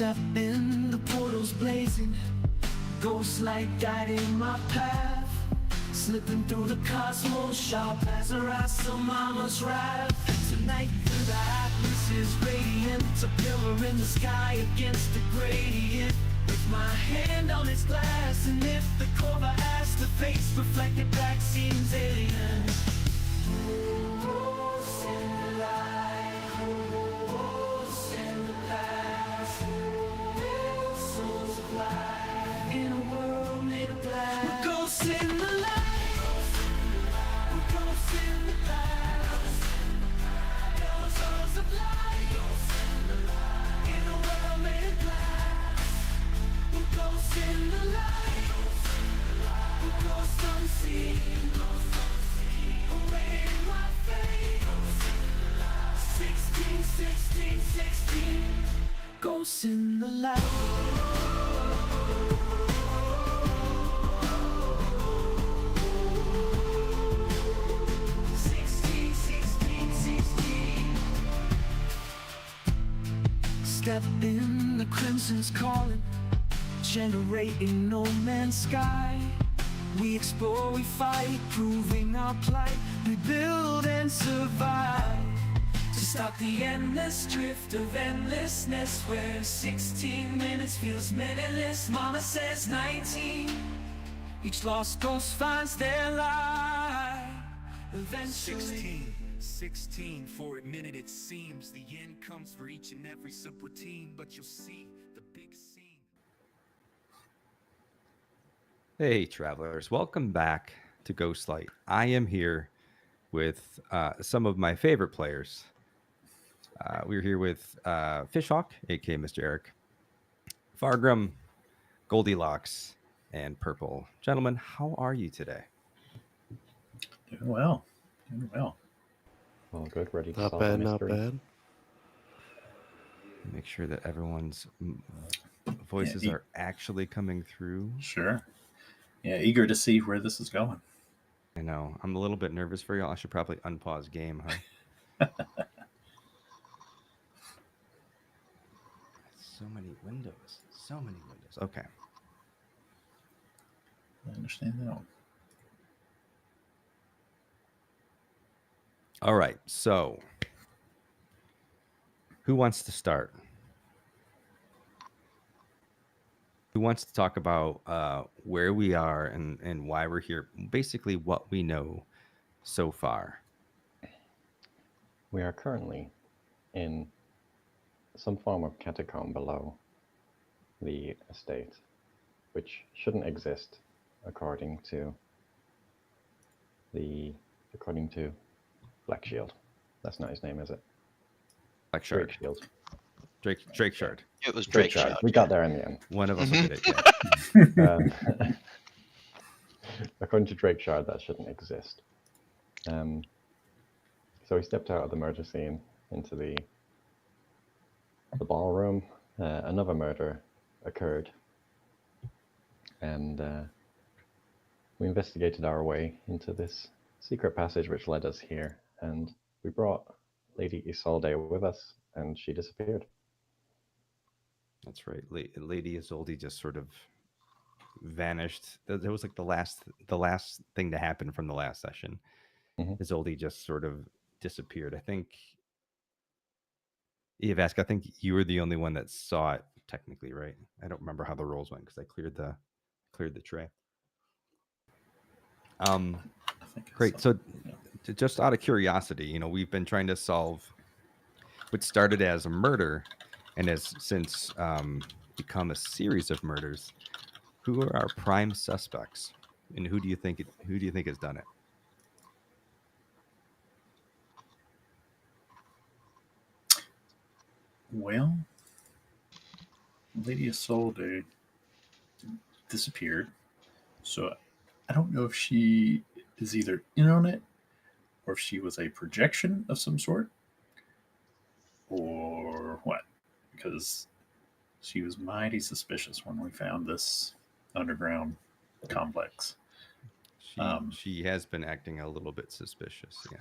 Step in, the portal's blazing, ghost light guiding my path, slipping through the cosmos, sharp as a wrestle mama's wrath. Tonight through the atlas is radiant, a pillar in the sky against the gradient, with my hand on its glass, and if the cover has the face reflected back seems alien. In a world made of black, we're ghosts in the light. We're ghosts in the light. Ghosts of light. In a world made of glass, we're ghosts in the light. We're ghosts unseen, awaiting my fate. 16, 16, 16. Ghosts in the light. 16, 16, 16. Step in, the crimson's calling, generating no man's sky. We explore, we fight, proving our plight. We build and survive to stop the endless drift of endlessness, where 16 minutes feels meaningless. Mama says 19. Each lost ghost finds their light. Eventually 16 for a minute it seems. The end comes for each and every subroutine, but you'll see the big scene. Hey travelers, welcome back to Ghostlight. I am here with some of my favorite players. We're here with Fishhawk, aka Mr. Eric, Fargrim, Goldilocks, and Purple. Gentlemen, how are you today? Doing well. Doing well. All good, ready to Not solve the bad, not mystery. bad. Make sure that everyone's voices are actually coming through. Sure. Yeah, eager to see where this is going. I know. I'm a little bit nervous for y'all. I should probably unpause game, huh? So many windows. So many windows. Okay. I understand that one. All right. So, who wants to start? Who wants to talk about where we are and why we're here? Basically, what we know so far. We are currently in some form of catacomb below the estate, which shouldn't exist according to Black Shield. That's not his name, is it? Black Shard. Drake Shield. Drake Shard. It was Drake Shard. We got there in the end. One of us will get it. Yeah. According to Drake Shard, that shouldn't exist. So he stepped out of the murder scene into the ballroom. Another murder occurred, and we investigated our way into this secret passage which led us here, and we brought Lady Isolde with us, and she disappeared. That's right. Lady Isolde just sort of vanished. That was like the last thing to happen from the last session. Isolde just sort of disappeared. I think Evask, I think you were the only one that saw it technically, right? I don't remember how the rolls went because I cleared the tray. Great. So just out of curiosity, we've been trying to solve what started as a murder and has since become a series of murders. Who are our prime suspects, and who do you think has done it? Well, Lady Isolde disappeared, so I don't know if she is either in on it or if she was a projection of some sort or what, because she was mighty suspicious when we found this underground complex. She has been acting a little bit suspicious. Yeah.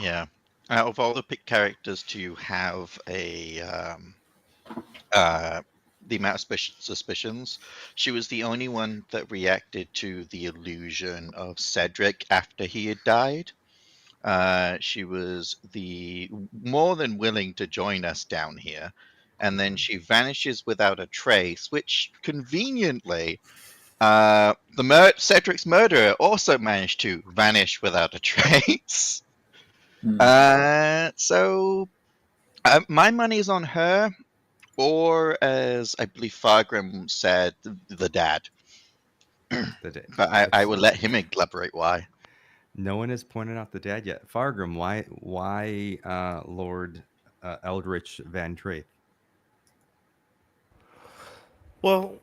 Yeah. Out of all the pick characters to have a the amount of suspicions, she was the only one that reacted to the illusion of Cedric after he had died. She was the more than willing to join us down here, and then she vanishes without a trace, which conveniently, Cedric's murderer also managed to vanish without a trace. So my money is on her, or as I believe Fargrim said, the dad. But I will let him elaborate why. No one has pointed out the dad yet. Fargrim, why Lord Eldritch Van Traith? Well,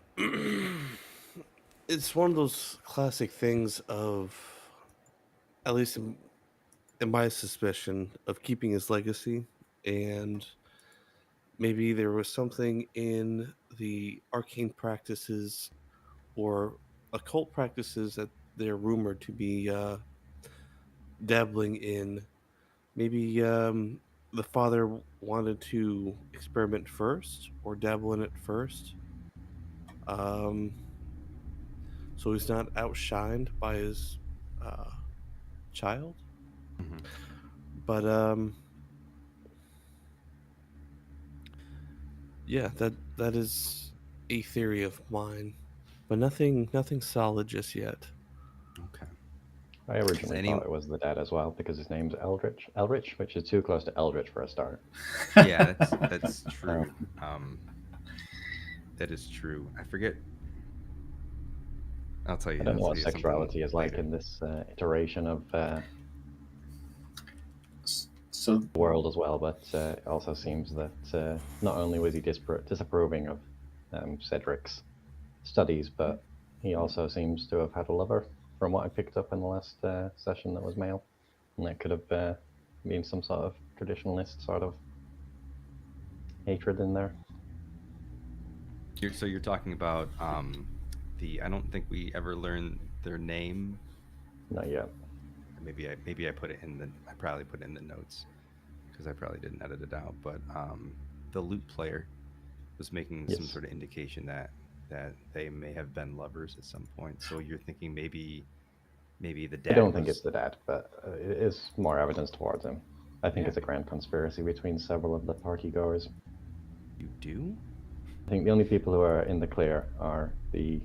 it's one of those classic things of, at least in my suspicion, of keeping his legacy. And maybe there was something in the arcane practices or occult practices that they're rumored to be dabbling in. Maybe the father wanted to experiment first or dabble in it first. So he's not outshined by his child. Mhm. But yeah, that is a theory of mine, but nothing solid just yet. Okay. I originally thought it was the dad as well because his name's Eldritch, which is too close to Eldritch for a start. Yeah, that's true. That is true. I forget. I'll tell you. I don't know I'll what tell you something sexuality is like later. in this iteration of So the world as well, but it also seems that not only was he disapproving of Cedric's studies, but he also seems to have had a lover, from what I picked up in the last session that was male. And that could have been some sort of traditionalist sort of hatred in there. So you're talking about I don't think we ever learned their name. Not yet. Maybe I put it in I probably put it in the notes because I probably didn't edit it out. But the lute player was making some sort of indication that they may have been lovers at some point. So you're thinking maybe the dad. I don't think it's the dad, but it is more evidence towards him. I think it's a grand conspiracy between several of the party goers. You do? I think the only people who are in the clear are the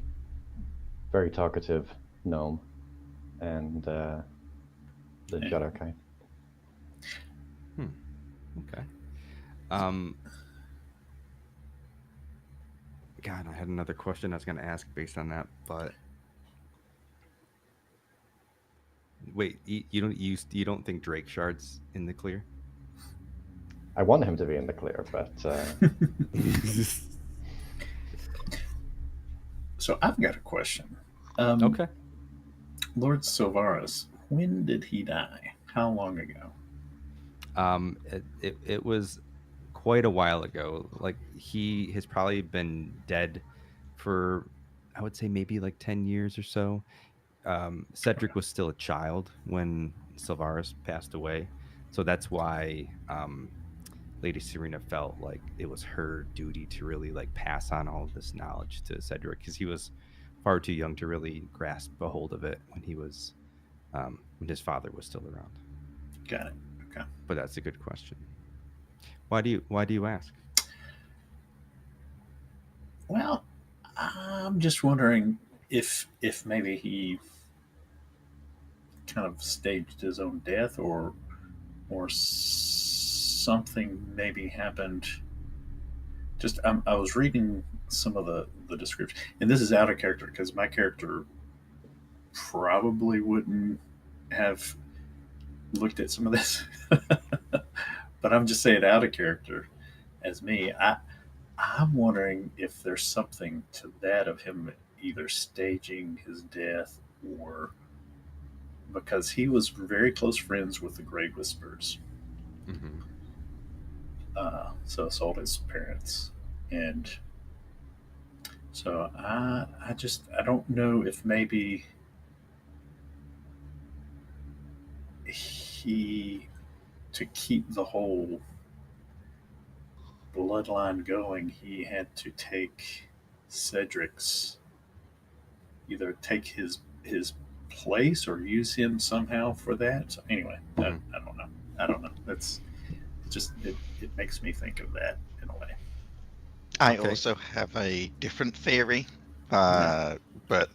very talkative gnome and the Judderkai. Okay. God, I had another question I was going to ask based on that, but wait, you don't think Drake Shard's in the clear? I want him to be in the clear, but So I've got a question. Okay. Lord Silvaris, when did he die? How long ago? It was quite a while ago. Like he has probably been dead for, I would say maybe like 10 years or so. Cedric was still a child when Silvaris passed away, so that's why Lady Serena felt like it was her duty to really like pass on all of this knowledge to Cedric because he was far too young to really grasp a hold of it when he was when his father was still around. Got it. Okay. But that's a good question. Why do you ask? Well, I'm just wondering if maybe he kind of staged his own death, or something maybe happened. Just I was reading some of the description, and this is out of character because my character probably wouldn't have looked at some of this, but I'm just saying out of character as me. I'm wondering if there's something to that of him either staging his death, or because he was very close friends with the Grey Whisperers. Mm-hmm. So sold his parents, and so I don't know if maybe he, to keep the whole bloodline going, he had to take Cedric's, either take his place or use him somehow for that. So anyway, I don't know. I don't know. That's just it makes me think of that in a way. I Okay. also have a different theory, Yeah. but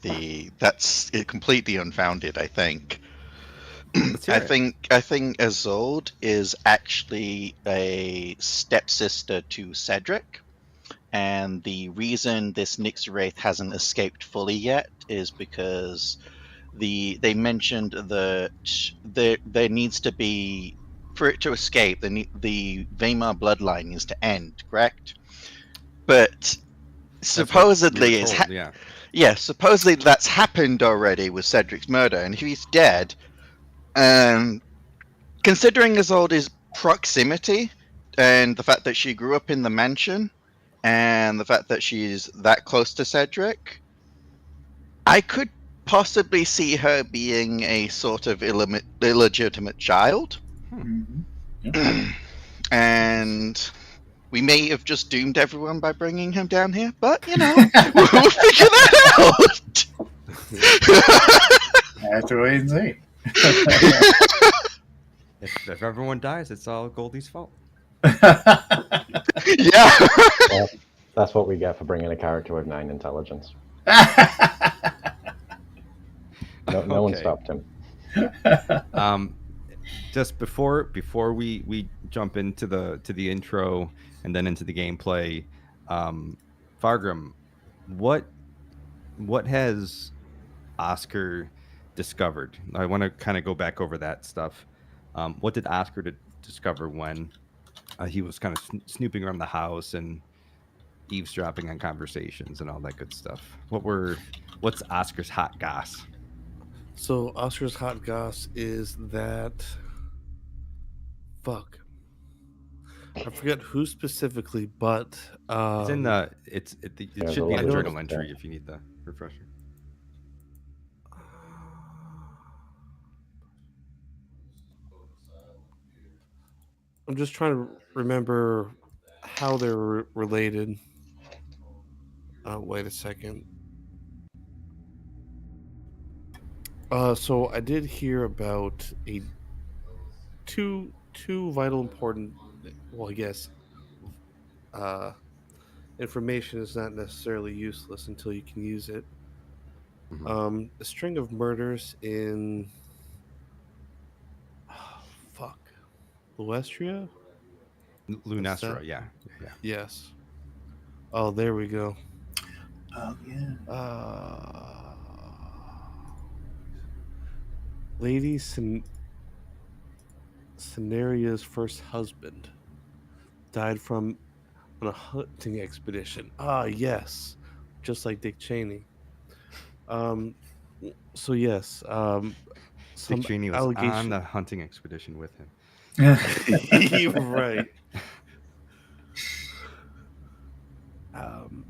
that's completely unfounded. I think. Let's hear it. I think Isolde is actually a stepsister to Cedric, and the reason this Nyx Wraith hasn't escaped fully yet is because they mentioned that there needs to be, for it to escape, the Weimar bloodline needs to end, correct? But That's what we were supposedly told. Yeah. supposedly that's happened already with Cedric's murder, and if he's dead, um, considering Isolde's proximity and the fact that she grew up in the mansion and the fact that she's that close to Cedric, I could possibly see her being a sort of illegitimate child. Mm-hmm. And we may have just doomed everyone by bringing him down here, but you know, we'll figure that out. I have to wait and see. If everyone dies, it's all Goldie's fault. Yeah. Well, that's what we get for bringing a character with 9 intelligence. No one Okay. stopped him. Just before we jump into the intro and then into the gameplay, Fargrim, what has Oscar discovered? I want to kind of go back over that stuff. What did Oscar discover when he was kind of snooping around the house and eavesdropping on conversations and all that good stuff? What's Oscar's hot goss? So Oscar's hot goss is that fuck. I forget who specifically, but It's in the it Yeah, should be in the the I know journal it's- entry if you need the refresher. I'm just trying to remember how they're related. Wait a second. So I did hear about two vital important. Well, I guess information is not necessarily useless until you can use it. Mhm. A string of murders in fuck Luestria. Lunestra, that? yeah. Yes. Oh, there we go. Oh yeah. Lady Cenaria's first husband died on a hunting expedition. Ah, yes, just like Dick Cheney. Um, so yes, some Dick Cheney was on allegation. the hunting expedition with him. You're right. Um,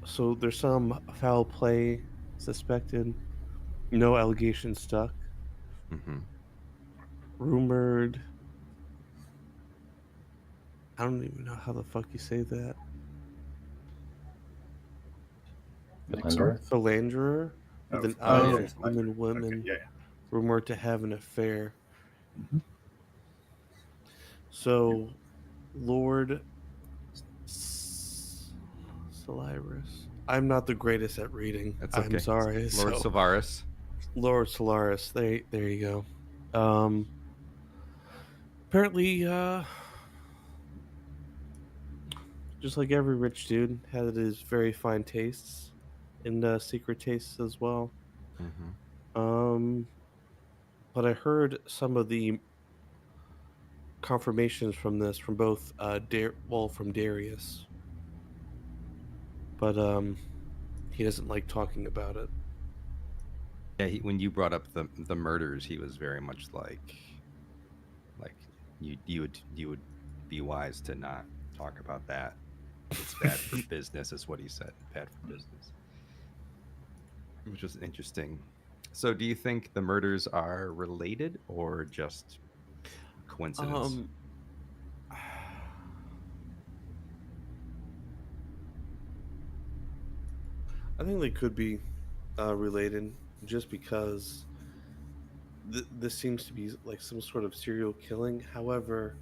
so there's some foul play suspected. No allegation stuck. Hmm. Rumored. I don't even know how the fuck you say that. Philanderer? Philanderer with an eye Oh, on women, okay, yeah. rumored to have an affair. Mhm. So, Lord Solaris. I'm not the greatest at reading. That's okay. I'm sorry. Lord So, Sylvaris. Lord Solaris. There you go. Apparently, just like every rich dude, had his very fine tastes and secret tastes as well. Hmm. But I heard some of the confirmations from this from both from Darius, but he doesn't like talking about it. Yeah, when you brought up the murders, he was very much like you would be wise to not talk about that. It's bad for business, is what he said. Bad for business, which was interesting. So, do you think the murders are related or just coincidence? I think they could be related, just because this seems to be like some sort of serial killing. However,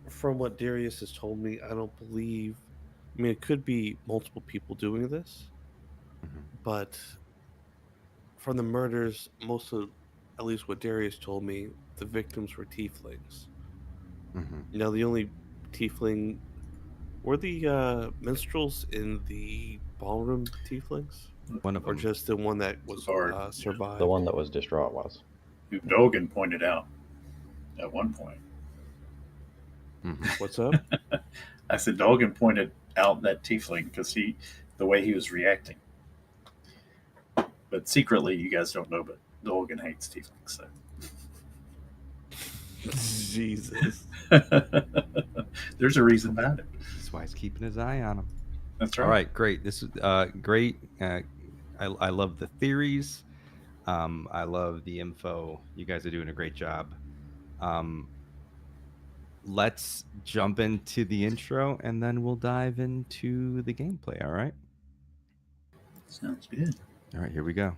from what Darius has told me, I don't believe. I mean, it could be multiple people doing this, Mhm. but from the murders, most of, at least what Darius told me, the victims were tieflings. Mhm. Now, the only tiefling were the minstrels in the ballroom tieflings, One of or them. just the one that The was bard, The survived. one that was distraught was. who Dogan pointed out at one point. Mhm. What's up? I said Dogan pointed out that tiefling because the way he was reacting. But secretly, you guys don't know, but Dogan hates tieflings. So. Jesus. There's a reason behind it. That's why he's keeping his eye on him. That's All right. right, great. This is great. I love the theories. I love the info. You guys are doing a great job. Um, let's jump into the intro and then we'll dive into the gameplay. All right. Sounds good. All right, here we go.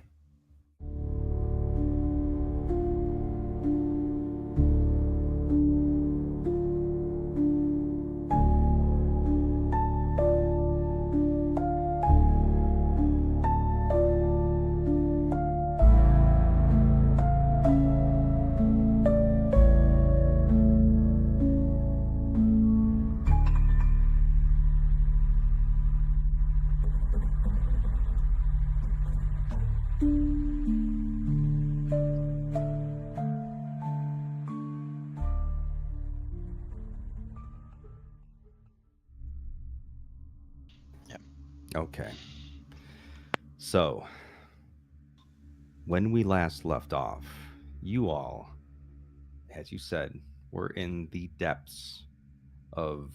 Okay. So, when we last left off, you all, as you said, were in the depths of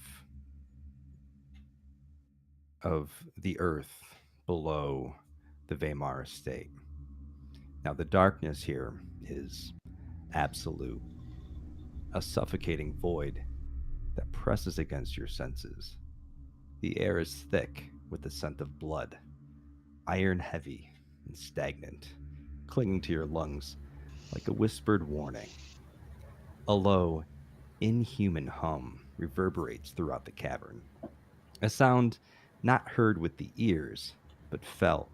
the earth below the Weimar estate. Now, the darkness here is absolute, a suffocating void that presses against your senses. The air is thick with the scent of blood, iron heavy and stagnant, clinging to your lungs like a whispered warning. A low, inhuman hum reverberates throughout the cavern, a sound not heard with the ears, but felt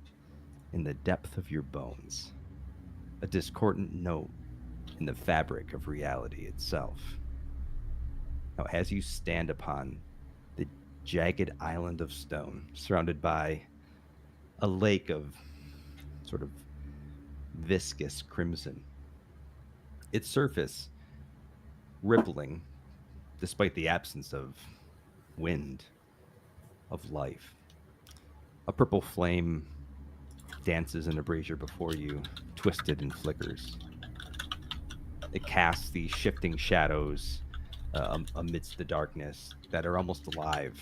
in the depth of your bones, a discordant note in the fabric of reality itself. Now, as you stand upon the jagged island of stone, surrounded by a lake of sort of viscous crimson, its surface rippling despite the absence of wind, of life. A purple flame dances in a brazier before you, twisted and flickers. It casts these shifting shadows amidst the darkness that are almost alive,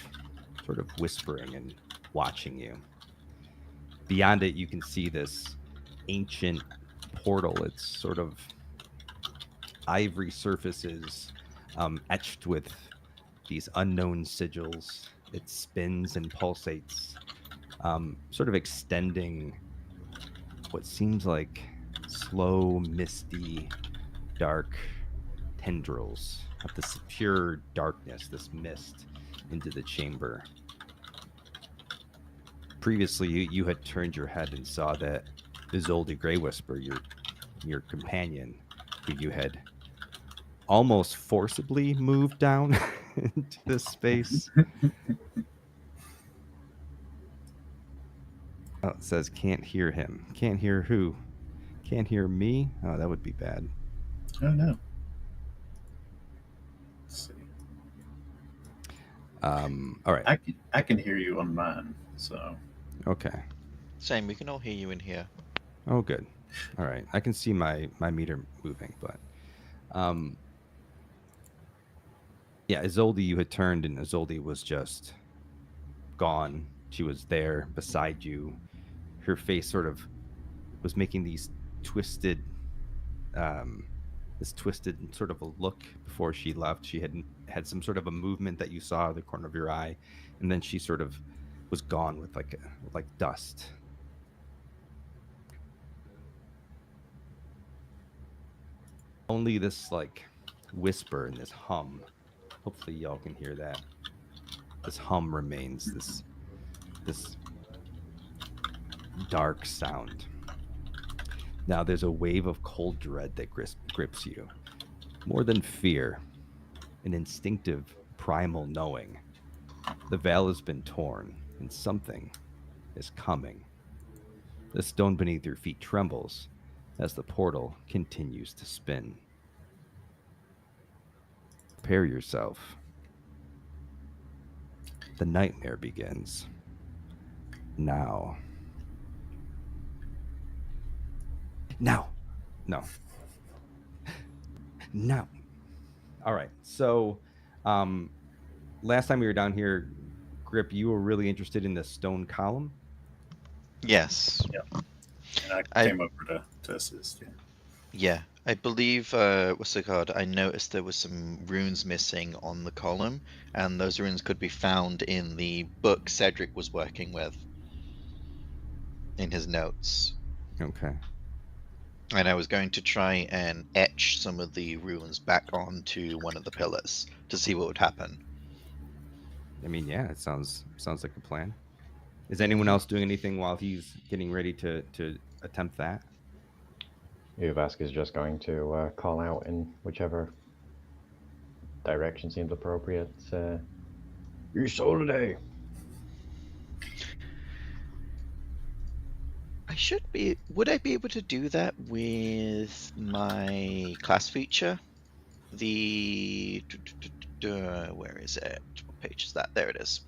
sort of whispering and watching you. Beyond it, you can see this ancient portal. It's sort of ivory surfaces etched with these unknown sigils. It spins and pulsates, sort of extending what seems like slow, misty, dark tendrils of this pure darkness, this mist, into the chamber. Previously, you had turned your head and saw that Isolde Grey Whisper, your companion, who you had almost forcibly moved down into this space. Oh, it says can't hear him. Can't hear who? Can't hear me? Oh, that would be bad. Oh no. Let's see. All right. I can hear you on mine. So Okay. Same, we can all hear you in here. Oh, good. All right. I can see my meter moving, but yeah, Isolde, you had turned, and Isolde was just gone. She was there beside you. Her face sort of was making these twisted, this twisted sort of a look before she left. She had some sort of a movement that you saw out of the corner of your eye, and then she sort of was gone with like dust. Only this like whisper and this hum. Hopefully y'all can hear that. This hum remains, this dark sound. Now there's a wave of cold dread that grips you. More than fear, an instinctive, primal knowing. The veil has been torn, and something is coming. The stone beneath your feet trembles as the portal continues to spin. Prepare yourself. The nightmare begins. Now. Now. No. Now. All right. So, last time we were down here, Grip, you were really interested in the stone column. Yes. And I I- came over to assist. Yeah. Yeah, I believe, what's it called? I noticed there was some runes missing on the column, and those runes could be found in the book Cedric was working with in his notes. Okay. And I was going to try and etch some of the runes back onto one of the pillars to see what would happen. I mean, yeah, it sounds like a plan. Is anyone else doing anything while he's getting ready to attempt that? Uvask is just going to call out in whichever direction seems appropriate. You soul today. Would I be able to do that with my class feature? Where is it? What page is that? There it is.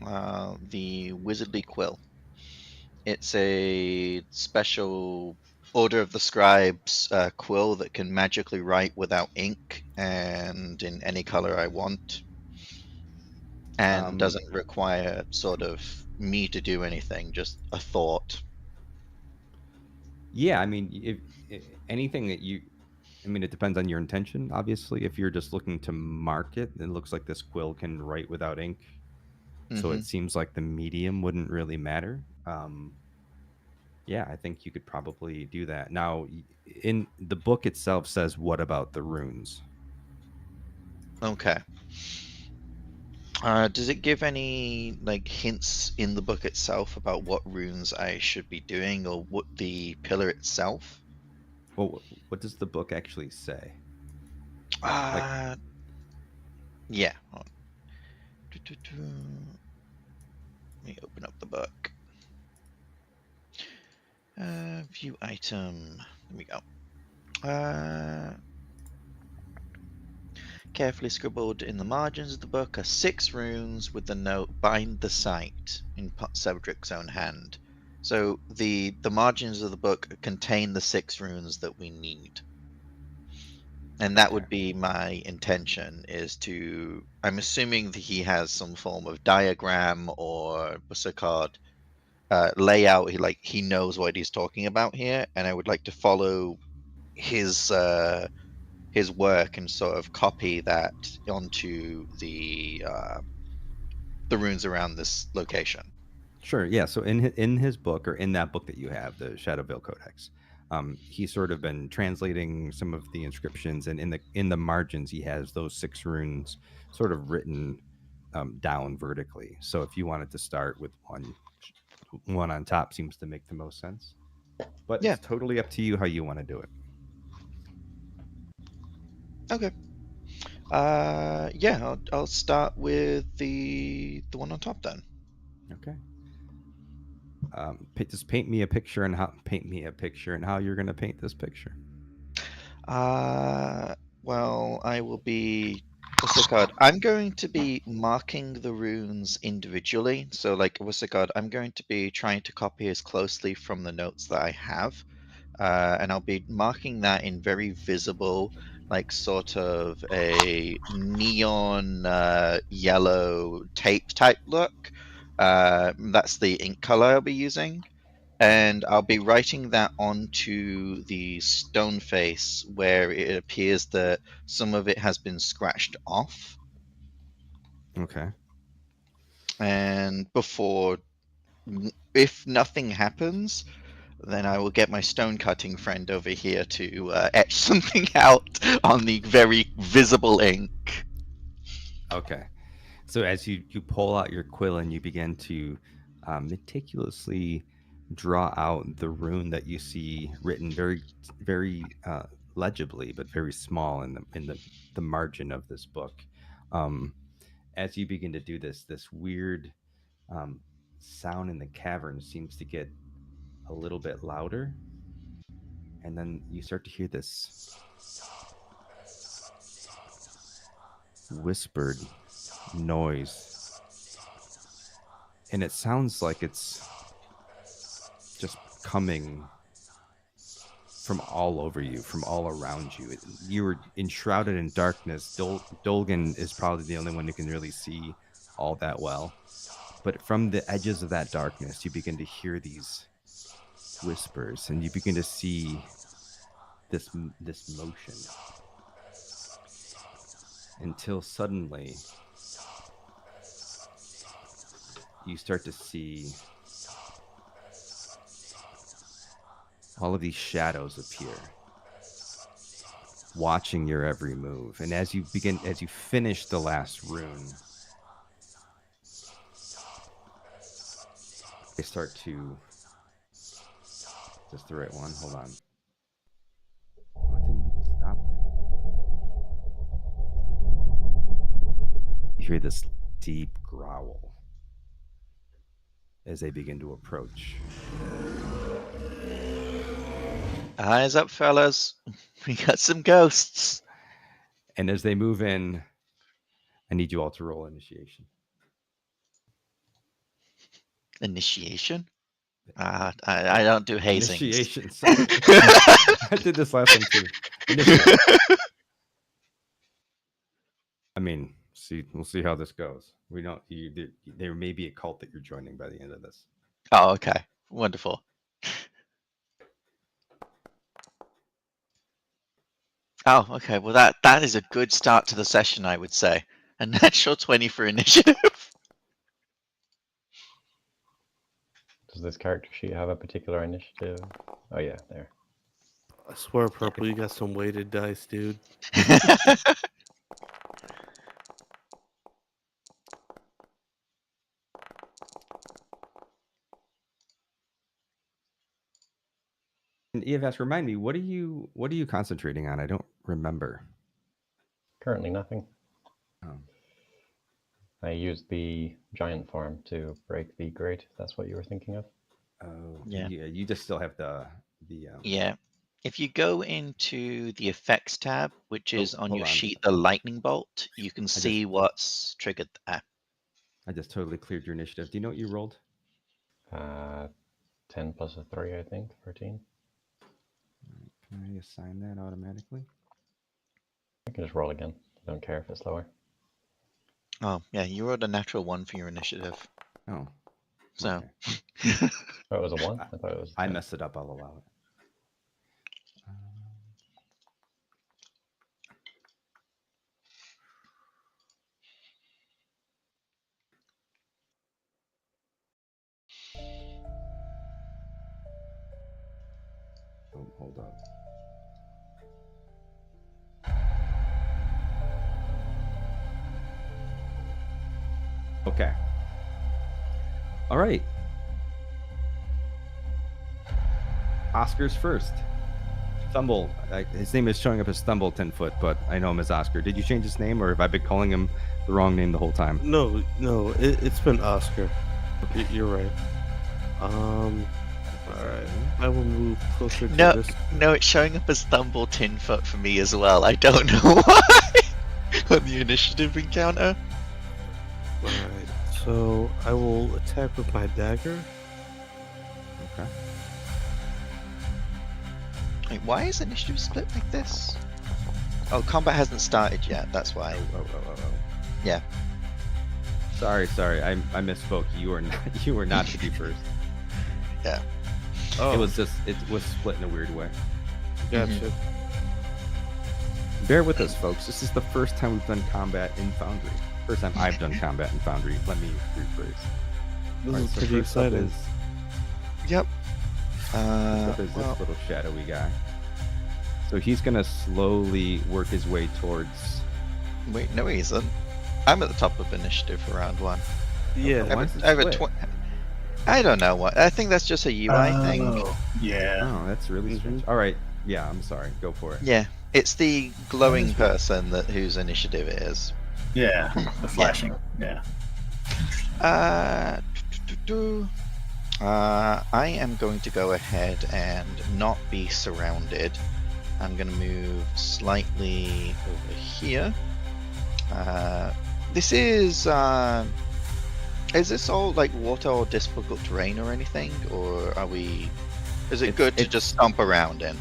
The Wizardly Quill. It's a special Order of the Scribes quill that can magically write without ink and in any color I want, and doesn't require sort of me to do anything, just a thought. Yeah, I mean, if anything that I mean, it depends on your intention. Obviously, if you're just looking to mark it, it looks like this quill can write without ink. So Mhm. it seems like the medium wouldn't really matter. Yeah, I think you could probably do that. Now, in the book itself says what about the runes? Okay. Does it give any like hints in the book itself about what runes I should be doing, or what the pillar itself? Well, what does the book actually say? Yeah. Hold on. Let me open up the book. View item. There we go. Carefully scribbled in the margins of the book are 6 runes with the note "Bind the Sight" in Cedric's own hand. So the margins of the book contain the 6 runes that we need. And that would be my intention, is to, I'm assuming that he has some form of diagram or what's it called, layout. He knows what he's talking about here, and I would like to follow his work and sort of copy that onto the runes around this location. Sure. Yeah. So in his book, or in that book that you have, the Shadowvale Codex, he's sort of been translating some of the inscriptions, and in the margins, he has those 6 runes sort of written down vertically. So if you wanted to start with one on top, seems to make the most sense. But Yeah. it's totally up to you how you want to do it. Okay. Yeah, I'll start with the one on top then. Okay. Just paint me a picture and how you're going to paint this picture. Well, I will be. What's it called? I'm going to be marking the runes individually. So, like, what's it called? I'm going to be trying to copy as closely from the notes that I have. And I'll be marking that in very visible, like sort of a neon yellow tape type look. That's the ink color I'll be using. And I'll be writing that onto the stone face where it appears that some of it has been scratched off. Okay. And if nothing happens, then I will get my stone cutting friend over here to etch something out on the very visible ink. Okay. So as you pull out your quill and you begin to meticulously draw out the rune that you see written very legibly, but very small in the margin of this book. As you begin to do this weird sound in the cavern seems to get a little bit louder, and then you start to hear this whispered noise, and it sounds like it's just coming from all over you, from all around you. You were enshrouded in darkness. Dolgan is probably the only one who can really see all that well, but from the edges of that darkness you begin to hear these whispers, and you begin to see this motion, until suddenly you start to see all of these shadows appear, watching your every move. And as you finish the last rune, they start to... Just the right one. Hold on. Oh, it didn't stop it. You hear this deep growl as they begin to approach. Eyes up, fellas. We got some ghosts. And as they move in, I need you all to roll initiation. Initiation? I don't do hazing. Initiation. Sorry. I did this last time too. Initiation. I mean, we'll see how this goes. We don't. There may be a cult that you're joining by the end of this. Oh, okay. Wonderful. Oh, okay. Well, that is a good start to the session, I would say. A natural 20 for initiative. Does this character sheet have a particular initiative? Oh yeah, there. I swear, Purple, you got some weighted dice, dude. And EFS, remind me, what are you concentrating on? I don't remember. Currently nothing. Oh. I used the giant form to break the grate, if that's what you were thinking of. Oh, Yeah. You just still have the Yeah. If you go into the effects tab, which is on hold your on. sheet, the lightning bolt, you can see what's triggered there. I just totally cleared your initiative. Do you know what you rolled? 10 plus a 3, I think, 13. Can I assign that automatically? I can just roll again. I don't care if it's lower. Oh, yeah, you rolled a natural 1 for your initiative. Oh. So, Okay. Oh, it was a 1? I thought it was a I 10. messed it up. I'll allow it. Oh, hold up. Okay. All right. Oscar's first. Stumble. His name is showing up as Stumble 10-foot, but I know him as Oscar. Did you change his name, or have I been calling him the wrong name the whole time? No, it's been Oscar. You're right. All right. I will move closer to this. No, it's showing up as Stumble 10-foot for me as well. I don't know why. On the initiative encounter. Alright, so I will attack with my dagger. Okay. Wait, why is initiative split like this? Oh, combat hasn't started yet, that's why. Oh. Yeah. Sorry. I misspoke. You were not to be first. Yeah. Oh, It was split in a weird way. gotcha. Bear with us, folks. This is the first time we've done combat in Foundry. First time I've done combat in Foundry. Let me rephrase. This Alright, is so pretty first up exciting. Yep. First up is Well, this little shadowy guy. So he's gonna slowly work his way towards. wait, no, he isn't. I'm at the top of initiative for round 1. Yeah. Why is it I have a split? I don't know what. I think that's just a UI thing. Oh, yeah. Oh, that's really strange. All right. Yeah, I'm sorry. Go for it. Yeah, it's the glowing That is weird. person that whose initiative it is. Yeah, the flashing. Yeah. I am going to go ahead and not be surrounded. I'm going to move slightly over here. This is this all like water or difficult terrain or anything, or are we? Is it good to just stomp around in?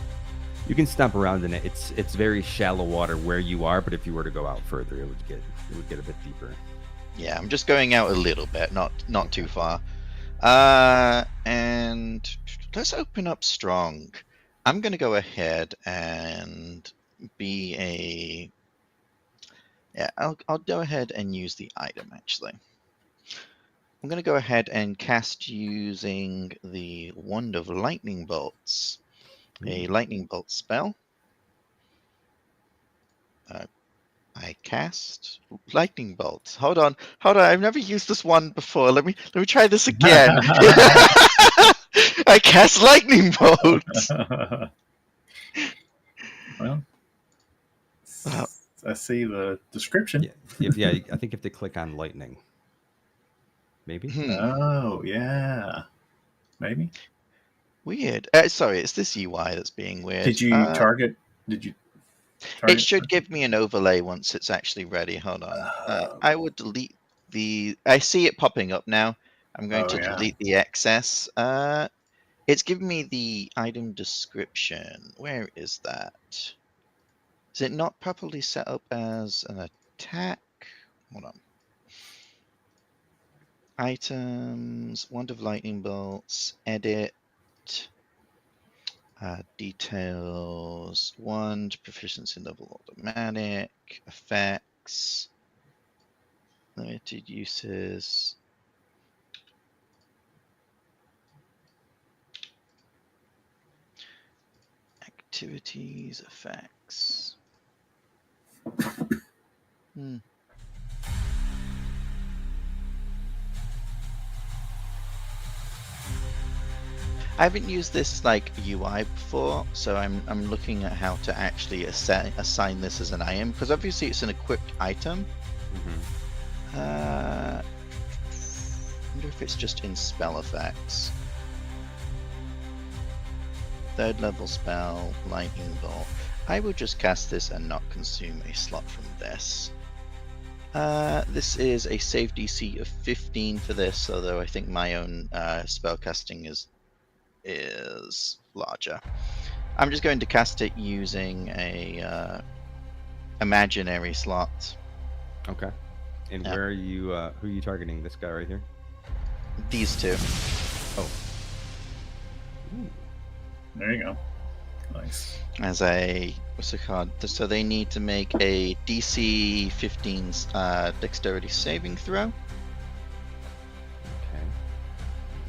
You can stomp around in it. It's very shallow water where you are, but if you were to go out further, it would get a bit deeper. Yeah, I'm just going out a little bit, not too far. And let's open up strong. I'm gonna go ahead and be a. Yeah, I'll go ahead and use the item actually. I'm gonna go ahead and cast using the Wand of Lightning Bolts, a lightning bolt spell. I cast lightning bolts. Hold on. I've never used this one before. Let me try this again. I cast lightning bolts. Well, I see the description. Yeah, I think you have to click on lightning. Maybe. Oh, yeah. Maybe. Weird. Sorry, it's this UI that's being weird. Did you target? Did you? It should give me an overlay once it's actually ready. Hold on. I would delete the. I see it popping up now. I'm going to delete the excess. It's giving me the item description. Where is that? Is it not properly set up as an attack? Hold on. Items, Wand of Lightning Bolts, edit, details, wand, proficiency level automatic, effects, limited uses. Activities, effects. I haven't used this like UI before, so I'm looking at how to actually assign this as an item, because obviously it's an equipped item. I wonder if it's just in spell effects. 3rd level spell, lightning bolt. I will just cast this and not consume a slot from this. This is a save DC of 15 for this, although I think my own spell casting is larger. I'm just going to cast it using a imaginary slot. Okay. And where are you? Who are you targeting? This guy right here. These two. Oh. There you go. Nice. As a what's it called? So they need to make a DC 15 dexterity saving throw. Okay.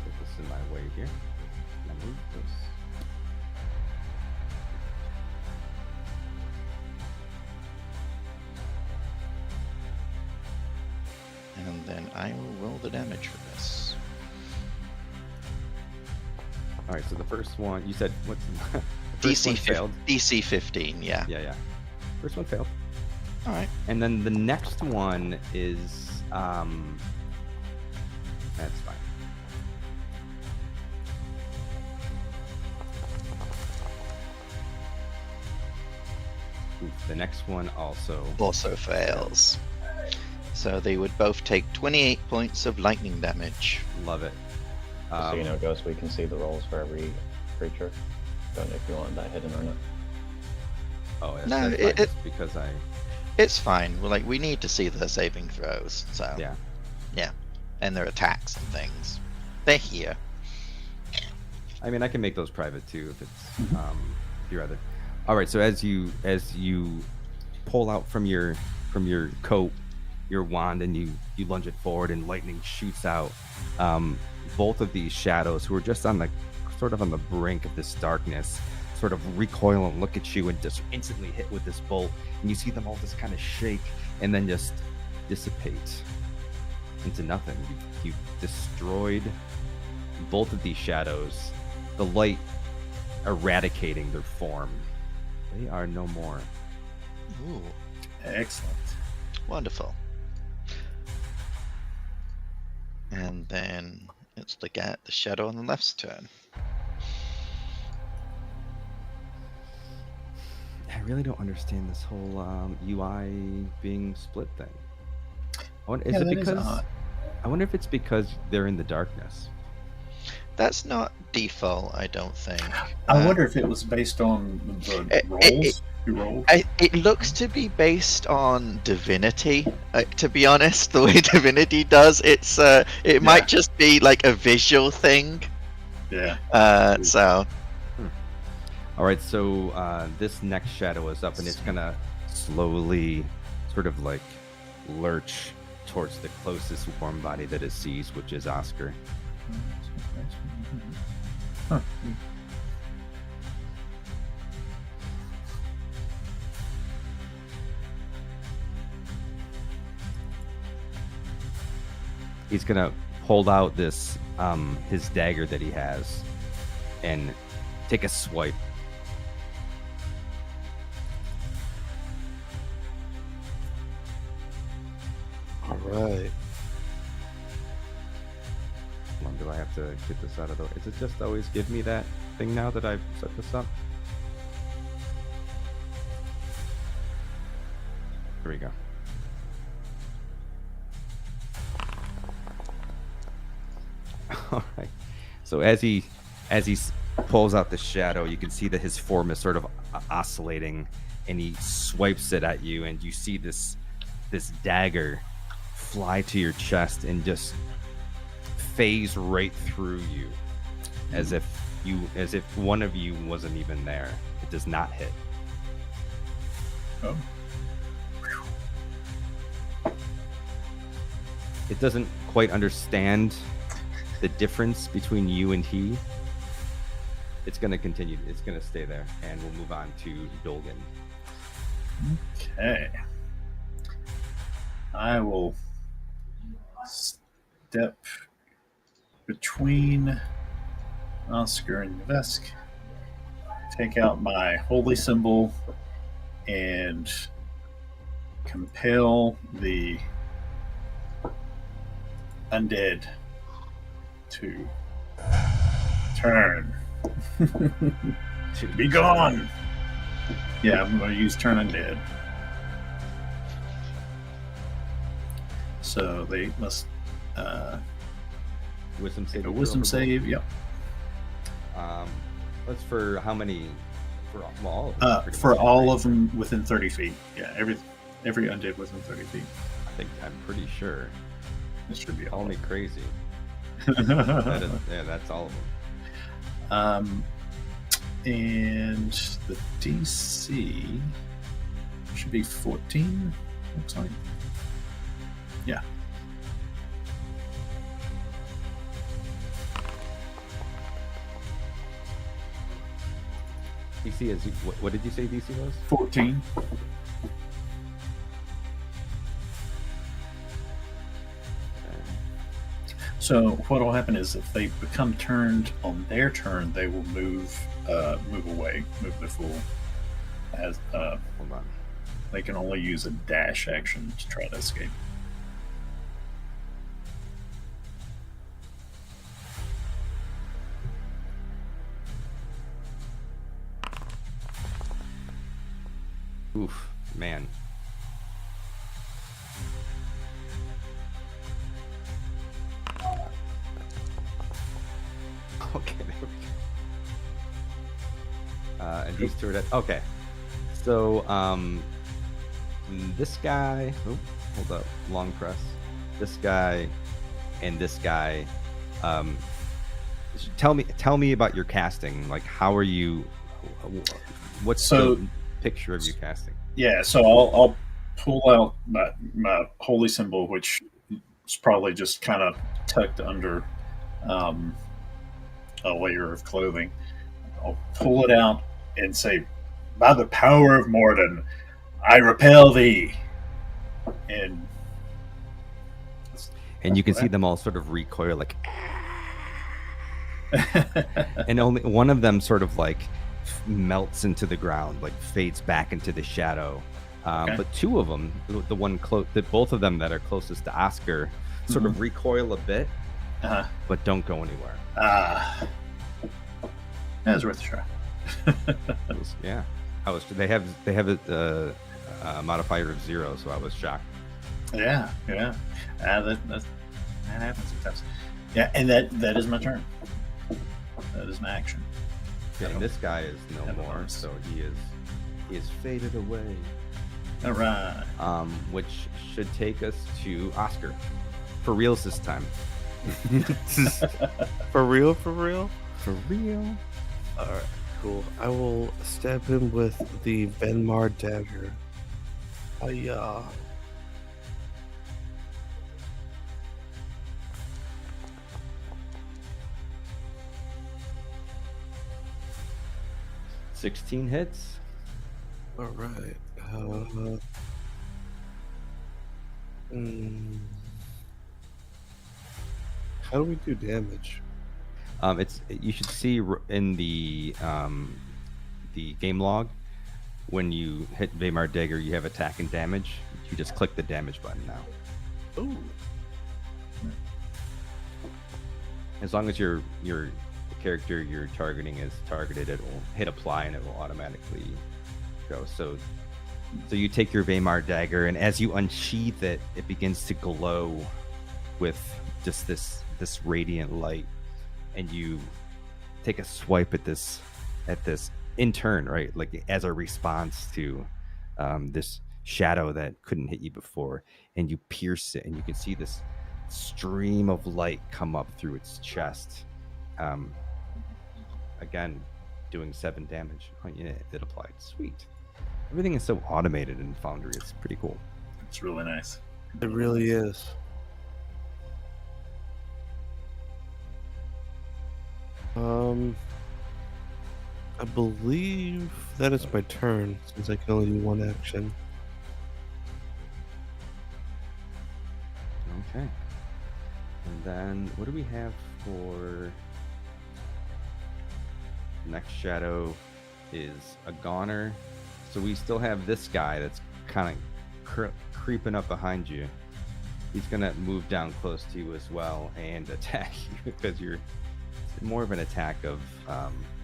Put this in my way here. Now move this. And then I will roll the damage for this. All right. So the first one you said what's the first one failed. DC 15, yeah. Yeah. First one failed. All right. And then the next one is that's fine. Oof, the next one Also fails. So they would both take 28 points of lightning damage. love it. Just so you know, Ghost, we can see the rolls for every creature. Don't know if you want that hidden or not. Oh, that's, No, that's fine, it- just because I It's fine. We need to see their saving throws. So yeah. and their attacks and things. They're here. I mean, I can make those private too if it's if you rather. All right. So as you pull out from your coat your wand and you lunge it forward and lightning shoots out. Both of these shadows who are just on the sort of on the brink of this darkness sort of recoil and look at you and just instantly hit with this bolt, and you see them all just kind of shake and then just dissipate into nothing. You've destroyed both of these shadows, the light eradicating their form. They are no more. Ooh, Excellent. wonderful. And then it's the shadow on the left's turn. I really don't understand this whole UI being split thing. Is it because? I wonder if it's because they're in the darkness. That's not default, I don't think. I wonder if it was based on the rolls you rolled. It looks to be based on Divinity. To be honest, the way Divinity does, it might just be like a visual thing. Yeah. So. All right, so this next shadow is up, and it's gonna slowly, sort of like, lurch towards the closest warm body that it sees, which is Oscar. Huh. He's gonna hold out this his dagger that he has and take a swipe. All right. Hold on, do I have to get this out of the way? Is it just always give me that thing now that I've set this up? Here we go. All right. So as he pulls out the shadow, you can see that his form is sort of oscillating, and he swipes it at you, and you see this dagger fly to your chest and just phase right through you, as if one of you wasn't even there. It does not hit. Oh. It doesn't quite understand the difference between you and he. It's going to continue. It's going to stay there, and we'll move on to Dolgan. Okay. I will step between Oscar and Vesk, take out my holy symbol, and compel the undead to turn. To be gone. Yeah, I'm going to use turn undead. So they must Wisdom save. take a wisdom save. Yep. That's for how many? For all of them. For all of them within 30 feet. Yeah, every undead within 30 feet. I'm pretty sure. This should be Call all. me crazy. That is, That's all of them. and the DC should be 14. Looks like. Yeah. DC is what did you say DC was? 14. So what will happen is if they become turned on their turn, they will move away, move the fool. As Hold on. they can only use a dash action to try to escape. Oof, man. Okay, there we go. And these two are dead. Okay. So, this guy. Oh, hold up. Long press. This guy and this guy. Tell me about your casting. Like, how are you? What's So- the picture of you casting? Yeah, so pull out my holy symbol, which is probably just kind of tucked under a layer of clothing. I'll pull it out and say, "By the power of Morden, I repel thee." And you can see them all sort of recoil, like, and only one of them sort of like melts into the ground, like fades back into the shadow. Okay. But two of them, the one close, both of them that are closest to Oscar, sort of recoil a bit, but don't go anywhere. That was worth a try. Yeah, They have a modifier of 0, so I was shocked. Yeah. That happens sometimes. Yeah, and that is my turn. That is my action. Okay, and this guy is no have a more, bonus. so he is faded away. All right. Which should take us to Oscar, for reals this time. For real, for real? For real. All right, cool. I will stab him with the Venmar dagger. Hiya. — 16 hits. All right. How do we do damage? You should see in the game log, when you hit Weimar Dagger, you have attack and damage. You just click the damage button now. Ooh. As long as the character you're targeting is targeted, it will hit apply and it will automatically go. So you take your Weimar Dagger, and as you unsheath it, it begins to glow with just this radiant light, and you take a swipe at this in turn, right? Like as a response to this shadow that couldn't hit you before, and you pierce it, and you can see this stream of light come up through its chest. Again, doing 7 damage. Oh, yeah, it applied. Sweet. Everything is so automated in Foundry. It's pretty cool. It's really nice. It really is. I believe that is my turn, since I can only do one action. Okay. And then what do we have for next shadow? Is a goner. So we still have this guy that's kind of creeping up behind you. He's gonna move down close to you as well and attack you, because it's more of an attack of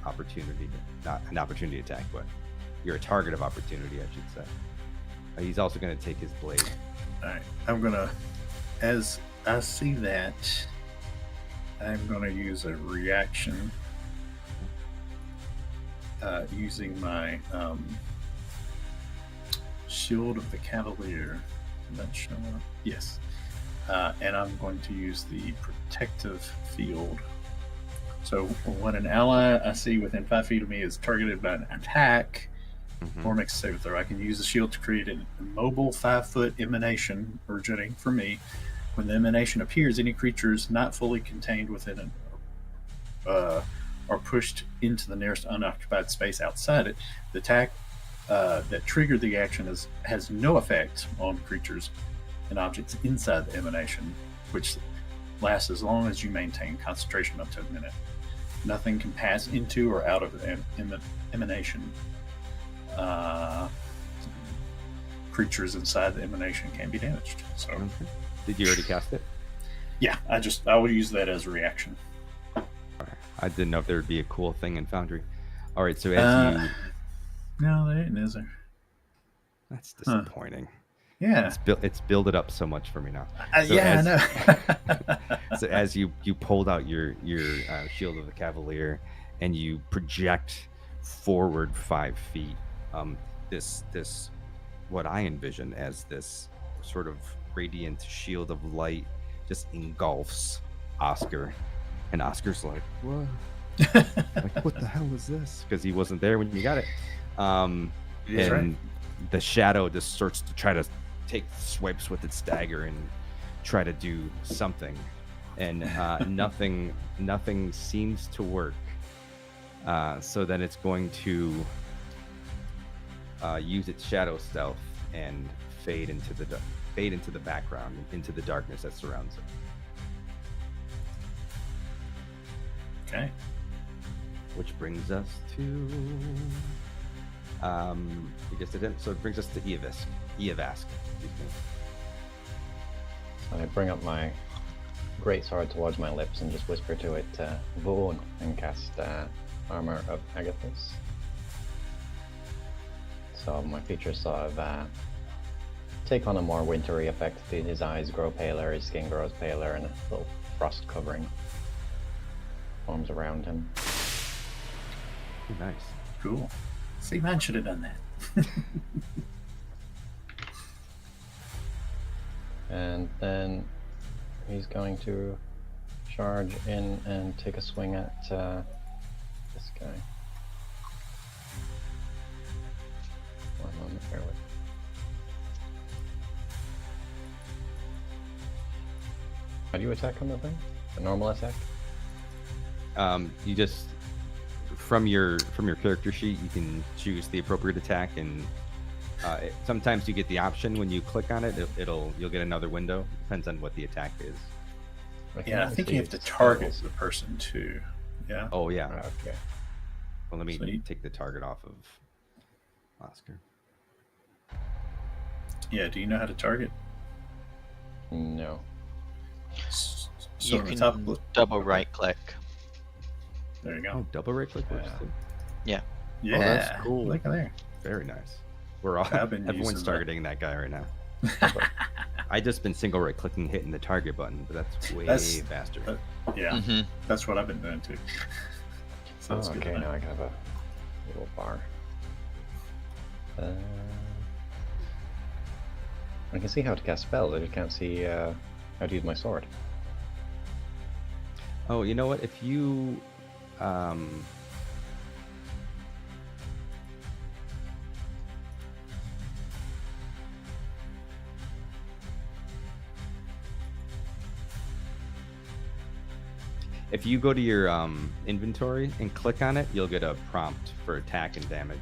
opportunity, not an opportunity attack, but you're a target of opportunity, I should say. He's also gonna take his blade. All right. I'm gonna, as I see that, I'm gonna use a reaction using my Shield of the Cavalier. Did that show up? Yes. And I'm going to use the Protective Field. So when an ally I see within 5 feet of me is targeted by an attack or makes a save throw, I can use the shield to create an immobile 5-foot emanation originating from me. When the emanation appears, any creatures not fully contained within it are pushed into the nearest unoccupied space outside it. The attack that triggered the action has no effect on creatures and objects inside the emanation, which lasts as long as you maintain concentration up to a minute. Nothing can pass into or out of the emanation. Creatures inside the emanation can be damaged. So, Okay. Did you already cast it? yeah, I will use that as a reaction. I didn't know if there would be a cool thing in Foundry. All right, so as you... No, there isn't, is there? That's disappointing. Yeah. It's builded up so much for me now. So I know. So as you pulled out your Shield of the Cavalier and you project forward 5 feet, this what I envision as this sort of radiant shield of light just engulfs Oscar, and Oscar's like, what? Like, what the hell is this? Because he wasn't there when you got it. That's right. The shadow just starts to try to take swipes with its dagger and try to do something, and nothing seems to work. So then it's going to use its shadow stealth and fade into the background, into the darkness that surrounds it. Okay. Which brings us to I guess it didn't. So it brings us to Eovask. Excuse me. So I bring up my great sword towards my lips and just whisper to it, Vaughn, and cast Armor of Agathis. So my features sort of take on a more wintry effect. His eyes grow paler, his skin grows paler, and a little frost covering forms around him. Nice. Cool. See, man should have done that. And then he's going to charge in and take a swing at this guy. One moment, bear with. How do you attack on the thing? A normal attack? You just from your character sheet, you can choose the appropriate attack, and sometimes you get the option when you click on it. You'll get another window. Depends on what the attack is. Yeah, I think you have to target the person too. Yeah. Oh yeah. Okay. Well, let me So you- take the target off of Oscar. Yeah. Do you know how to target? No. So You on the can top, double right click. there you go. Oh, double right click works Yeah. too. Yeah. that's cool. Look at there. Very nice. We're all I've been everyone's using that. targeting that guy right now. I just been single right clicking, hitting the target button, but that's way That's- faster. Yeah, Mm-hmm. that's what I've been doing too. So that's good. Okay, to know. now I can have a little bar. I can see how to cast spells, I just can't see how to use my sword. Oh, you know what? If you if you go to your inventory and click on it, you'll get a prompt for attack and damage.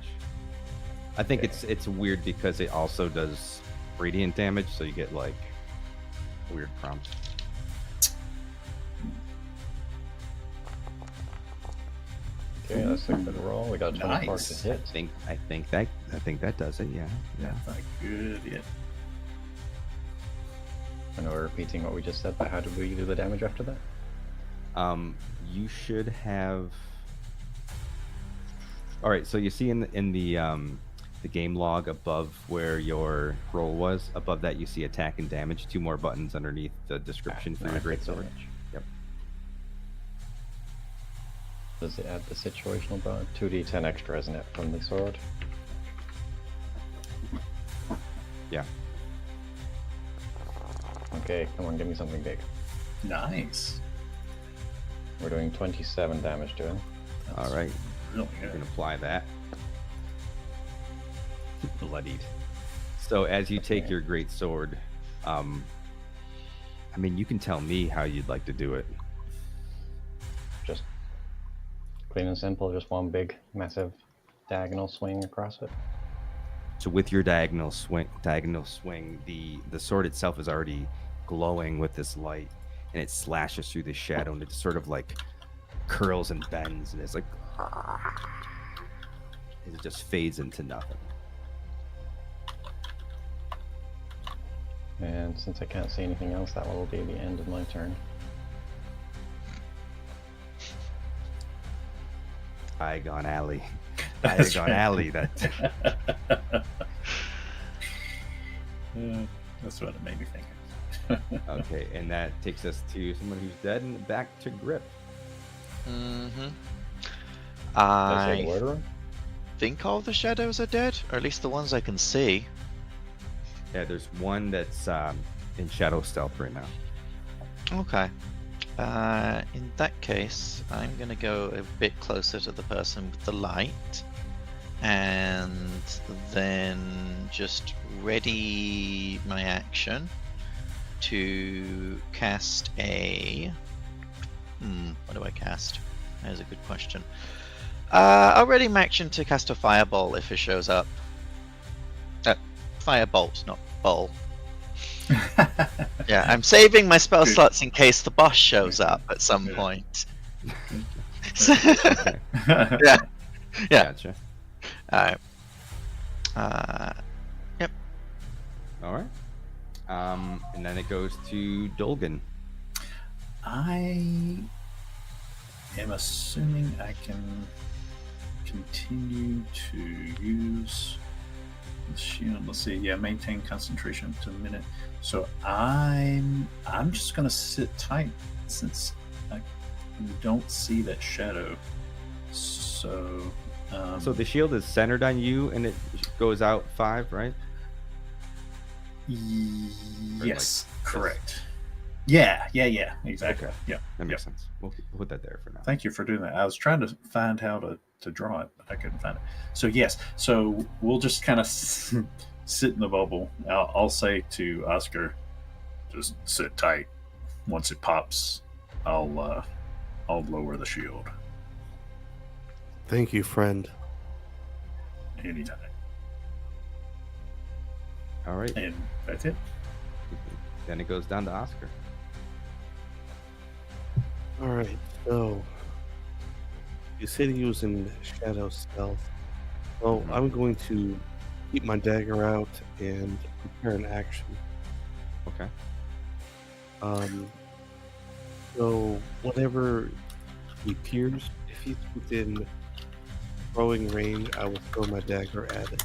I think it's weird because it also does radiant damage, so you get like a weird prompt. Okay, let's look at the roll. We got a 24 Nice. to hit. I think that does it. Yeah. That's not good yet. I know we're repeating what we just said, but how did we do the damage after that? You should have. All right, so you see in the game log above where your roll was, above that you see attack and damage. 2 more buttons underneath the description for Now your I great click sword. damage. Yep. Does it add the situational bonus? 2d10 extra, isn't it, from the sword? Yeah. Okay, come on, give me something big. Nice. We're doing 27 damage to him. All right. Really You can good. apply that. Bloodied. So as you take Okay. your great sword, I mean, you can tell me how you'd like to do it. Just clean and simple, just one big, massive diagonal swing across it. So with your diagonal swing, the sword itself is already glowing with this light, and it slashes through the shadow, and it sort of like curls and bends, and it's like it just fades into nothing. And since I can't see anything else, that will be the end of my turn. Bygone alley. That's Bygone right. alley. That. That's what it made me think of. Okay, and that takes us to someone who's dead and back to Grip. Mm-hmm. Did I say the I word wrong? think all the shadows are dead, or at least the ones I can see. Yeah, there's one that's in shadow stealth right now. Okay. In that case, I'm gonna go a bit closer to the person with the light. and then just ready my action to cast a. What do I cast? That's a good question. I'll ready my action to cast a fireball if it shows up. Firebolt, not ball. Yeah, I'm saving my spell Good. slots in case the boss shows up at some Yeah. point. Okay. Yeah. Gotcha. Alright. All right. And then it goes to Dolgan. I am assuming I can continue to use the shield. Let's see. Yeah, maintain concentration to a minute. So I'm just gonna sit tight since I don't see that shadow. So So the shield is centered on you, and it goes out 5, right? yes, like correct. Yeah, exactly. Okay. Yeah, That makes sense. We'll put that there for now. Thank you for doing that. I was trying to find how to draw it, but I couldn't find it. So yes, so we'll just kind of sit in the bubble. I'll say to Oscar, just sit tight. Once it pops, I'll lower the shield Thank you, friend. anytime. All right. And that's it. Then it goes down to Oscar. All right, so you said he was in shadow stealth. So I'm going to keep my dagger out and prepare an action. Okay. So whenever he appears, if he's within throwing range, I will throw my dagger at it.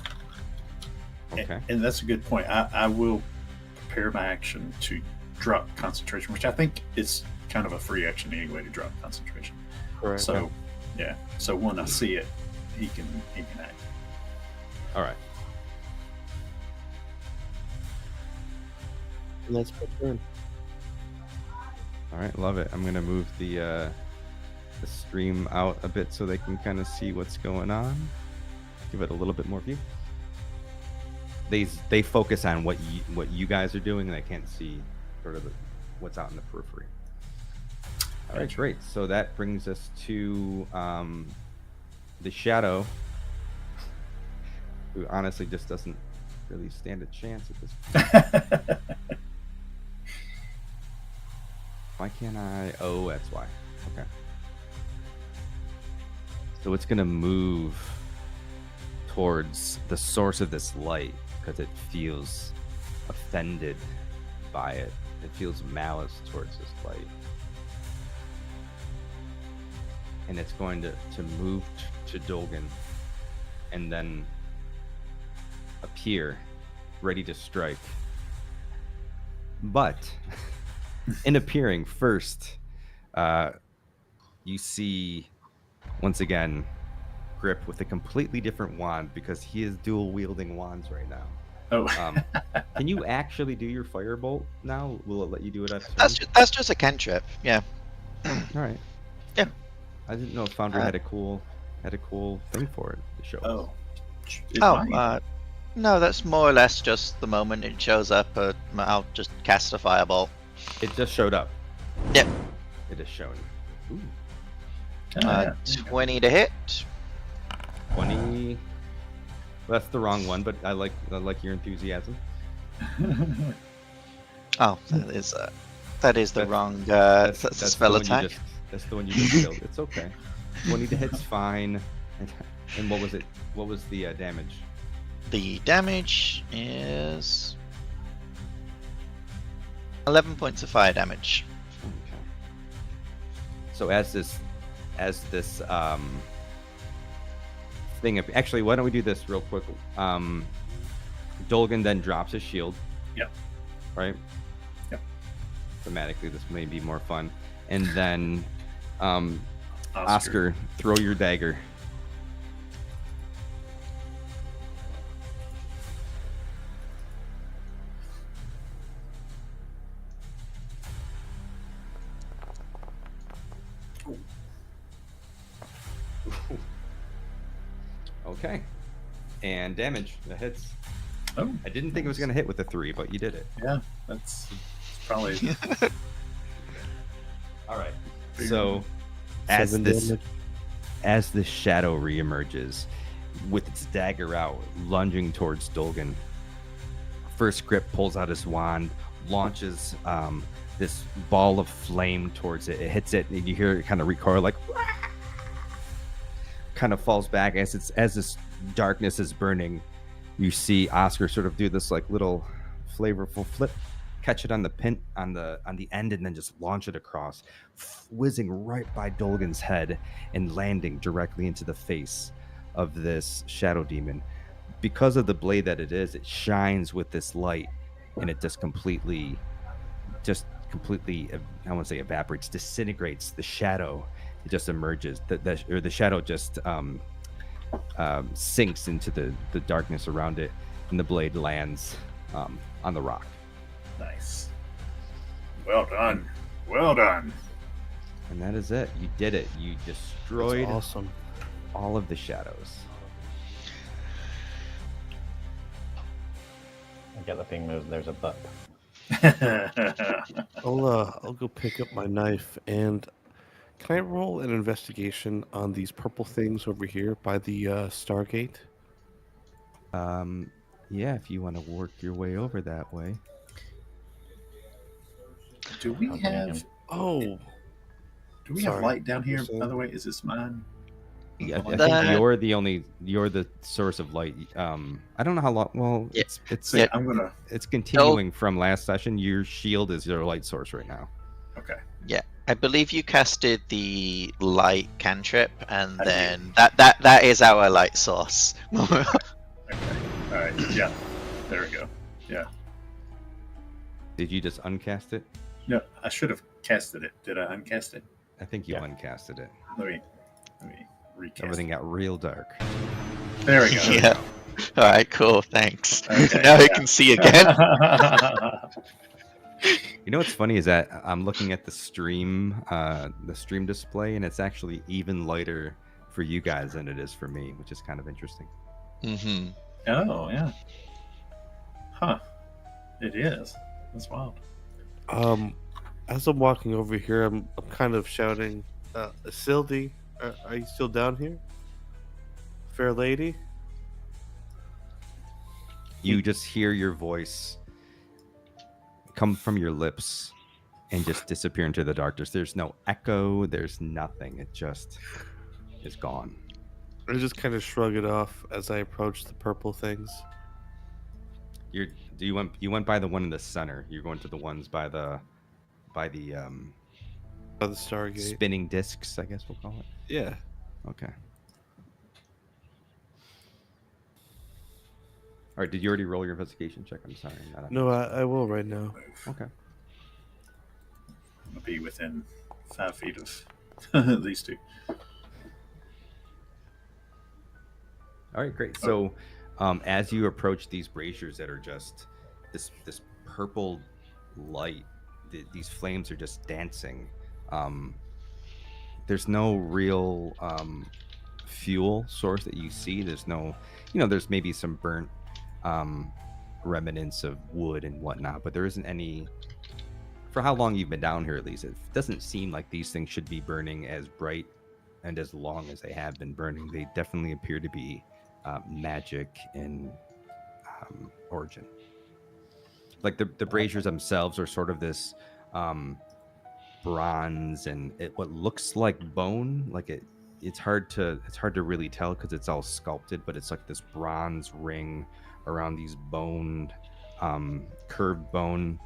Okay. And that's a good point. I will prepare my action to drop concentration, which I think is kind of a free action anyway to drop concentration. Correct. So yeah. So when I see it, he can act. All right. And that's my turn. All right. Love it. I'm gonna move the stream out a bit so they can kind of see what's going on. Give it a little bit more view. They focus on what you guys are doing, and they can't see sort of what's out in the periphery. All right, great. So that brings us to the shadow, who honestly just doesn't really stand a chance at this point. Why can't I? Oh, that's why. Okay. So it's gonna move towards the source of this light because it feels offended by it. It feels malice towards this light. And it's going to move to Dolgan and then appear ready to strike. But in appearing first, you see once again Grip with a completely different wand because he is dual wielding wands right now. Oh, Can you actually do your firebolt now? Will it let you do it at That's just a cantrip. Yeah. All right. Yeah. I didn't know Foundry had a cool thing for it to show. oh. No, that's more or less just the moment it shows up. I'll just cast a firebolt. It just showed up. Yep. It is showing. Ooh, 20 to hit. 20. That's the wrong one, but I like your enthusiasm. Oh, that is the wrong. That's a spell attack. That's the one you just killed. It's okay. 20 to hit's fine. And what was it? What was the damage? The damage is 11 points of fire damage. Okay. So as this thing, actually, why don't we do this real quick? Dolgan then drops his shield. Yep. Right. Yep. Thematically, this may be more fun. And then, Oscar, throw your dagger. Okay. And damage. That hits. Oh, I didn't think it was going to hit with a 3, but you did it. yeah, that's probably All right. Bigger So, Seven damage. as this shadow reemerges, with its dagger out, lunging towards Dolgan, First Grip pulls out his wand, launches this ball of flame towards it. It hits it, and you hear it kind of recoil, like kind of falls back as this darkness is burning. You see Oscar sort of do this like little flavorful flip, catch it on the pin on the end, and then just launch it across, whizzing right by Dolgan's head and landing directly into the face of this shadow demon. Because of the blade that it is, it shines with this light, and it just completely I won't say evaporates, disintegrates. The shadow, it just emerges. The shadow just sinks into the darkness around it, and the blade lands on the rock. nice. Well done. Well done. And that is it. You did it. You destroyed That's awesome. all of the shadows. I get the thing there's a but. I'll go pick up my knife, and can I roll an investigation on these purple things over here by the Stargate? Yeah, if you want to work your way over that way. Do we I'll have take him. Oh, do we have Sorry. light down here? You're saying? By the way, is this mine? Yeah, I The- think you're the source of light. I don't know how long. Well, Yeah. it's So I'm gonna. it's continuing from last session. Your shield is your light source right now. Okay. I believe you casted the light cantrip, and I then that is our light source. Okay. All right. Yeah. There we go. Yeah. Did you just uncast it? No, I should have casted it. Did I uncast it? I think you Yeah. uncasted it. Let me recast. Everything got real dark. It. There we go. Yeah. All right, cool. Thanks. Okay, Now we yeah. can see again. You know what's funny is that I'm looking at the stream display, and it's actually even lighter for you guys than it is for me, which is kind of interesting. Hmm. Oh yeah. Huh. It is. That's wild. As I'm walking over here, I'm kind of shouting, Isildi, are you still down here? Fair lady? You just hear your voice come from your lips and just disappear into the darkness. There's no echo, there's nothing. It just is gone. I just kind of shrug it off as I approach the purple things. You went by the one in the center. You're going to the ones by the By the Stargate. spinning discs, I guess we'll call it. Yeah. Okay. All right, did you already roll your investigation check? I'm sorry. No, I will right now. Okay. I'm gonna be within 5 feet of these two. All right, great. So, as you approach these braziers that are just this purple light, these flames are just dancing. There's no real fuel source that you see. There's no, there's maybe some burnt remnants of wood and whatnot, but there isn't any. For how long you've been down here, at least, it doesn't seem like these things should be burning as bright and as long as they have been burning. They definitely appear to be magic in origin. Like the braziers themselves are sort of this bronze and what looks like bone. Like it's hard to really tell because it's all sculpted, but it's like this bronze ring around these curved bone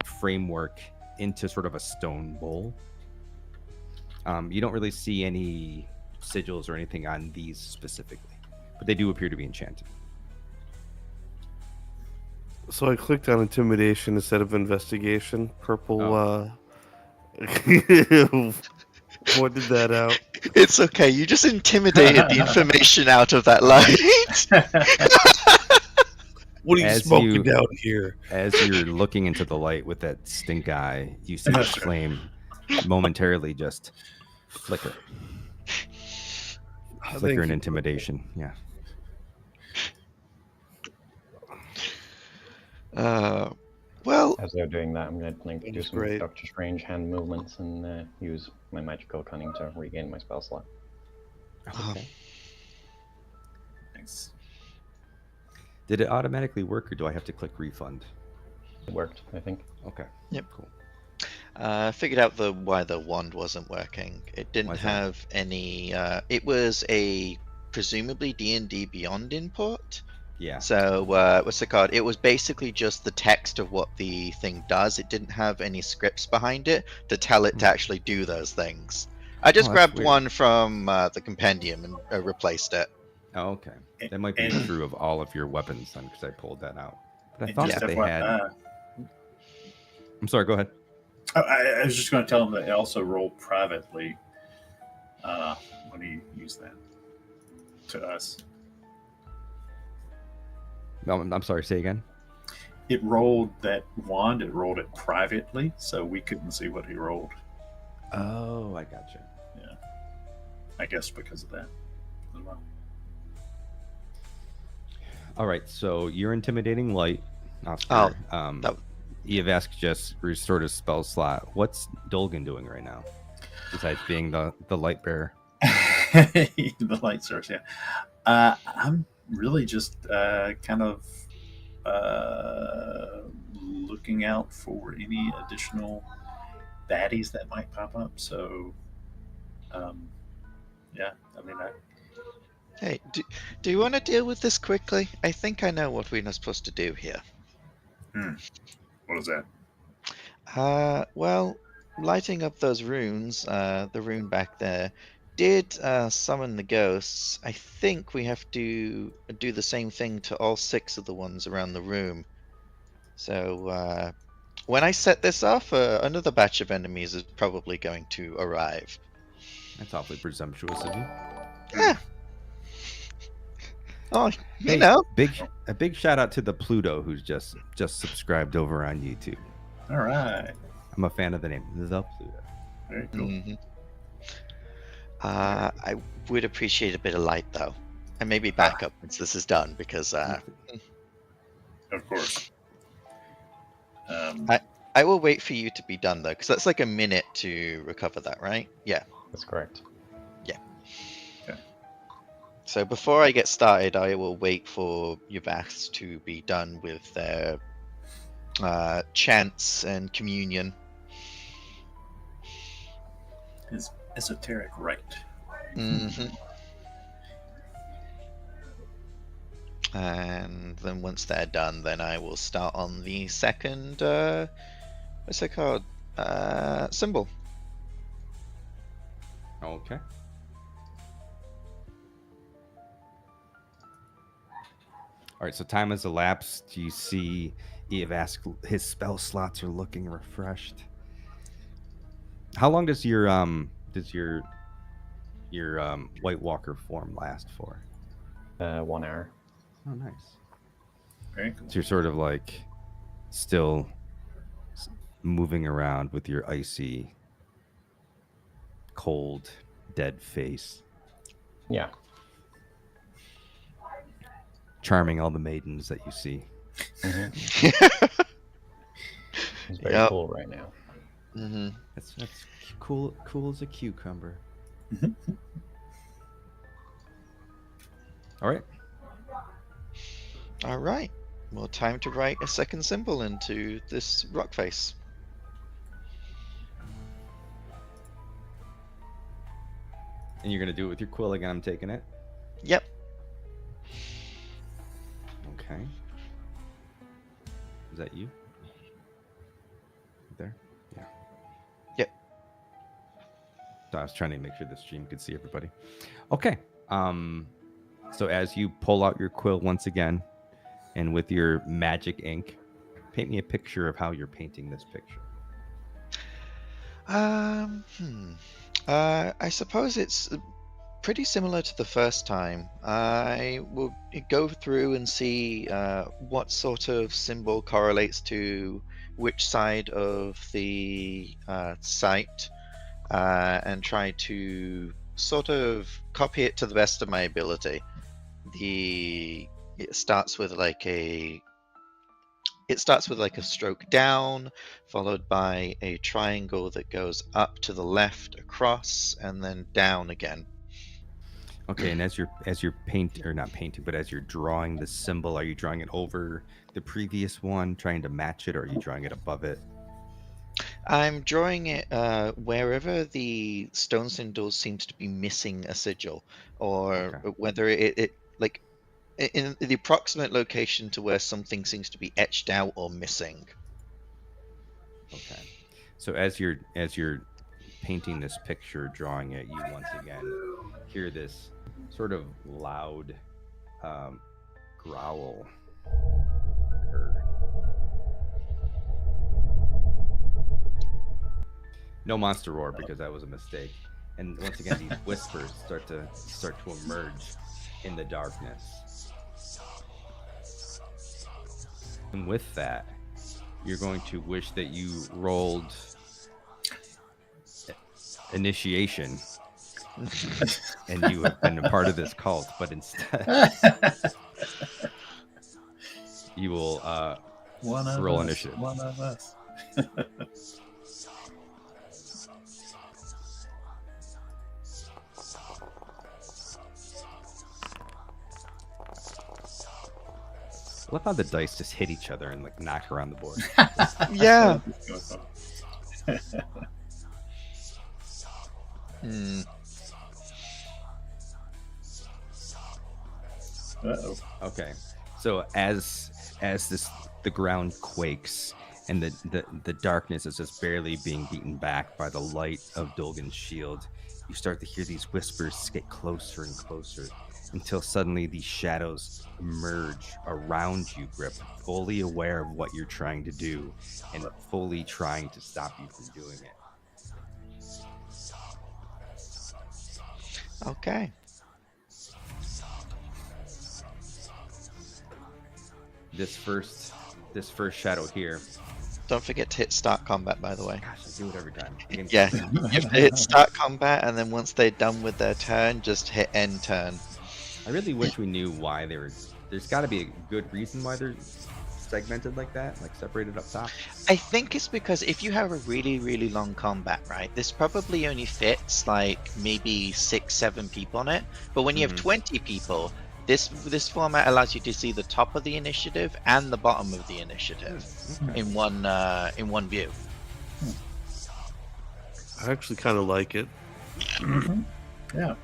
framework into sort of a stone bowl. You don't really see any sigils or anything on these specifically, but they do appear to be enchanted. So I clicked on intimidation instead of investigation. Purple. Pointed that out. It's okay. You just intimidated the information out of that light. What are you As smoking you- down here? As you're looking into the light with that stink eye, you see the flame momentarily just flicker. Thank Flicker in you. intimidation. Yeah. Well, As they're doing that, I'm going to like, do That's some great. Doctor Strange hand movements and use my magical cunning to regain my spell slot. Okay. Thanks. Did it automatically work, or do I have to click refund? It worked, I think. Okay. Yep. Cool. Figured out why the wand wasn't working. It didn't Why's that? have any. It was a presumably D&D Beyond import. Yeah. So what's it called? It was basically just the text of what the thing does. It didn't have any scripts behind it to tell it to actually do those things. I just Oh, that's grabbed weird. one from the compendium and replaced it. Oh, okay. That might be And- true of all of your weapons then, because I pulled that out. But I And thought just that they had. FYI, I'm sorry. Go ahead. I was just going to tell him that he also rolled privately when he used that to us. No, I'm sorry. Say again. It rolled that wand. It rolled it privately, so we couldn't see what he rolled. Oh, I gotcha. I guess because of that as well. All right. So you're intimidating light, Oscar. that- Evask just restored his spell slot. What's Dolgan doing right now, besides being the light bearer? The light source, yeah. I'm really just kind of looking out for any additional baddies that might pop up. So, yeah, I mean, Hey, do you want to deal with this quickly? I think I know what we're supposed to do here. what is that? Well, lighting up those runes, the rune back there, did summon the ghosts. I think we have to do the same thing to all 6 of the ones around the room. So when I set this off, another batch of enemies is probably going to arrive. That's awfully presumptuous of you. Yeah. Oh, you Hey, know. a big shout out to the Pluto who's just subscribed over on YouTube. All right. I'm a fan of the name, the Pluto. Very cool. Mhm. I would appreciate a bit of light though, and maybe backup once this is done, because Of course. I will wait for you to be done though, because that's like a minute to recover that, right? Yeah. That's correct. So before I get started, I will wait for Yvax to be done with their chants and communion. His esoteric rite. Mm-hmm. And then once they're done, then I will start on the second, what's it called? Symbol. Okay. All right, so time has elapsed. You see Evask, his spell slots are looking refreshed. How long does your White Walker form last for? 1 hour. Oh, nice. Very cool. So you're sort of like still moving around with your icy, cold, dead face, Yeah. charming all the maidens that you see. Mm-hmm. It's very Yep. cool right now. Mm-hmm. That's cool as a cucumber. All right. All right. Well, time to write a second symbol into this rock face. And you're gonna do it with your quill again. I'm taking it. Yep. Okay. Is that you? There? Yeah. Yep. So I was trying to make sure the stream could see everybody. Okay. So as you pull out your quill once again, and with your magic ink, paint me a picture of how you're painting this picture. I suppose it's pretty similar to the first time. I will go through and see what sort of symbol correlates to which side of the site, and try to sort of copy it to the best of my ability. It starts with like a it starts with like a stroke down, followed by a triangle that goes up to the left, across, and then down again. Okay, and as you're paint or not painting, but as you're drawing the symbol, are you drawing it over the previous one, trying to match it, or are you drawing it above it? I'm drawing it wherever the stone symbol seems to be missing a sigil, or Okay. whether it like in the approximate location to where something seems to be etched out or missing. Okay. So as you're painting this picture, drawing it, you once again hear this sort of loud growl. Or no monster roar because that was a mistake. And once again, these whispers start to emerge in the darkness. And with that, you're going to wish that you rolled initiation and you have been a part of this cult, but instead you will roll initiative. One of us. I love how the dice just hit each other and like knock around the board. Yeah. Hmm. Uh-oh. Okay, so as the ground quakes and the darkness is just barely being beaten back by the light of Dolgan's shield, you start to hear these whispers get closer and closer until suddenly these shadows emerge around you, Grip, fully aware of what you're trying to do and fully trying to stop you from doing it. Okay. This first shadow here. Don't forget to hit start combat, by the way. Gosh, I do it every time. Yeah, you have to hit start combat, and then once they're done with their turn, just hit end turn. I really wish we knew why they were. There's got to be a good reason why they're segmented like that, like separated up top. I think it's because if you have a really, really long combat, right, this probably only fits like maybe 6-7 people on it. But when you have 20 people, this format allows you to see the top of the initiative and the bottom of the initiative in one view. I actually kind of like it. Mm-hmm. Yeah.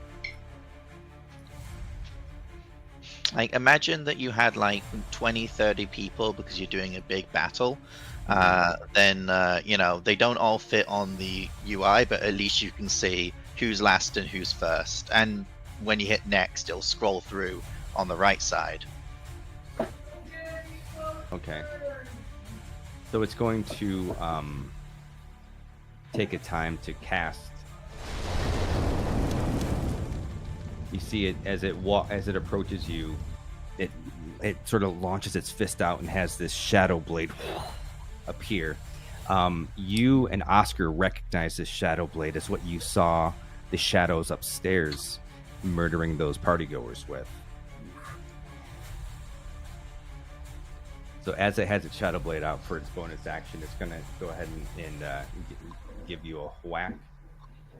Like, imagine that you had like 20-30 people because you're doing a big battle. Then they don't all fit on the UI, but at least you can see who's last and who's first. And when you hit next, it'll scroll through on the right side. Okay. So it's going to take a time to cast. You see it as it approaches you, it sort of launches its fist out and has this shadow blade appear. You and Oscar recognize this shadow blade as what you saw the shadows upstairs murdering those partygoers with. So as it has its shadow blade out for its bonus action, it's going to go ahead and give you a whack.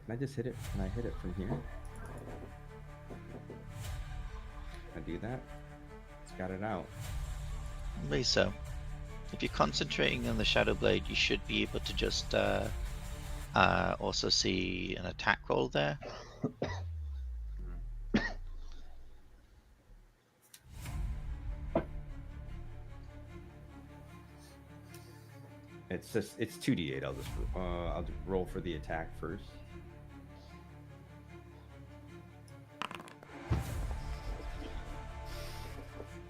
Can I just hit it? Can I hit it from here? I do that. It's got it out. I believe so. If you're concentrating on the shadow blade, you should be able to just also see an attack roll there. It's 2d8. I'll just roll for the attack first.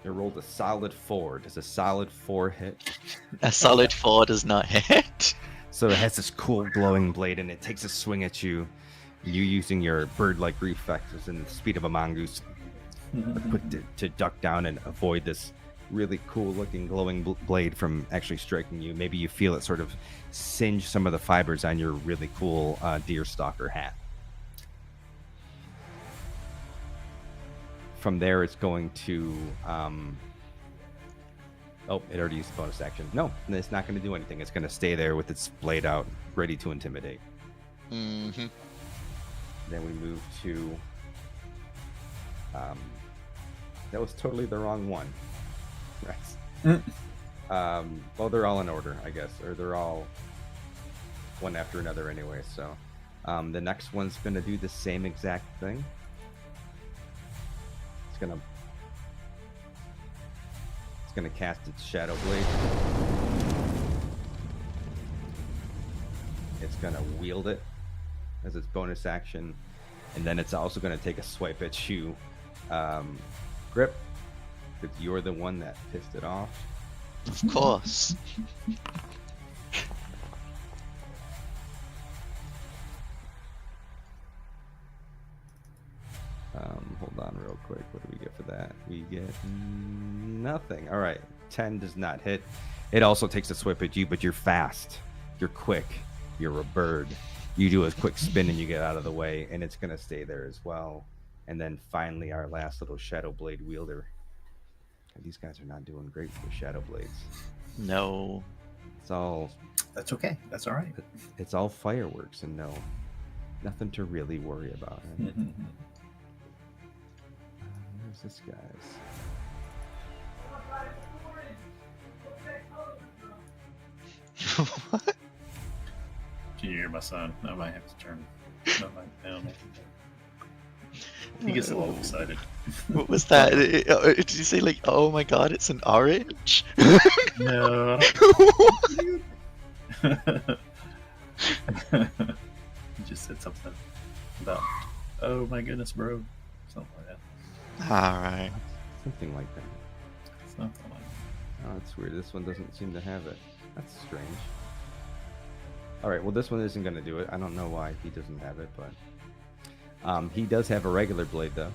It rolled a solid 4. Does a solid 4 hit? A solid 4 does not hit. So it has this cool glowing blade, and it takes a swing at you. You using your bird-like reflexes and the speed of a mongoose to duck down and avoid this really cool-looking glowing blade from actually striking you. Maybe you feel it sort of singe some of the fibers on your really cool deerstalker hat. From there, it's going to Oh, it already used the bonus action. No, it's not going to do anything. It's going to stay there with its blade out, ready to intimidate. Mm-hmm. Then we move to. That was totally the wrong one. Right. Well, they're all in order, I guess, or they're all one after another anyway. So, the next one's going to do the same exact thing. It's gonna cast its Shadow Blade. It's gonna wield it as its bonus action, and then it's also gonna take a swipe at you, Grip, because you're the one that pissed it off. Of course. Hold on real quick. What do we get for that? We get nothing. All right. 10 does not hit. It also takes a swipe at you, but you're fast. You're quick. You're a bird. You do a quick spin and you get out of the way, and it's going to stay there as well. And then finally, our last little Shadow Blade wielder. These guys are not doing great with Shadow Blades. No. It's all... That's okay. That's all right. It's all fireworks and nothing to really worry about. Right? Where's this guy's? What? Can you hear my son? I might have to turn my mic down. He gets a little excited. What was that? Did you say like, oh my god, it's an orange? No. He just said something about, oh my goodness, bro. Something like that. Alright. Something like that. Something like that. Oh, that's weird. This one doesn't seem to have it. That's strange. Alright, well this one isn't going to do it. I don't know why he doesn't have it, but... he does have a regular blade, though.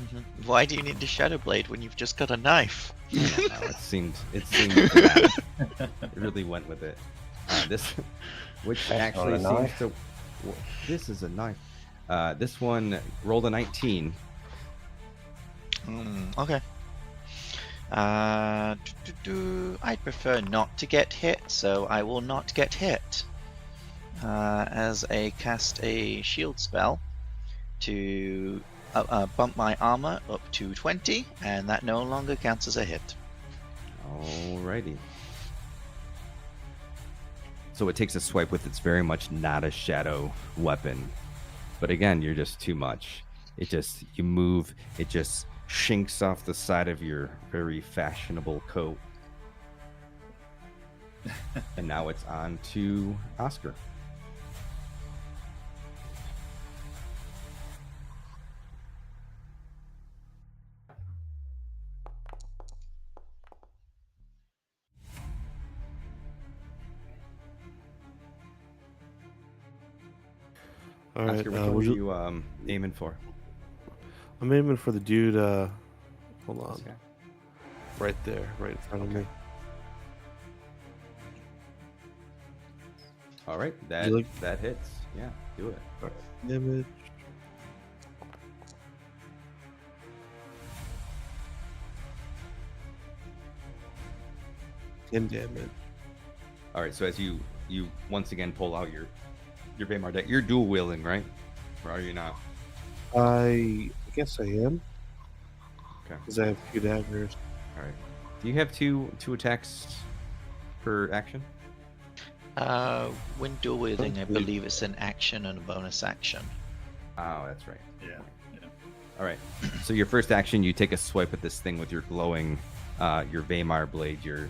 Mm-hmm. Why do you need the Shadow Blade when you've just got a knife? I don't know. It seemed that. It really went with it. Which actually seems to... This is a knife. This one rolled a 19. Okay. I'd prefer not to get hit, so I will not get hit. As I cast a shield spell to bump my armor up to 20, and that no longer counts as a hit. Alrighty. So it takes a swipe with it's very much not a shadow weapon. But again, you're just too much. You move, it just shinks off the side of your very fashionable coat. And now it's on to Oscar. All right. Oscar, which one are you aiming for? I'm aiming for the dude. Hold on. This guy? Right there, right in front of me. All right, that hits. Yeah, do it. Damage. And damage. All right, so as you once again pull out your Vaymar deck, you're dual wielding, right? Or are you not? I guess I am. Okay. Because I have 2 daggers. All right. Do you have two attacks per action? When dual wielding, I believe it's an action and a bonus action. Oh, that's right. Yeah. All right. So your first action, you take a swipe at this thing with your glowing, your Vaymar blade, your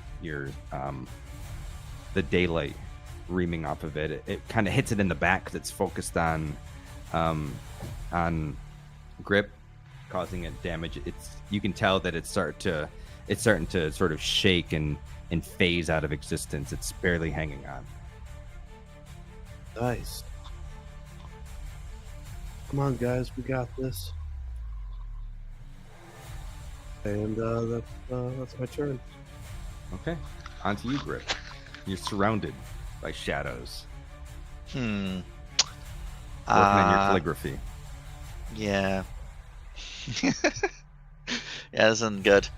the daylight reaming off of it. It kind of hits it in the back because it's focused on grip, causing it damage. You can tell that it's starting to sort of shake and phase out of existence. It's barely hanging on. Nice. Come on, guys, we got this. And that's my turn. Okay. On to you, Grip. You're surrounded by shadows. Working on your calligraphy. Yeah. Yeah, this isn't good.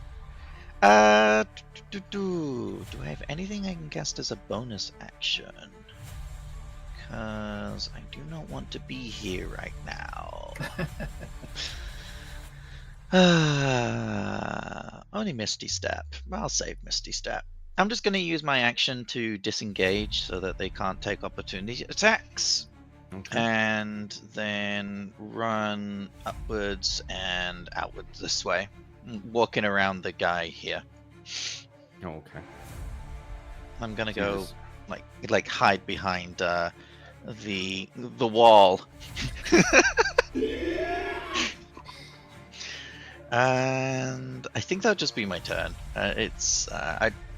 Do I have anything I can cast as a bonus action? Because I do not want to be here right now. Only Misty Step. I'll save Misty Step. I'm just going to use my action to disengage so that they can't take opportunity attacks. Okay. And then run upwards and outwards this way. Walking around the guy here. Oh, okay. I'm going to So you go just- like hide behind the wall. And I think that'll just be my turn.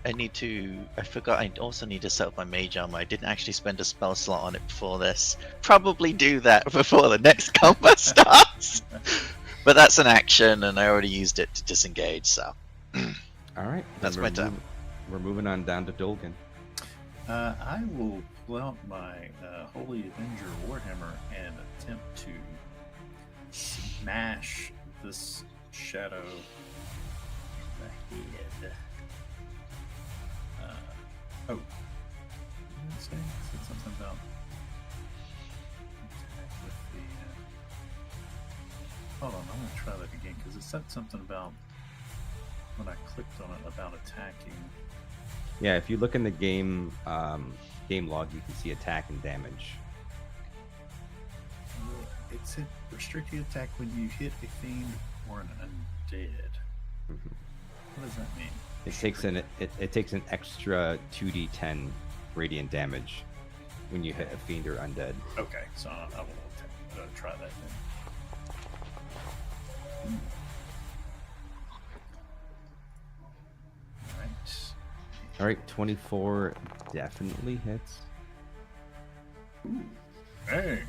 I need to. I forgot. I also need to set up my mage armor. I didn't actually spend a spell slot on it before this. Probably do that before the next combat starts. But that's an action, and I already used it to disengage. So All right. That's then my turn. We're moving on down to Dolgan. I will pull out my Holy Avenger Warhammer and attempt to smash this shadow in the head. Oh. What did it say? It said something about attack with the. Hold on, I'm going to try that again because it said something about when I clicked on it about attacking. Yeah, if you look in the game log, you can see attack and damage. It said restricted attack when you hit a fiend or an undead. Mhm. What does that mean? It takes an extra 2d10 radiant damage when you hit a fiend or undead. Okay, so I will try that then. Alright. All right, 24 definitely hits. Hey!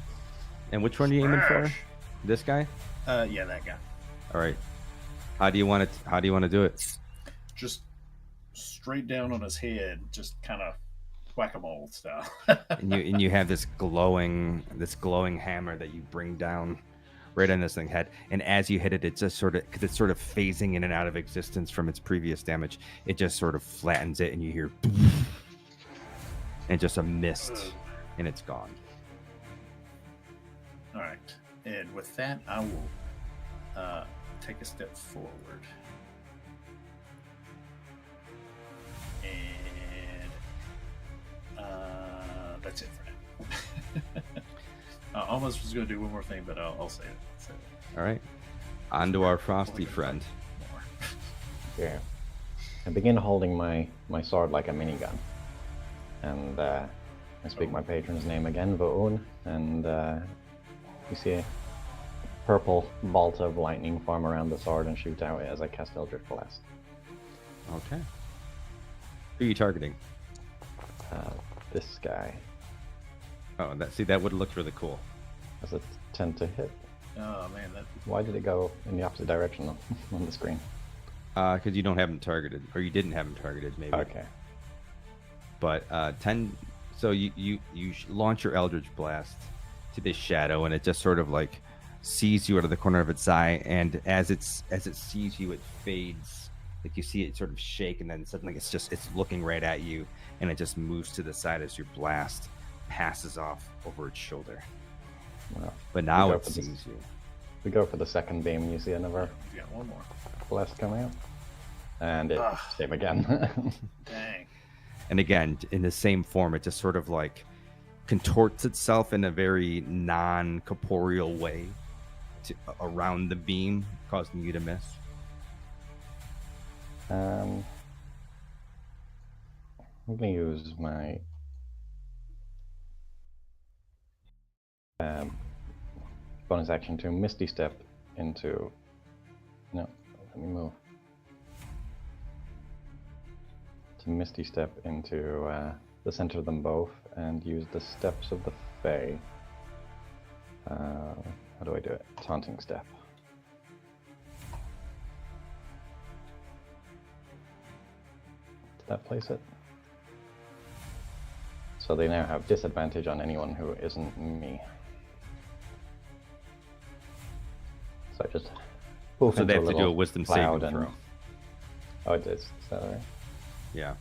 And which one are you aiming for? Smash! This guy? Yeah, that guy. All right. How do you want to do it? Just straight down on his head, just kind of whack-a-mole style. And you have this glowing hammer that you bring down right on this thing's head, and as you hit it, it just sort of, because it's sort of phasing in and out of existence from its previous damage, it just sort of flattens it, and you hear and just a mist, and it's gone. All right, and with that, I will take a step forward, and that's it for now. I almost was going to do one more thing, but I'll say it. All right, on to our frosty friend. More. Yeah. I begin holding my sword like a minigun. And I speak my patron's name again, Vo'un, and you see a purple bolt of lightning form around the sword and shoot out as I cast Eldritch Blast. Okay. Who are you targeting? This guy Oh, that would have looked really cool. has a 10 to hit. Oh man, that Why did it go in the opposite direction on the screen? Because you don't have him targeted, or you didn't have him targeted, maybe. Okay. But 10. So you launch your Eldritch Blast to this shadow, and it just sort of like sees you out of the corner of its eye, and as it sees you, it fades. Like you see it sort of shake, and then suddenly it's looking right at you, and it just moves to the side as your blast passes off over its shoulder. Well, But now go it for this. sees you. we go for the second beam, and you see another you got one more. blast coming out. And it Ugh. same again. Dang. And again, in the same form, it just sort of like contorts itself in a very non-corporeal way around the beam, causing you to miss. I'm gonna use my bonus action to Misty Step into. No, let me move. To Misty Step into the center of them both and use the steps of the Fae. How do I do it? Taunting Step. Did that place it? So they now have disadvantage on anyone who isn't me. So I just poof So they into have to do a little wisdom cloud saving and- throw. Oh, it is. Is that all right? Yeah.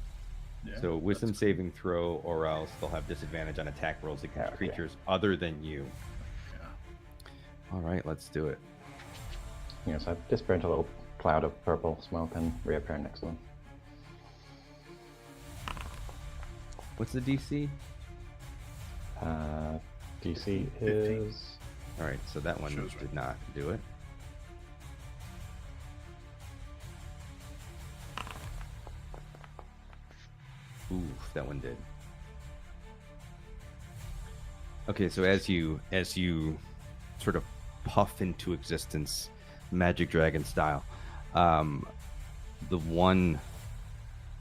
Yeah, So wisdom that's saving throw, or else they'll have disadvantage on attack rolls against Okay. creatures other than you. cool. Yeah. All right, let's do it. Yeah, so disappear into a little cloud of purple smoke and reappear next to them. What's the DC? DC 15. is All right, so that one Shows did right. not do it. Oof, that one did. Okay, so as you sort of puff into existence, Magic Dragon style, the one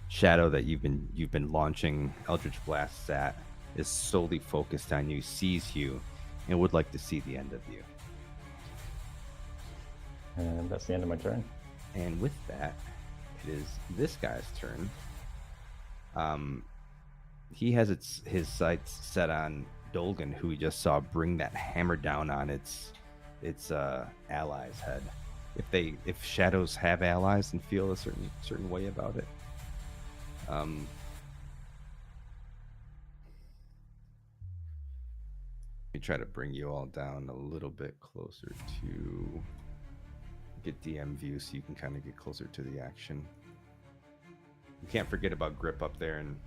shadow that you've been launching Eldritch Blasts at is solely focused on you, sees you, and would like to see the end of you. and that's the end of my turn. And with that, it is this guy's turn. He has his sights set on Dolgan, who we just saw bring that hammer down on its ally's head. If shadows have allies and feel a certain way about it, let me try to bring you all down a little bit closer to get DM view, so you can kind of get closer to the action. You can't forget about grip up there and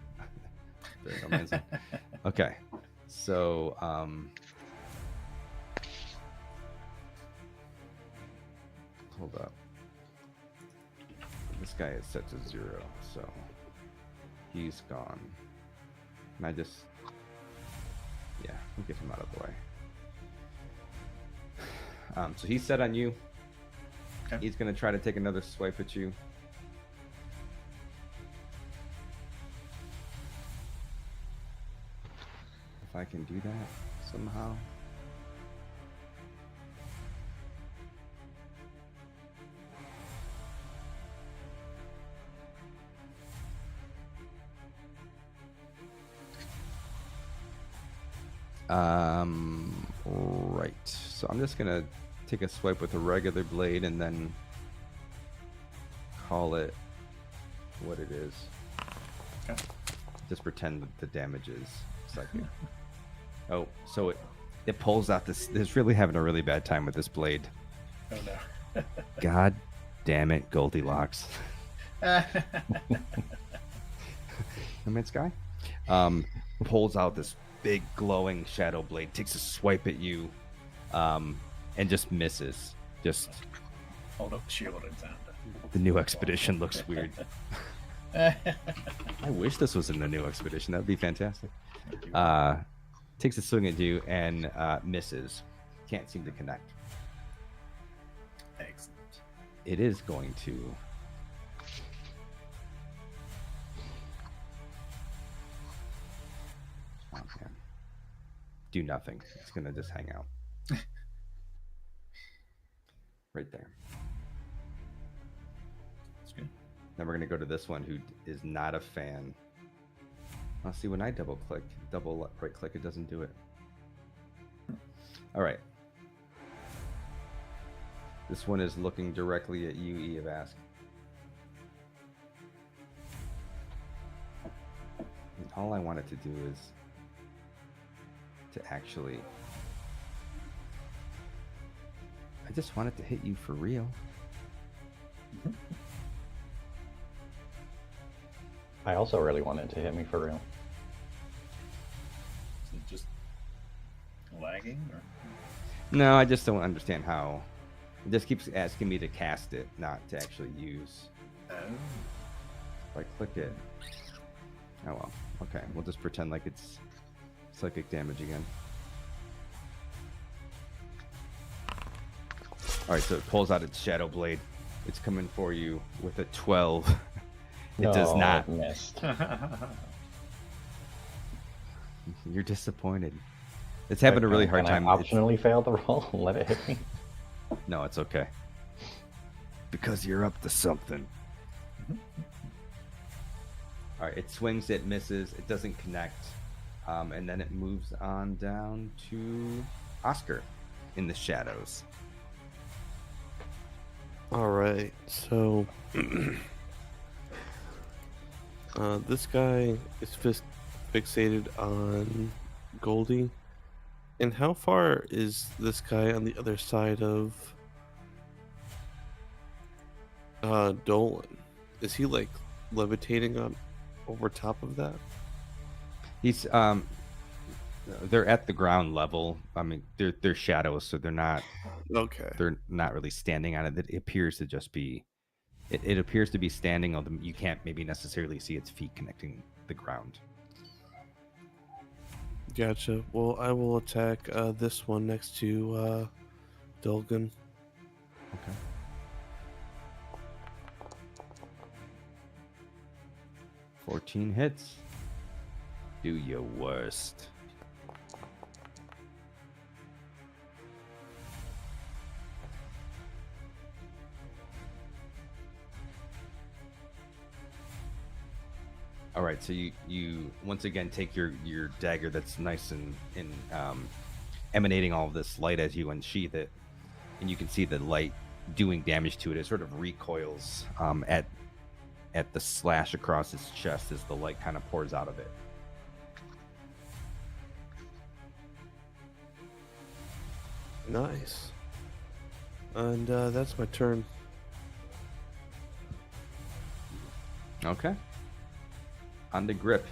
very amazing. Okay, so hold up. This guy is set to 0, so he's gone. And I just, yeah, we'll get him out of the way. So he's set on you. Okay. He's gonna try to take another swipe at you. If I can do that somehow. Right. So I'm just gonna take a swipe with a regular blade and then call it what it is. Okay. Just pretend that the damage is psychic. Oh, so it pulls out this. It's really having a really bad time with this blade. Oh no. God damn it, Goldilocks. No Man's Sky. Pulls out this big glowing shadow blade, takes a swipe at you, and just misses. Just Hold up, shield and sound. the new expedition looks weird. I wish this was in the new expedition. That would be fantastic. Takes a swing at you and misses. Can't seem to connect. Excellent. It is going to. Oh, man. Do nothing. It's going to just hang out. Right there. That's good. Then we're going to go to this one who is not a fan. I'll see when I double right click, it doesn't do it. All right. This one is looking directly at you, E of Ask. And all I want it to do is to actually. I just want it to hit you for real. I also really want it to hit me for real. Is it just lagging or? No, I just don't understand how. It just keeps asking me to cast it, not to actually use. Oh. If I click it. Oh well. Okay, we'll just pretend like it's psychic damage again. Alright, so it pulls out its Shadow Blade. It's coming for you with a 12. It does No, not. it missed. You're disappointed. It's having a really hard Can time. I optionally fail the roll and let it hit me? No, it's okay. Because you're up to something. All right, it swings, it misses, it doesn't connect, and then it moves on down to Oscar in the shadows. All right, so This guy is fixated on Goldie. And how far is this guy on the other side of Dolan? Is he like levitating on over top of that? He's they're at the ground level. I mean, they're shadows, so they're not Okay. really standing on it. It appears to just be it appears to be standing on them. You can't maybe necessarily see its feet connecting the ground. Gotcha. Well, I will attack this one next to Dolgan. Okay. 14 hits. Do your worst. All right, so you once again take your dagger that's nice and emanating all of this light as you unsheath it, and you can see the light doing damage to it. It sort of recoils at the slash across its chest as the light kind of pours out of it. Nice. And that's my turn. Okay. On the grip.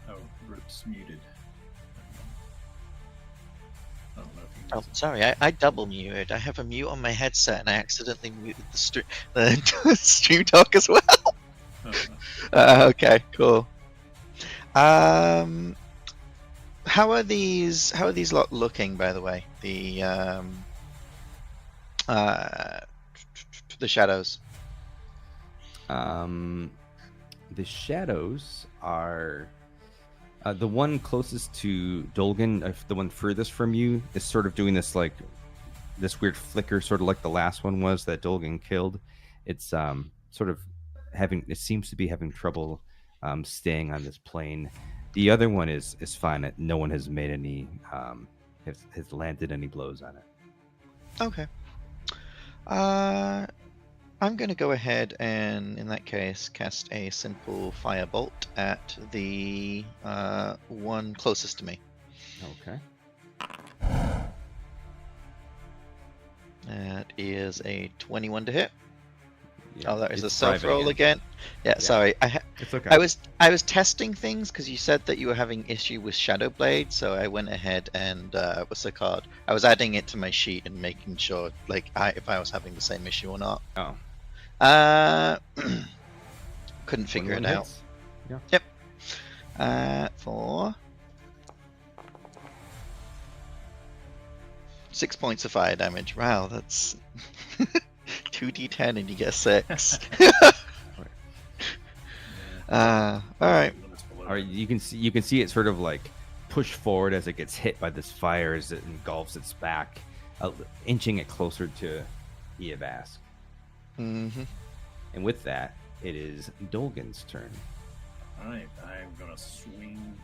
Oh, Grip's muted. I don't know if he Oh, knows it. sorry, I double muted. I have a mute on my headset, and I accidentally muted the stream talk as well. Oh, no. Okay, cool. How are these lot looking, by the way? The shadows. The shadows are the one closest to Dolgan, the one furthest from you, is sort of doing this like this weird flicker, sort of like the last one was that Dolgan killed. It's sort of it seems to be having trouble staying on this plane. The other one is fine. No one has made any has landed any blows on it. Okay. I'm going to go ahead and, in that case, cast a simple firebolt at the one closest to me. Okay. That is a 21 to hit. Yeah, Oh, that is a it's self private roll again. Yeah, sorry. It's okay. I was testing things because you said that you were having issue with Shadow Blade, so I went ahead and what's it called? I was adding it to my sheet and making sure, like, if I was having the same issue or not. Oh. Couldn't figure it 21 out. hits? Yeah. Yep. For 6 points of fire damage. Wow, that's 2d10 and you get 6. All right. All right, you can see it sort of like push forward as it gets hit by this fire as it engulfs its back, inching it closer to Eobask. Mm-hmm. And with that, it is Dolgan's turn. Alright, I'm gonna swing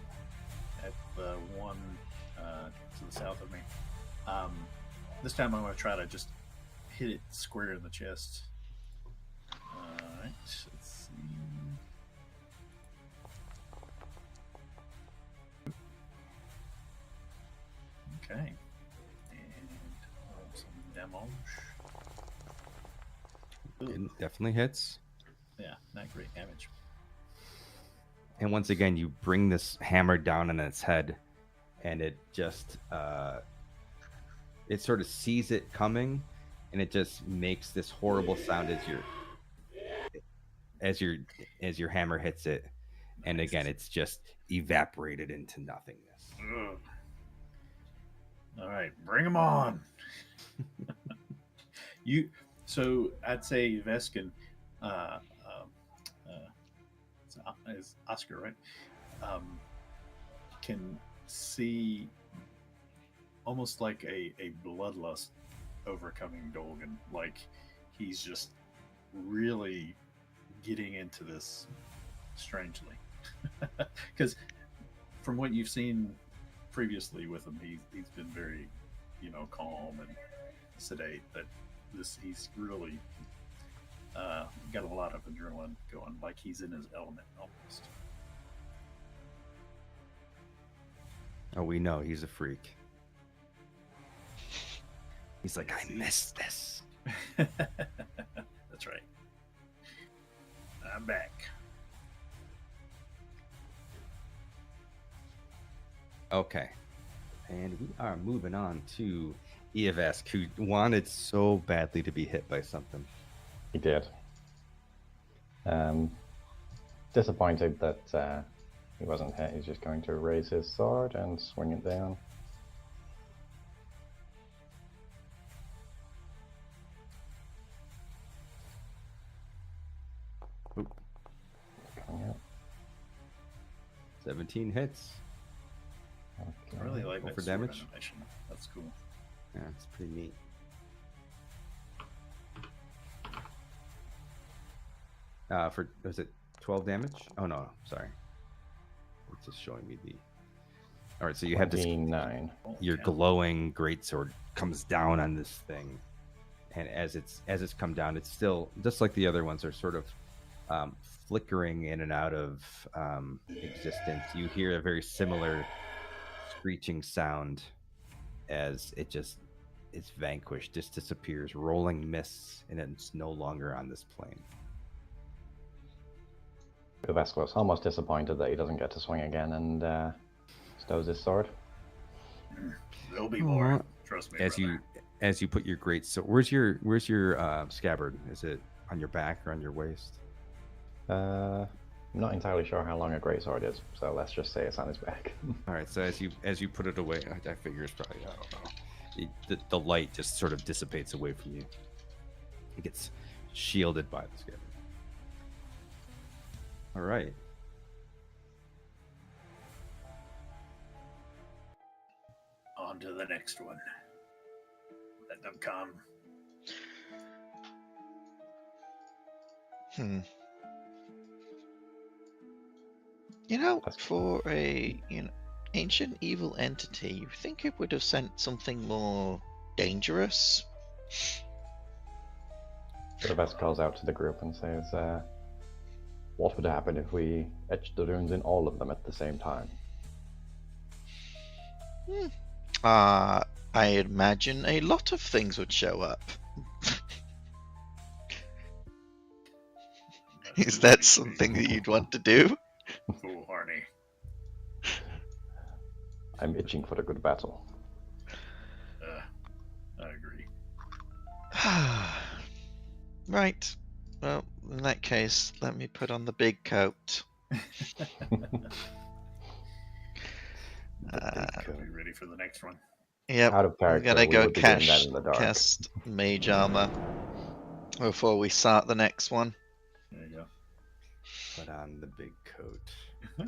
at the one to the south of me. This time I'm gonna try to just hit it square in the chest. Alright, let's see. Okay. And some damage. It definitely hits. Yeah, not great damage. And once again, you bring this hammer down on its head, and it just it sort of sees it coming, and it just makes this horrible sound as your hammer hits it, and again, it's just evaporated into nothingness. Ugh. All right, bring them on. So I'd say Veskin, is Oscar, right? Can see almost like a bloodlust overcoming Dolgan. Like he's just really getting into this strangely. Because from what you've seen previously with him, he's been very, calm and sedate. But he's really got a lot of adrenaline going, like he's in his element almost. Oh, we know he's a freak. He's like, I missed this. That's right. I'm back. Okay. And we are moving on to Eovesk, who wanted so badly to be hit by something. He did. Disappointed that he wasn't hit. He's just going to raise his sword and swing it down. Oop. Coming out. 17 hits. Okay. I really like Roll that for sword damage. animation. That's cool. Yeah, it's pretty neat. Was it 12 damage? Oh no, sorry. It's just showing me the. All right, so you have this. 29. Your Okay. glowing greatsword comes down on this thing, and as it's come down, it's still just like the other ones are sort of flickering in and out of existence. You hear a very similar screeching sound as it's vanquished, just disappears, rolling mists, and it's no longer on this plane. Eovesk was almost disappointed that he doesn't get to swing again and stows his sword. There'll be more. Aw. Trust me. As brother. you put your great, so where's your scabbard? Is it on your back or on your waist? I'm not entirely sure how long a greatsword is, so let's just say it's on his back. All right, so as you put it away, I figure it's probably, I don't know. The light just sort of dissipates away from you. It gets shielded by the scabbard. All right. On to the next one. Let them come. For a ancient evil entity, you think it would have sent something more dangerous? Eovesk calls out to the group and says, what would happen if we etched the runes in all of them at the same time? I imagine a lot of things would show up. Is that something that you'd want to do? Foolhardy. I'm itching for a good battle. I agree. Right. Well, in that case, let me put on the big coat. Are we ready for the next one? Yep. Out of I'm character, gonna we go would be doing that in the dark. cast mage armor before we start the next one. There you Put on the big coat. go.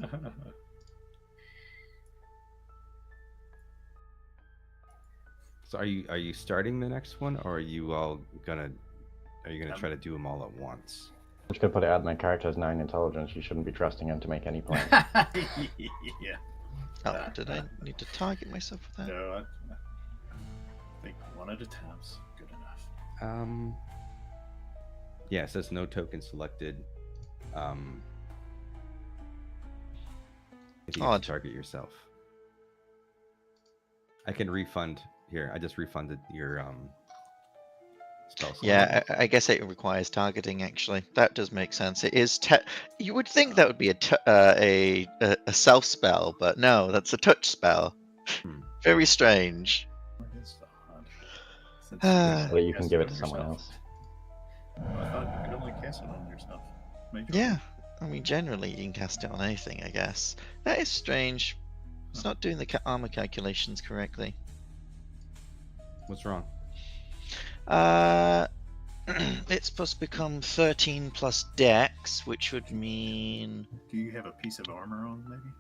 So are you starting the next one, or are you gonna try to do them all at once? I'm just gonna put it out. My character has 9 intelligence. You shouldn't be trusting him to make any plans. Yeah. Oh, did I need to target myself with that? No, I think one at a time's good enough. Yeah, it says no token selected. If you Odd. target yourself, I can refund here. I just refunded your spell slot. Yeah, I guess it requires targeting. Actually, that does make sense. It is. You would think that would be a self spell, but no, that's a touch spell. Very strange. What is the hunt? Since Ah. Or you can cast give it it to on someone yourself. else. I thought you could only cast it on yourself. Major. Yeah, I mean, generally you can cast it on anything, I guess. That is strange. It's not doing the armor calculations correctly. What's wrong? It's supposed to become 13 plus dex, which would mean Do you have a piece of armor on, maybe?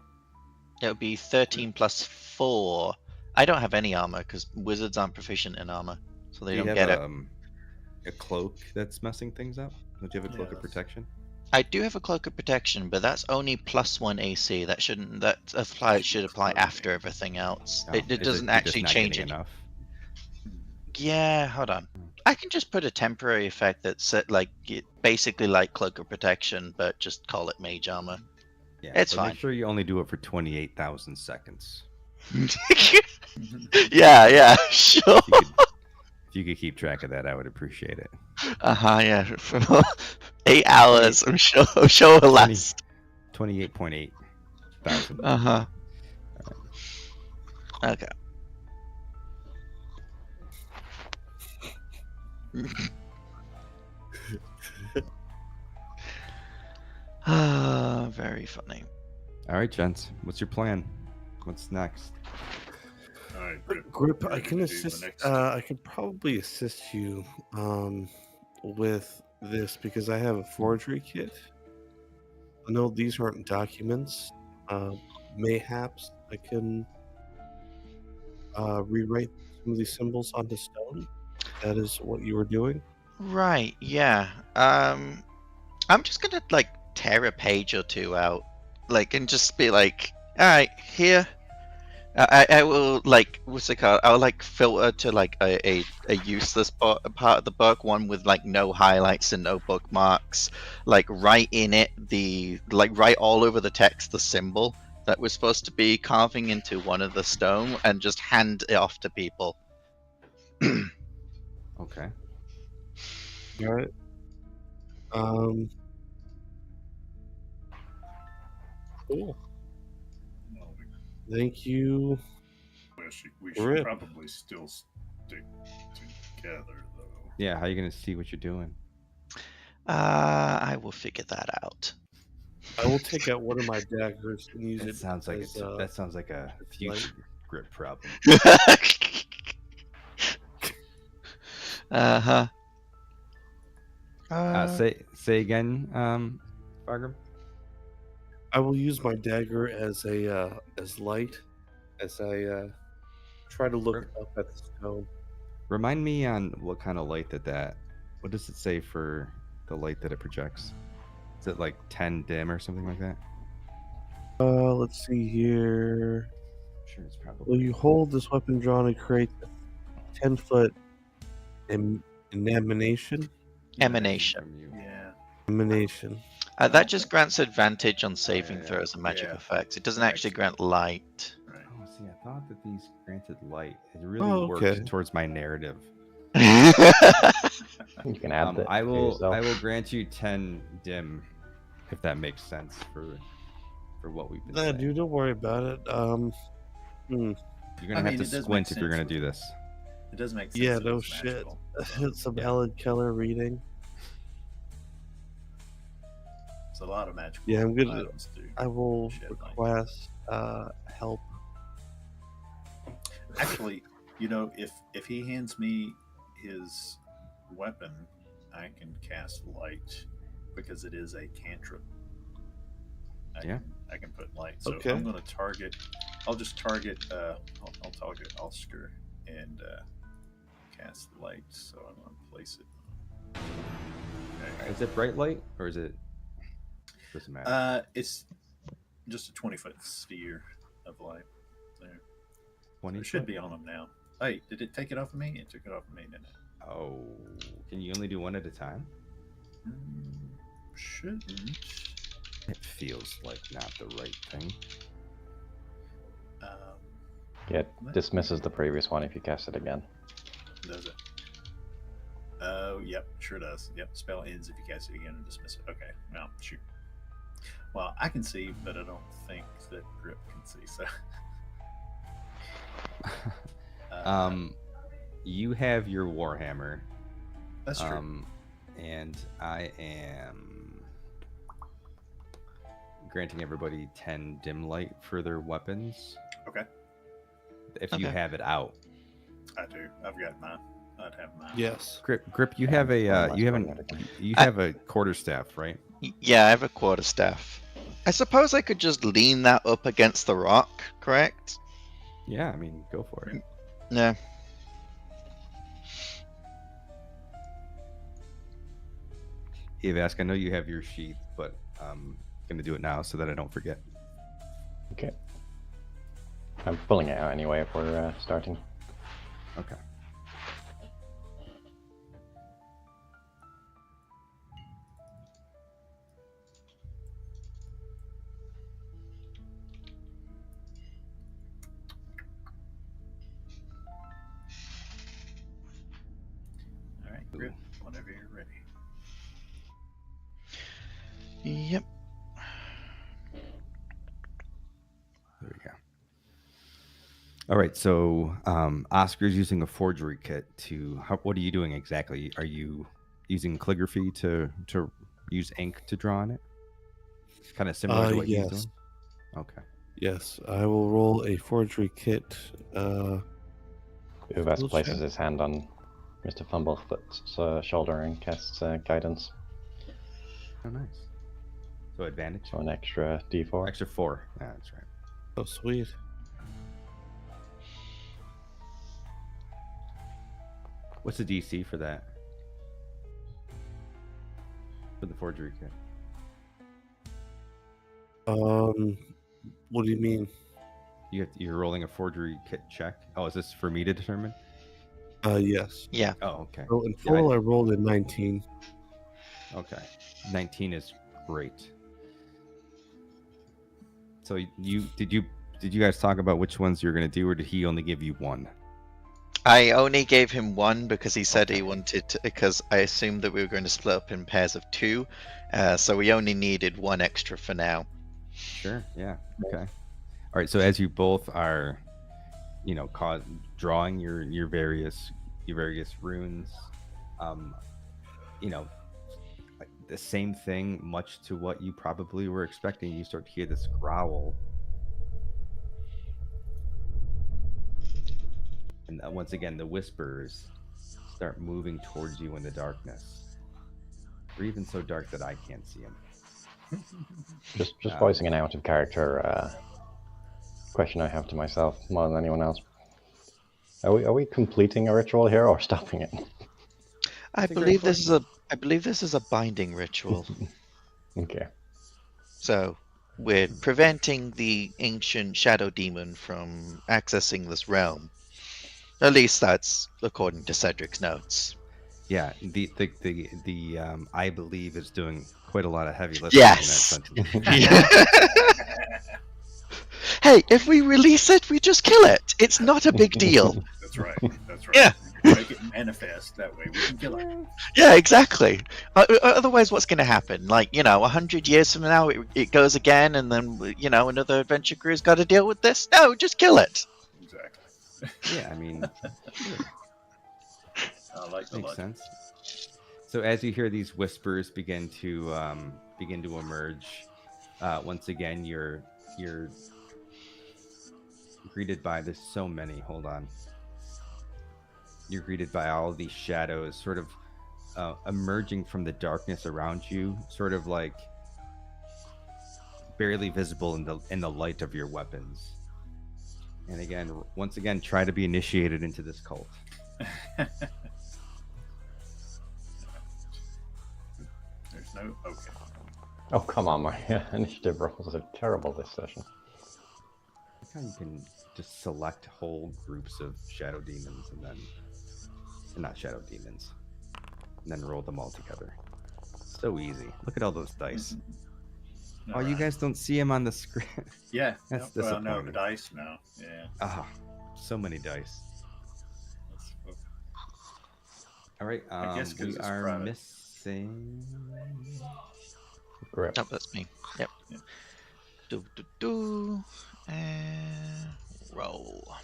it would be 13 plus 4. I don't have any armor because wizards aren't proficient in armor, so they Do you don't have get it. a cloak that's messing things up? Don't you have a cloak of Yes. protection? I do have a cloak of protection, but that's only +1 AC. That shouldn't. Should apply after everything else. Oh, It is doesn't you're just actually not change getting it. enough? Yeah, hold on. I can just put a temporary effect that's basically like cloak of protection, but just call it mage armor. Yeah, It's but fine. make sure you only do it for 28,000 seconds. Yeah, sure. If you could keep track of that, I would appreciate it. Yeah. For 8 hours, I'm sure it'll last. 28.8 thousand. Okay. Very funny. All right, gents. What's your plan? What's next? All right, Grip, ready I can to do the assist. next- I can probably assist you with this because I have a forgery kit. I know these aren't documents. Mayhaps I can rewrite some of these symbols onto stone. That is what you were doing. Right, yeah. I'm just gonna tear a page or two out, and just be like, all right, here. I will what's it called? I'll filter to a useless part of the book, one with no highlights and no bookmarks. Write in it write all over the text the symbol that we're supposed to be carving into one of the stone, and just hand it off to people. Okay. All right. Cool. Well, Thank you. we should Rip. probably still stick together, though. Yeah, how are you gonna see what you're doing? I will figure that out. I will take out one of my daggers and use That it sounds like as, that sounds like a it's future grip problem. Uh-huh. Say again, Fargrim. I will use my dagger as a as light as I try to look up at the stone. Remind me on what kind of light that. What does it say for the light that it projects? Is it like 10 dim or something like that? Let's see here. I'm sure it's probably. Will you hold this weapon drawn and create a 10-foot emanation? Emanation. From you. Yeah. Emanation. That just grants advantage on saving Yeah, throws and magic yeah. effects. It doesn't actually grant light. Right. Oh, see, I thought that these granted light. It really Oh, worked okay. towards my narrative. You can add that. I to will yourself. grant you 10 dim, if that makes sense for what we've been Nah, saying. dude, don't worry about it. You're gonna have mean, to it does squint make if you're gonna sense. do this. It does make sense. Yeah, that no it's shit. magical. It's a valid Keller reading. It's a lot of magical Yeah, I'm gonna. items, dude. I will Shit, like- request help. Actually, if he hands me his weapon, I can cast light because it is a cantrip. I can put light. So Okay. I'm going to target. I'll just target. I'll target Oscar and cast light. So I'm going to place it. Okay. Is it bright light or is it? Doesn't matter. It's just a 20-foot sphere of light. There. 20. It should be on him now. Hey, did it take it off of me? It took it off of me, didn't it? Oh, can you only do one at a time? Shouldn't. It feels like not the right thing. Yeah, it dismisses the previous one if you cast it again. Does it? Oh, yep, sure does. Yep, spell ends if you cast it again and dismiss it. Okay, no, shoot. Well, I can see, but I don't think that Grip can see. So, You have your Warhammer. that's true. And I am granting everybody 10 dim light for their weapons. Okay, If you Okay. have it out. I do. I've got mine. I'd have mine. Yes. Grip, you have a Unless you we're haven't gonna get- you have a quarterstaff, right? Yeah, I have a quarterstaff. I suppose I could just lean that up against the rock, correct? Yeah, I mean, go for it. Yeah. Avask, I know you have your sheet, but I'm gonna do it now so that I don't forget. Okay. I'm pulling it out anyway if we're starting. Okay. All right, Grip, whenever you're ready. Yep. There we go. All right, so Oscar's using a forgery kit to. What are you doing exactly? Are you using calligraphy to use ink to draw on it? Kind of similar to what he's Yes. doing. Okay. Yes, I will roll a forgery kit. Uvas We'll places check. his hand on Mr. Fumblefoot's shoulder and casts guidance. Oh, nice. So advantage. So an extra d4. Extra 4. Yeah, that's right. Oh, sweet. What's the DC for that? For the forgery kit. What do you mean? You're rolling a forgery kit check. Oh, is this for me to determine? Yes. Yeah. Oh, okay. So in Yeah, full, I rolled a 19. Okay. 19 is great. So did you guys talk about which ones you're gonna do, or did he only give you one? I only gave him one because he said he wanted to, because I assumed that we were going to split up in pairs of 2. So we only needed one extra for now. Sure. Yeah. Okay. All right. So as you both are, drawing your various runes, like the same thing, much to what you probably were expecting. You start to hear this growl, and once again, the whispers start moving towards you in the darkness, or even so dark that I can't see them. Just voicing an out of character question I have to myself more than anyone else. Are we completing a ritual here or stopping it? I believe this is a binding ritual. Okay. So we're preventing the ancient shadow demon from accessing this realm. At least that's according to Cedric's notes. Yeah, the I believe is doing quite a lot of heavy lifting. Yes. In that sentence. Hey, if we release it, we just kill it. It's not a big deal. That's right. That's right. Yeah. Make it manifest. That way we can kill it. Yeah, exactly. Otherwise, what's going to happen? 100 years from now, it goes again, and then, another adventure crew's got to deal with this? No, just kill it. Exactly. Yeah, I mean, sure. I like the Makes logic. sense. So as you hear these whispers begin to emerge, once again you're greeted by there's so many. Hold on. You're greeted by all these shadows, sort of emerging from the darkness around you, sort of like barely visible in the light of your weapons. And again, once again, try to be initiated into this cult. There's no. Okay. Oh, come on, my initiative rolls are terrible this session. How you can just select whole groups of shadow demons and then not shadow demons and then roll them all together. So easy. Look at all those dice. Oh, you guys don't see them on the screen. Yeah. That's well, no, disappointing. the dice now. Yeah. Ah, so many dice. That's- All right, I guess 'cause we it's are private. missing. Grip. Oh, that's me. Yep. Yeah. Do. And roll.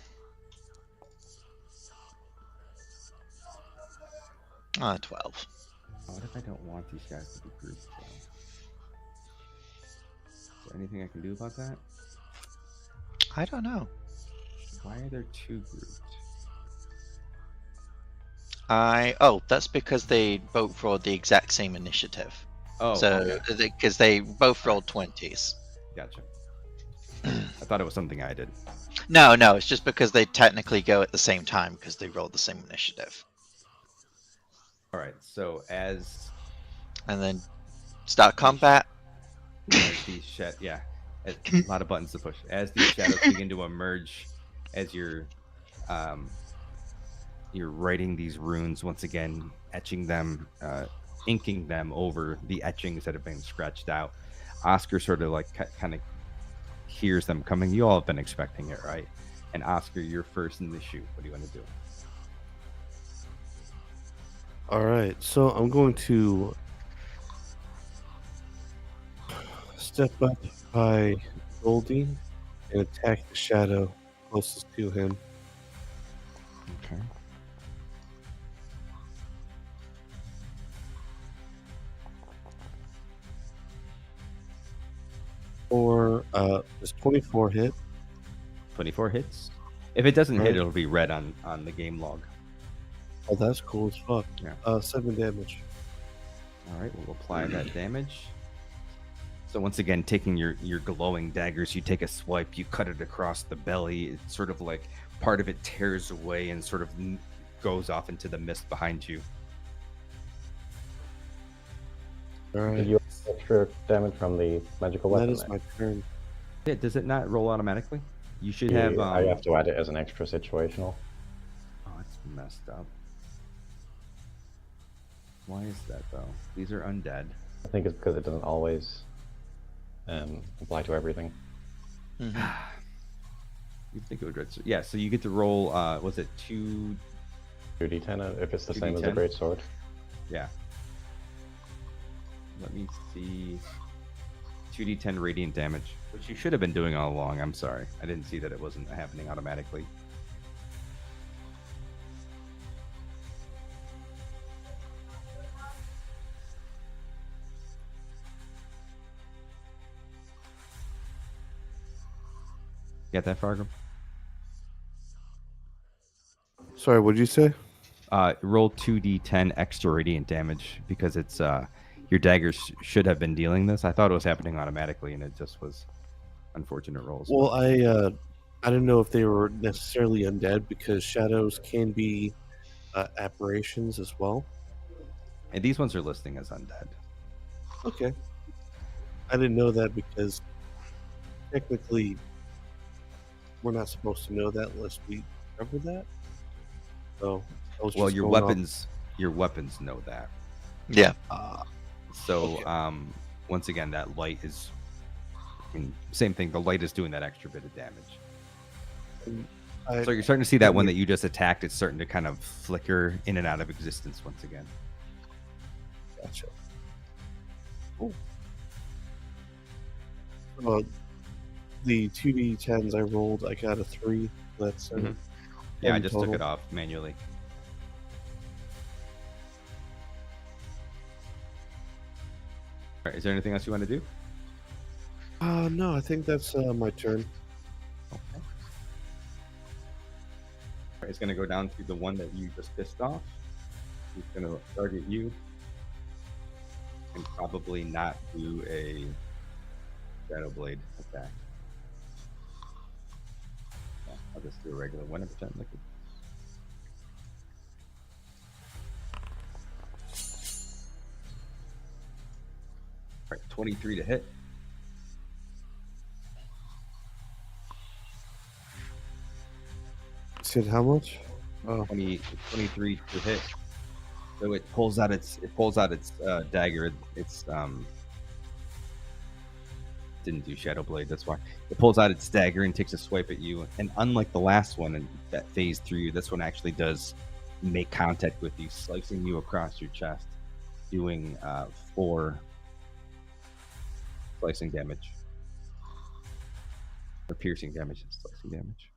Ah, 12. What if I don't want these guys to be grouped? Though? Is there anything I can do about that? I don't know. Why are there 2 grouped? That's because they both rolled the exact same initiative. Oh, So, okay. because they both rolled 20s. Gotcha. I thought it was something I did. No, it's just because they technically go at the same time because they rolled the same initiative. All right, so as And then start combat. As these a lot of buttons to push. As these shadows begin to emerge, as you're writing these runes once again, etching them, inking them over the etchings that have been scratched out. Oscar sort of like kind of hears them coming. You all have been expecting it, right? And Oscar, you're first in the shoot. What do you want to do? All right, so I'm going to step up by Goldie and attack the shadow closest to him. Okay. Or does 24 hit? 24 hits. If it doesn't hit, Right. it'll be red on the game log. Oh, that's cool as fuck. Yeah. 7 damage. All right, we'll apply that damage. So once again, taking your glowing daggers, you take a swipe, you cut it across the belly. It's sort of like part of it tears away and sort of goes off into the mist behind you. All right. Did you have extra damage from the magical weapon? That is then? my turn. Yeah, does it not roll automatically? You should Yeah, have. I have to add it as an extra situational. Oh, it's messed up. Why is that though? These are undead. I think it's because it doesn't always apply to everything. Mhm. You think it would red? Yeah, so you get to roll. Was it 2? 2d10 if it's the same as a 2d10? great sword. Yeah. Let me see. 2d10 radiant damage, which you should have been doing all along. I'm sorry. I didn't see that it wasn't happening automatically. Get that, Fargo? Sorry, what did you say? Roll 2d10 extra radiant damage because it's your daggers should have been dealing this. I thought it was happening automatically, and it just was unfortunate rolls. Well, I didn't know if they were necessarily undead because shadows can be apparitions as well. And these ones are listing as undead. Okay. I didn't know that because technically we're not supposed to know that unless we cover that. So I was Well, just your going off- weapons know that. Yeah. So Okay. Once again, that light is same thing. The light is doing that extra bit of damage. I- So you're starting to see that one that you just attacked. It's starting to kind of flicker in and out of existence once again. Gotcha. The 2d10s I rolled, I got a 3. That's Mhm. Yeah, I in just total. took it off manually. All right, is there anything else you want to do? No, I think that's my turn. Okay. All right, it's going to go down to the one that you just pissed off. He's going to target you and probably not do a Shadow Blade attack. Yeah, I'll just do a regular 100% liquid. All right, 23 to hit. Said how much? 23 to hit. So it pulls out its dagger. It's didn't do Shadow Blade, that's why. It pulls out its dagger and takes a swipe at you. And unlike the last one that phased through you, this one actually does make contact with you, slicing you across your chest, doing 4 slicing damage. Or piercing damage and slicing damage.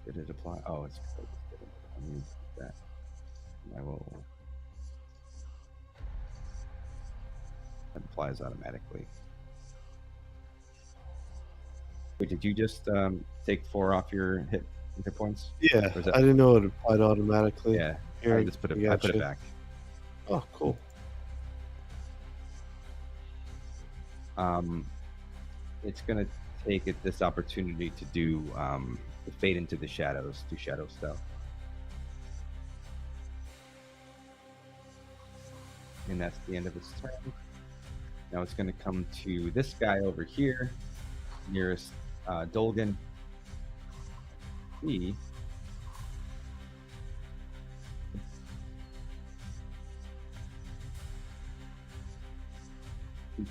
Did it apply? Oh, it's I need that. I will. That applies automatically. Wait, did you just take 4 off your hit points? Yeah, Or is that- I didn't know it applied automatically. Yeah, Here, I just put it. I I put it gotcha. back. Oh, cool. It's gonna take it this opportunity to do to fade into the shadows, do shadow stuff. And that's the end of its turn. Now it's going to come to this guy over here, nearest Dolgan. He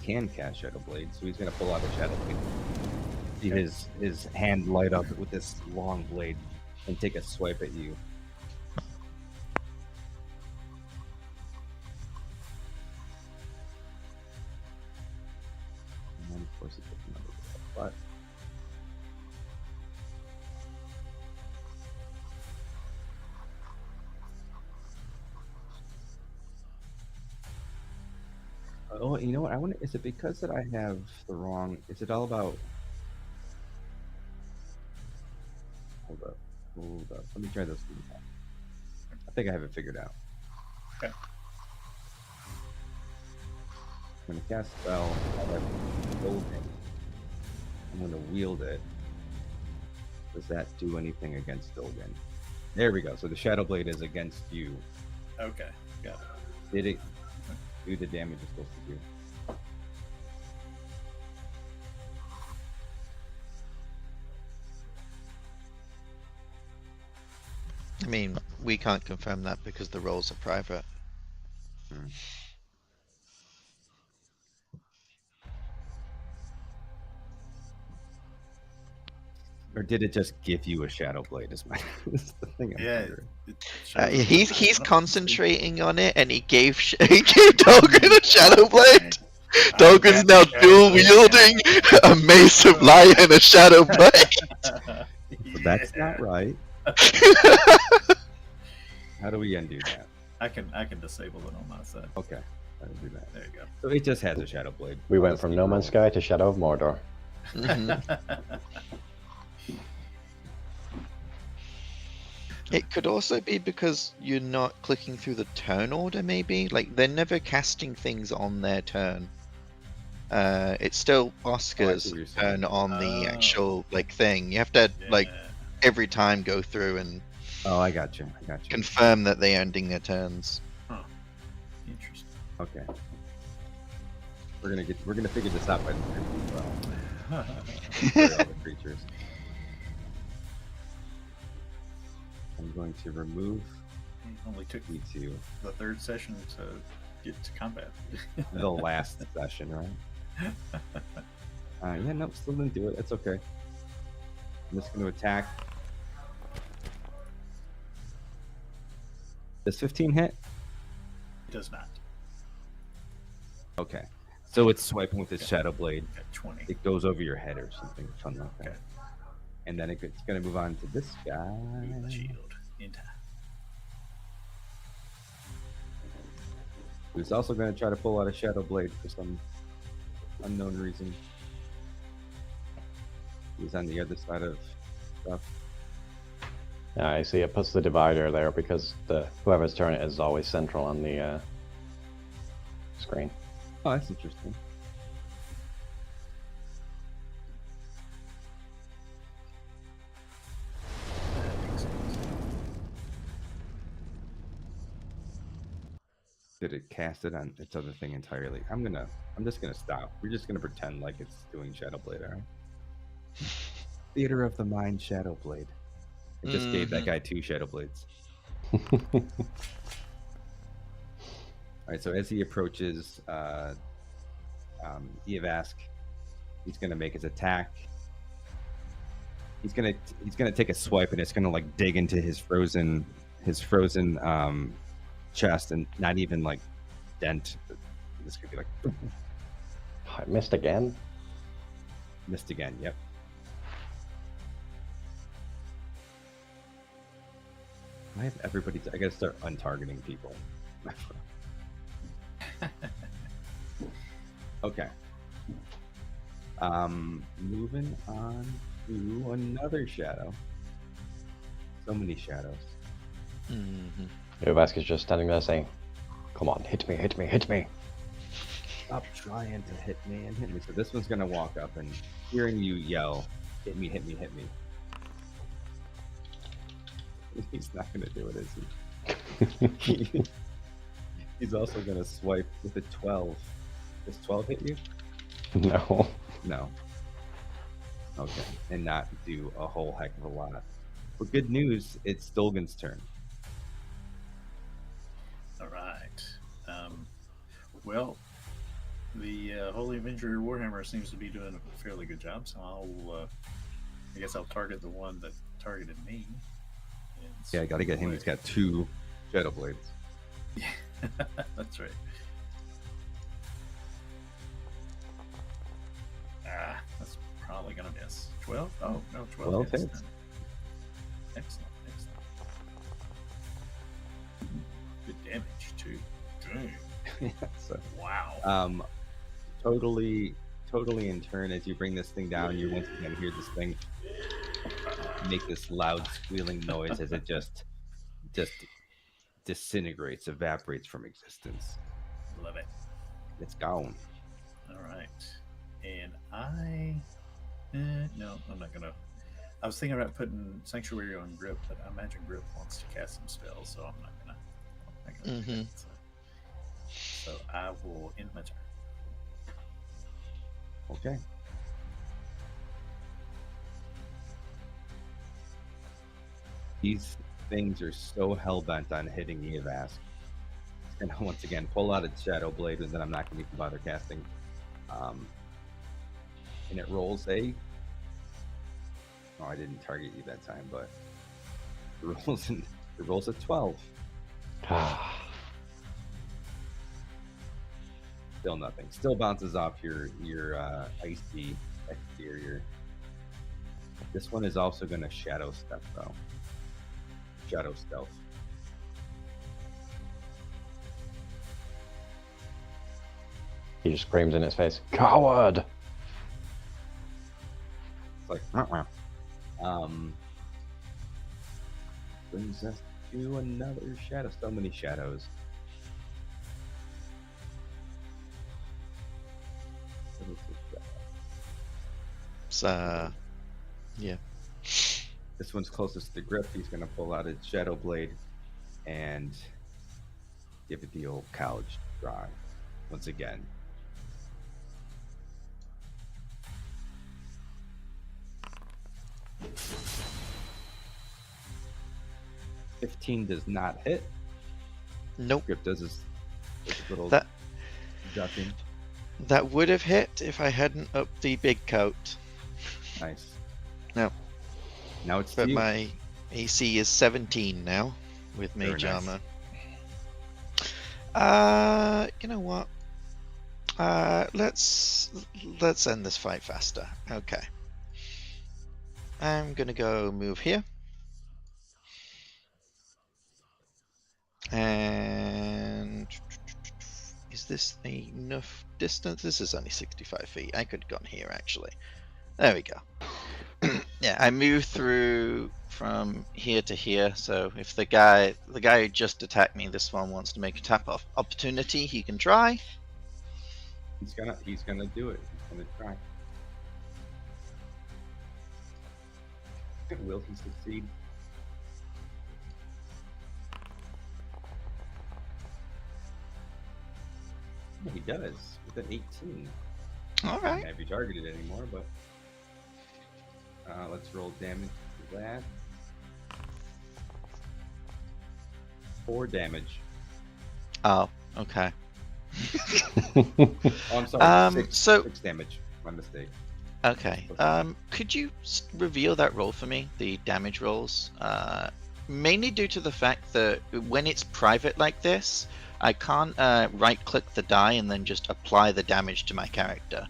can cast Shadow Blade, so he's going to pull out a Shadow Blade. See his hand light up with this long blade and take a swipe at you. And then, of course, it takes another but oh, you know what? I wonder, is it because that I have the wrong? Is it all about? Hold up. Let me try this one. I think I have it figured out. Okay. I'm going to cast spell. I have golden. I'm going to wield it. Does that do anything against Dolgan? There we go. So the Shadow Blade is against you. Okay, got it. Did it do the damage it's supposed to do? I mean, we can't confirm that because the rolls are private. Or did it just give you a Shadow Blade? Is is the thing I'm Yeah, wondering. He's concentrating on it, and he gave Dolgan a Shadow Blade. Dolgan's now dual wielding a Mace of Light and a Shadow Blade. But that's not right. How do we undo that? I can disable it on my side. Okay, I can do that. There you go. So it just has a Shadow Blade. We went Let's from keep No Man's rolling. Sky to Shadow of Mordor. It could also be because you're not clicking through the turn order, maybe? Like, they're never casting things on their turn. It's still Oscar's what you're saying. turn on the Oh. actual, like, thing. You have to, like, Yeah. every time go through and Oh, I got you. confirm that they're ending their turns. Interesting. Okay. We're gonna figure this out by the end as well. For all the creatures. I'm going to remove It only took me to the third session to get to combat. the last session, right? Yeah, nope, still didn't do it. It's okay. I'm just going to attack. Does 15 hit? It does not. Okay. So it's swiping with its Shadow Blade. Got 20. It goes over your head or something fun like that. Okay. And then it's going to move on to this guy. Shield. Into. Who's also going to try to pull out a Shadow Blade for some unknown reason. He's on the other side of stuff. Yeah, I see. It puts the divider there because whoever's turn it is always central on the screen. Oh, that's interesting. That makes sense. Did it cast it on its other thing entirely? I'm just gonna stop. We're just gonna pretend like it's doing Shadow Blade, alright? Theater of the Mind Shadow Blade. It just gave that guy 2 Shadow Blades. Alright, so as he approaches Evask, he's gonna make his attack. He's gonna take a swipe and it's gonna like dig into his frozen chest and not even like dent. This could be like I missed again. missed again. Yep. I have everybody. I gotta start untargeting people. Okay. Moving on to another shadow. So many shadows. Uvask is just standing there saying, "Come on, hit me, hit me, hit me." Stop trying to hit me and hit me. So this one's gonna walk up and hearing you yell, "Hit me, hit me, hit me." He's not going to do it, is he? He's also going to swipe with a 12. Does 12 hit you? No. No. Okay. And not do a whole heck of a lot. But good news, it's Stolgan's turn. All right. Well, the Holy Avenger Warhammer seems to be doing a fairly good job, so I guess I'll target the one that targeted me. Yeah, I got to get him. He's got 2 Shadow Blades. Yeah, that's right. That's probably gonna miss. 12? Oh no, 12 hits. hits. Excellent. Good damage too. Dang. So, Wow. totally in turn, as you bring this thing down, you once again hear this thing make this loud squealing noise as it just disintegrates, evaporates from existence. Love it. It's gone. All right. And no, I'm not gonna. I was thinking about putting Sanctuary on Grip, but I imagine Grip wants to cast some spells, so I'm not gonna do that. So I will end my turn. Okay. These things are so hell-bent on hitting Evask. And once again, pull out its Shadow Blade, and then I'm not going to even bother casting. And it rolls a... Oh, I didn't target you that time, but it rolls a 12. Still nothing. Still bounces off your icy exterior. This one is also going to Shadow Step, though. Shadow Stealth. He just screams in its face, "Coward!" It's like, brings us to another shadow. So many shadows. What is this shadow? Yeah. This one's closest to Grip. He's going to pull out his Shadow Blade and give it the old college try once again. $15 does not hit. Nope. Grip does his little That ducking. that would have hit if I hadn't upped the big coat. Nice. No. Now it's But you. my AC is 17 now with Very Mage nice. Armor. You know what? Let's end this fight faster. Okay. I'm gonna go move here. And is this enough distance? This is only 65 feet. I could have gone here actually. There we go. Yeah, I move through from here to here. So if the guy who just attacked me, this one wants to make a tap off opportunity, he can try. He's gonna do it. He's gonna try. Will he succeed? Yeah, he does with an 18. All right. Can't be targeted anymore, but let's roll damage for that. 4 damage. Oh, okay. Oh, I'm sorry. 6 damage. My mistake. Okay. Could you reveal that roll for me? The damage rolls. Mainly due to the fact that when it's private like this, I can't right-click the die and then just apply the damage to my character.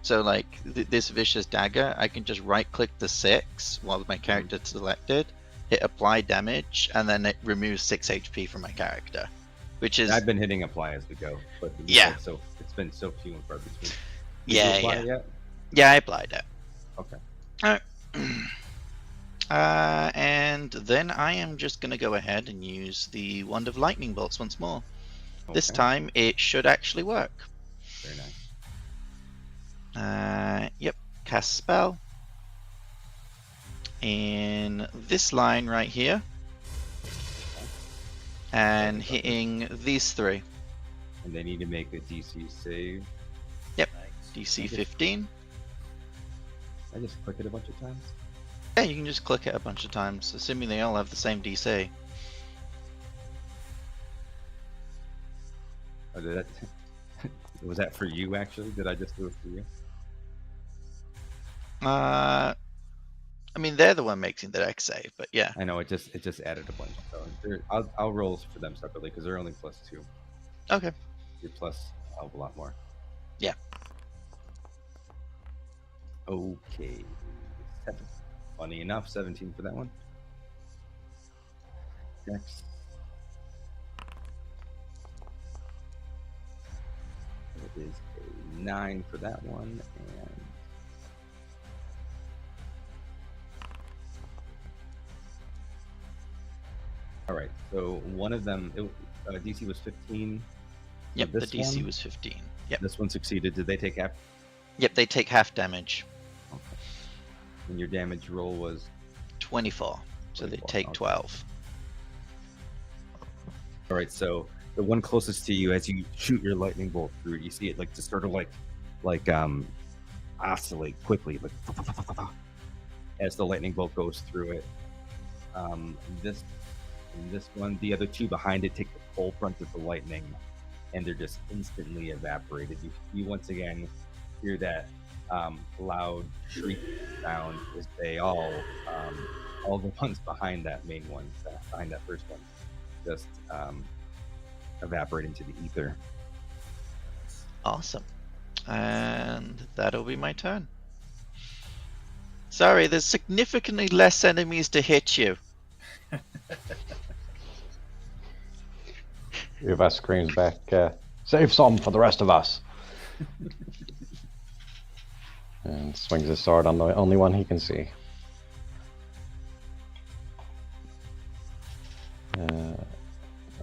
So, like this vicious dagger, I can just right-click the 6 while my character selected, hit apply damage, and then it removes 6 HP from my character. Which is I've been hitting apply as we go, but Yeah. So it's been so few and far between. Did Yeah, you apply yeah. Yet? Yeah, I applied it. Okay. Alright. And then I am just going to go ahead and use the Wand of Lightning Bolts once more. This Okay. time it should actually work. Very nice. Yep, cast spell. In this line right here, and hitting these three. And they need to make a DC save. Yep. Nice. DC 15. I just click it a bunch of times. Yeah, you can just click it a bunch of times, assuming they all have the same DC. Oh, did that was that for you actually? Did I just do it for you? I mean, they're the one making the deck save, but yeah. I know it just added a bunch. So I'll roll for them separately because they're only +2. Okay. You're plus a hell of a lot more. Yeah. Okay. 7. Funny enough, 17 for that one. Next. It is a 9 for that one, and all right. So one of them, DC was 15. Yep, the this DC one? was 15. Yep. This one succeeded. Did they take half? Yep, they take half damage. Okay. And your damage roll was 24. So they 24, take okay. 12. all right. So the one closest to you, as you shoot your lightning bolt through it, you see it like just sort of like oscillate quickly, like as the lightning bolt goes through it. This one, the other two behind it take the full brunt of the lightning, and they're just instantly evaporated. You once again hear that loud shriek sound as they all the ones behind that main one, behind that first one, just evaporate into the ether. Awesome. And that'll be my turn. Sorry, there's significantly less enemies to hit you. Uva screams back, save some for the rest of us. And swings his sword on the only one he can see.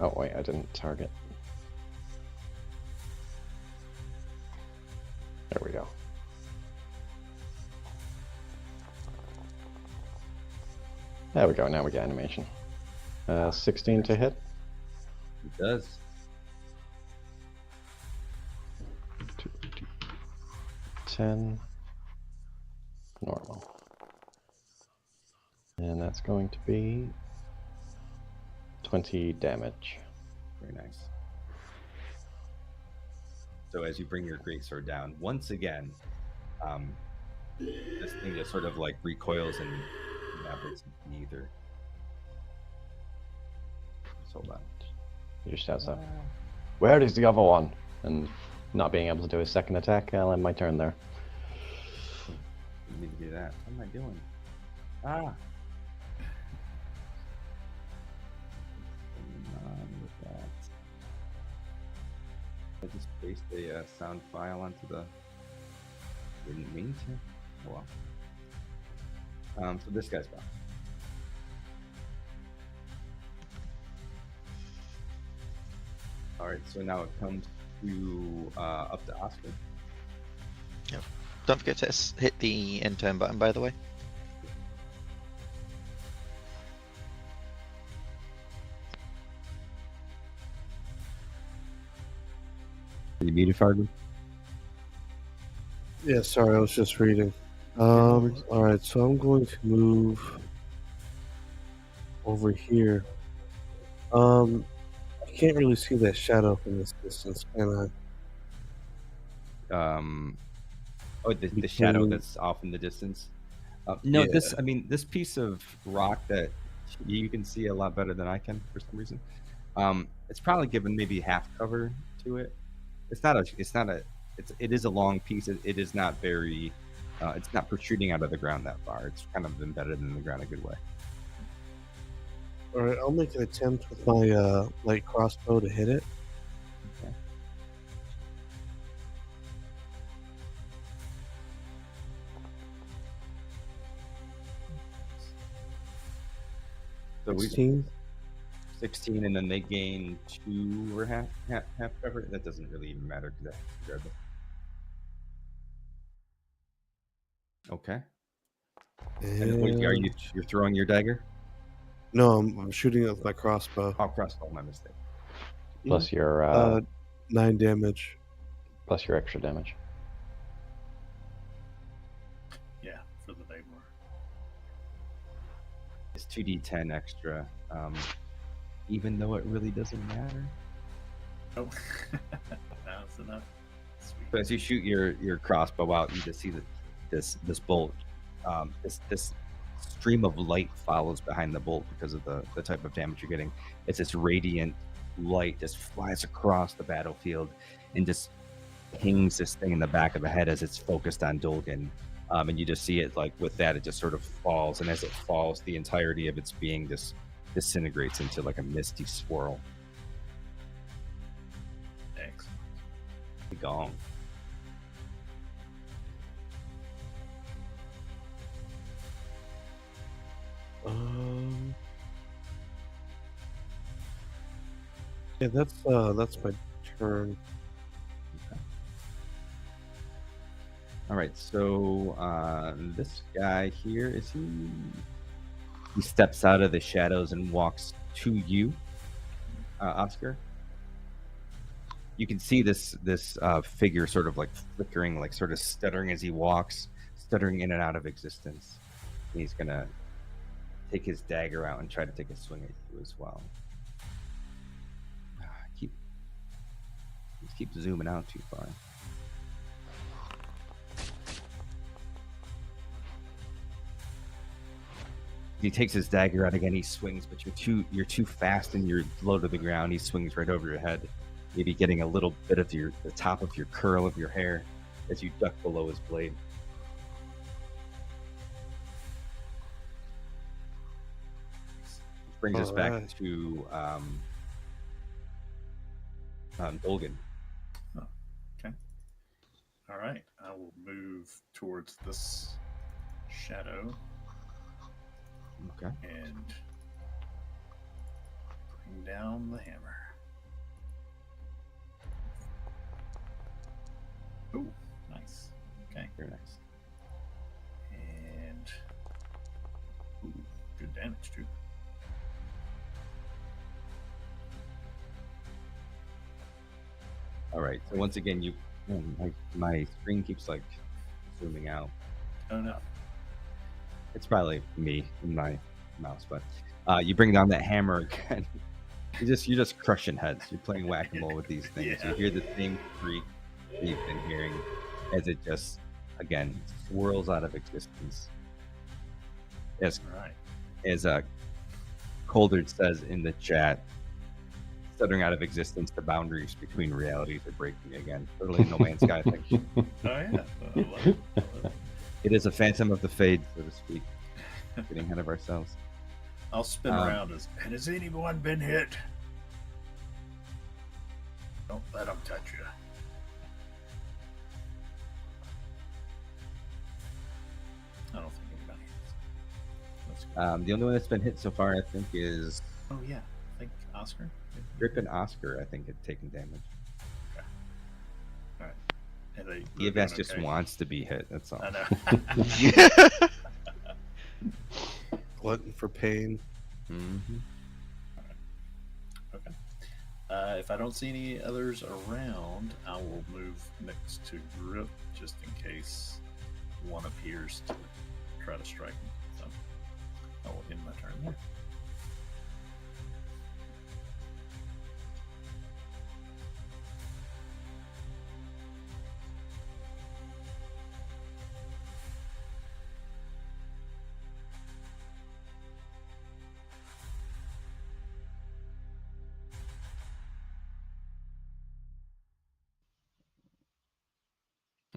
Oh wait, I didn't target. There we go. There we go, now we get animation. 16 to hit. It does. 10. Normal. And that's going to be 20 damage. Very nice. So as you bring your greatsword down, once again, this thing just sort of like recoils and evaporates into the ether. Just hold on. He just shouts out, "Where is the other one?" And not being able to do his second attack, I'll end my turn there. You need to do that. What am I doing? Ah! With that. I just pasted a sound file onto the. Didn't mean to. Oh well. So this guy's back. All right. So now it comes to up to Oscar. Don't forget to hit the end turn button, by the way. Are you muted, Fargo? Yeah, sorry, I was just reading. All right, so I'm going to move over here. I can't really see that shadow from this distance, can I? Oh, the shadow Between- that's off in the distance. No, Yeah. this piece of rock that you can see a lot better than I can for some reason. It's probably given maybe half cover to it. It is a long piece. It is not very. It's not protruding out of the ground that far. It's kind of embedded in the ground a good way. All right, I'll make an attempt with my light crossbow to hit it. Okay. So we 16. 16, and then they gain 2 or half cover. That doesn't really even matter because that's regardless. Okay. And what, And you're throwing your dagger? No, I'm shooting it with my crossbow. Oh, crossbow, my mistake. Plus your 9 damage. plus your extra damage. Yeah, for the Daymore. It's 2d10 extra, even though it really doesn't matter. Oh, that's enough. Sweet. So as you shoot your crossbow out, you just see this bolt, this stream of light follows behind the bolt because of the type of damage you're getting. It's this radiant light just flies across the battlefield and just pings this thing in the back of the head as it's focused on Dolgan. And you just see it, like, with that, it just sort of falls, and as it falls, the entirety of its being just disintegrates into like a misty swirl. Excellent. Gone. Yeah, that's my turn. All right, so this guy here, is he? He steps out of the shadows and walks to you, Oscar. You can see this figure sort of like flickering, like sort of stuttering as he walks, stuttering in and out of existence. And he's gonna take his dagger out and try to take a swing at you as well. Keep zooming out too far. He takes his dagger out again. He swings, but you're too fast and you're low to the ground. He swings right over your head, maybe getting a little bit of the top of your curl of your hair as you duck below his blade. Which brings us back to Dolgan. Oh, okay. All right. I will move towards this shadow. Okay. And bring down the hammer. Oh, nice. Okay. Very nice. And good damage too. All right. So once again, my screen keeps like zooming out. Oh no. It's probably me and my mouse, but you bring down that hammer again. You're just crushing heads. You're playing whack-a-mole with these things. Yeah. You hear the same shriek that you've been hearing as it just again swirls out of existence. As All right. as Coldard says in the chat, stuttering out of existence, the boundaries between realities are breaking again. Totally No Man's Sky thing. Oh yeah. I love it. I love it. It is a phantom of the fade, so to speak. Getting ahead of ourselves. I'll spin around as. And has anyone been hit? Don't let them touch you. I don't think anybody is. That's good. The only one that's been hit so far, I think, is Oh yeah, I think Oscar. Rip and Oscar. I think had taken damage. All right. And they're EFS doing just okay. wants to be hit. That's all. I know. Glutton for pain. Mm-hmm. Okay. If I don't see any others around, I will move next to Grip just in case one appears to try to strike me. So I will end my turn there.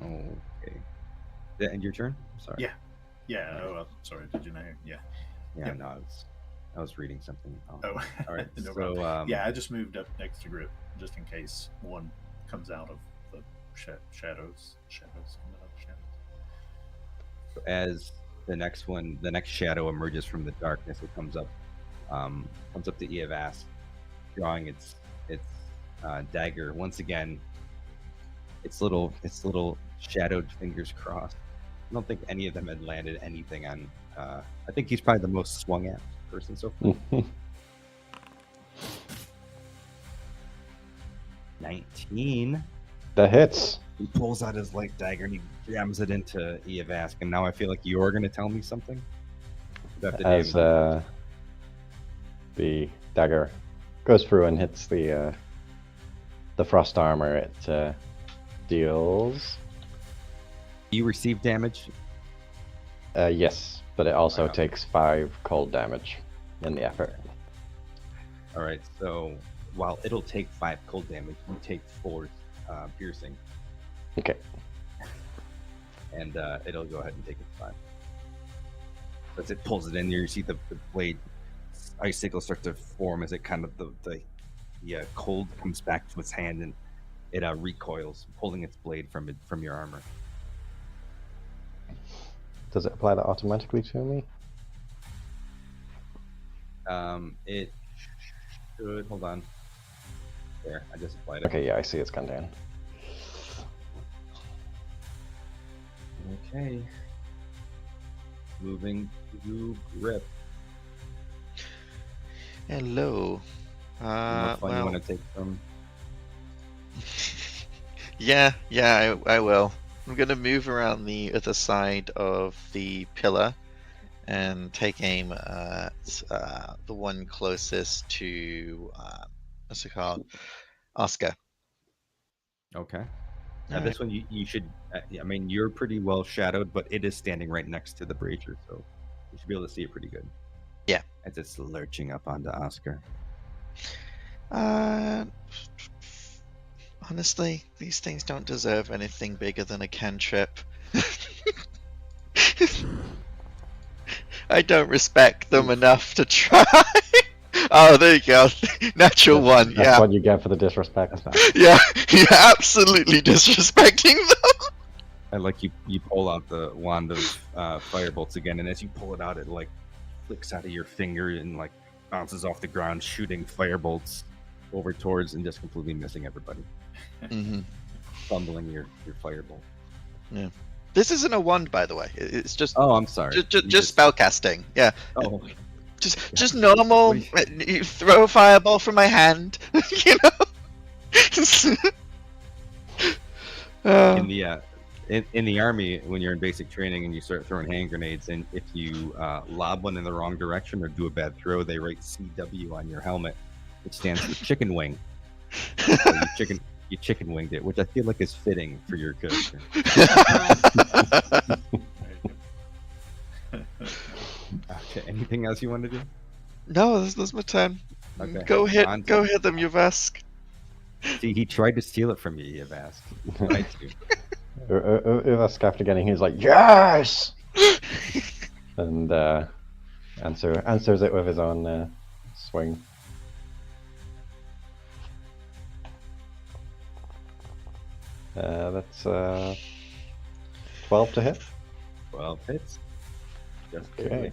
Okay. Did that end your turn? I'm sorry. Yeah. Yeah. Oh, sorry. Did you know? Yeah. Yeah. Yep. No, I was reading something. Oh. All right. No So problem. Yeah, I just moved up next to Grip just in case one comes out of the shadows. Shadows coming out of the shadows. So as the next shadow emerges from the darkness, it comes up to Eavas, drawing its dagger once again. Its little shadowed fingers crossed. I don't think any of them had landed anything on. I think he's probably the most swung at person so far. 19. That hits. He pulls out his light dagger and he jams it into Eovask. And now I feel like you're going to tell me something. As the dagger goes through and hits the frost armor, it deals. You receive damage. Yes, but it also Wow. takes 5 cold damage in the effort. All right. So while it'll take 5 cold damage, you take 4 piercing, Okay. and it'll go ahead and take its 5. As it pulls it in there, you see the blade icicle start to form as it kind of the cold comes back to its hand, and it recoils, pulling its blade from your armor. Does it apply that automatically to me? It should. Hold on. There, I just applied it. Okay, yeah, I see it's gone down. Okay. Moving to grip. Hello. What fun you Well, want to take from? yeah, I will. I'm gonna move around the other side of the pillar and take aim at the one closest to what's it called, Oscar. Okay. Now All this one you should. I mean, you're pretty well shadowed, but it is standing right next to the brazier, so you should be able to see it pretty good. Yeah. As it's lurching up onto Oscar. Honestly, these things don't deserve anything bigger than a cantrip. I don't respect them enough to try. Oh, there you go. Natural one. That's Yeah. what you get for the disrespect. Yeah. You're absolutely disrespecting them. I like you pull out the wand of firebolts again, and as you pull it out, it like flicks out of your finger and like bounces off the ground, shooting firebolts over towards and just completely missing everybody, Mm-hmm. fumbling your firebolt. This isn't a wand, by the way. It's just Oh, I'm sorry. just spell casting. Yeah. Oh, Just normal. You throw a fireball from my hand. You know. in the in the army, when you're in basic training and you start throwing hand grenades, and if you lob one in the wrong direction or do a bad throw, they write CW on your helmet, which stands for chicken wing. So you chicken winged it, which I feel like is fitting for your character. Okay, anything else you want to do? No, that's my turn. Okay. Go hit On- them, you've asked. See, he tried to steal it from you, you've asked. Right, you. Uvask, after getting his like, yes! And answers it with his own swing. That's 12 to hit. 12 hits. Just Okay. barely.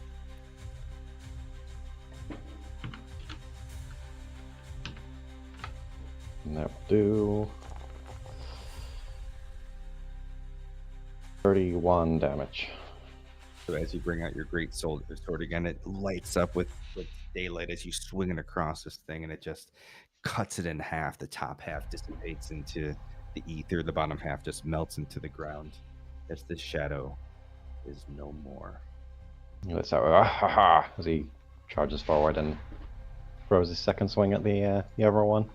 And that will do 31 damage. So as you bring out your great sword again, it lights up with daylight as you swing it across this thing, and it just cuts it in half. The top half dissipates into the ether. The bottom half just melts into the ground as the shadow is no more. Let's out as he charges forward and throws his second swing at the other one.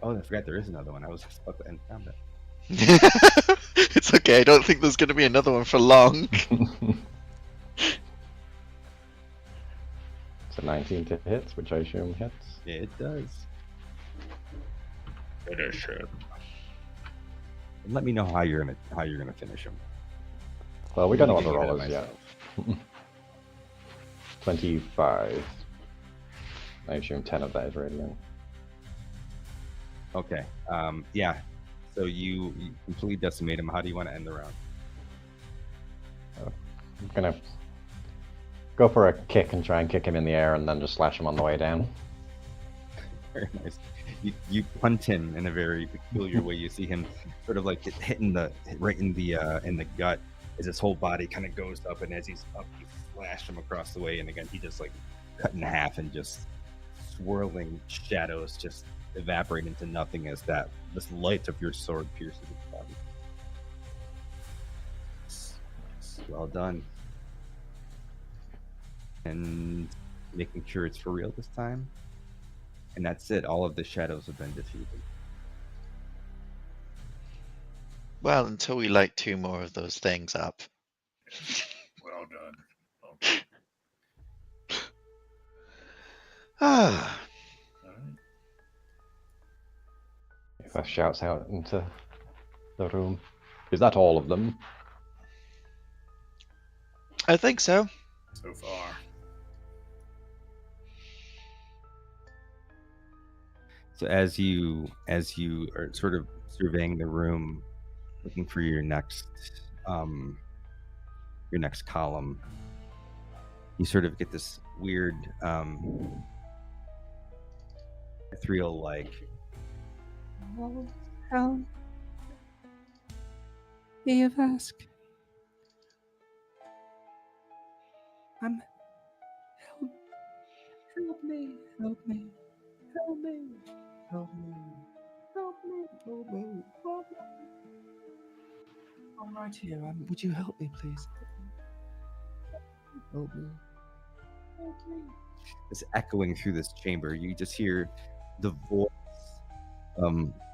Oh, I forgot there is another one. I was just about to end combat. It's okay. I don't think there's going to be another one for long. It's a 19 to hit, which I assume hits. It does. Finish him. And let me know how you're gonna finish him. Well, we don't know what the Thinking roll of is yet. myself. 25. I assume 10 of that is radiant. Okay. Yeah. So you completely decimate him. How do you want to end the round? I'm gonna go for a kick and try and kick him in the air and then just slash him on the way down. Very nice. You punt him in a very peculiar way. You see him sort of like hitting right in the gut as his whole body kind of goes up, and as he's up, he slashed him across the way, and again he just like cut in half, and just swirling shadows just evaporate into nothing as this light of your sword pierces his body. Well done. And making sure it's for real this time. And that's it. All of the shadows have been defeated. Well, until we light 2 more of those things up. Well done. Okay. Ah, All right. If I shouts out into the room, is that all of them? I think so. So far. So as you are sort of surveying the room, looking for your next column, you sort of get this weird ethereal like, oh, help, Eve ask. Help me, help me, help me, help me, help me, help me, help me. I'm right here. Would you help me, please? Help me. Help me. It's echoing through this chamber. You just hear the voice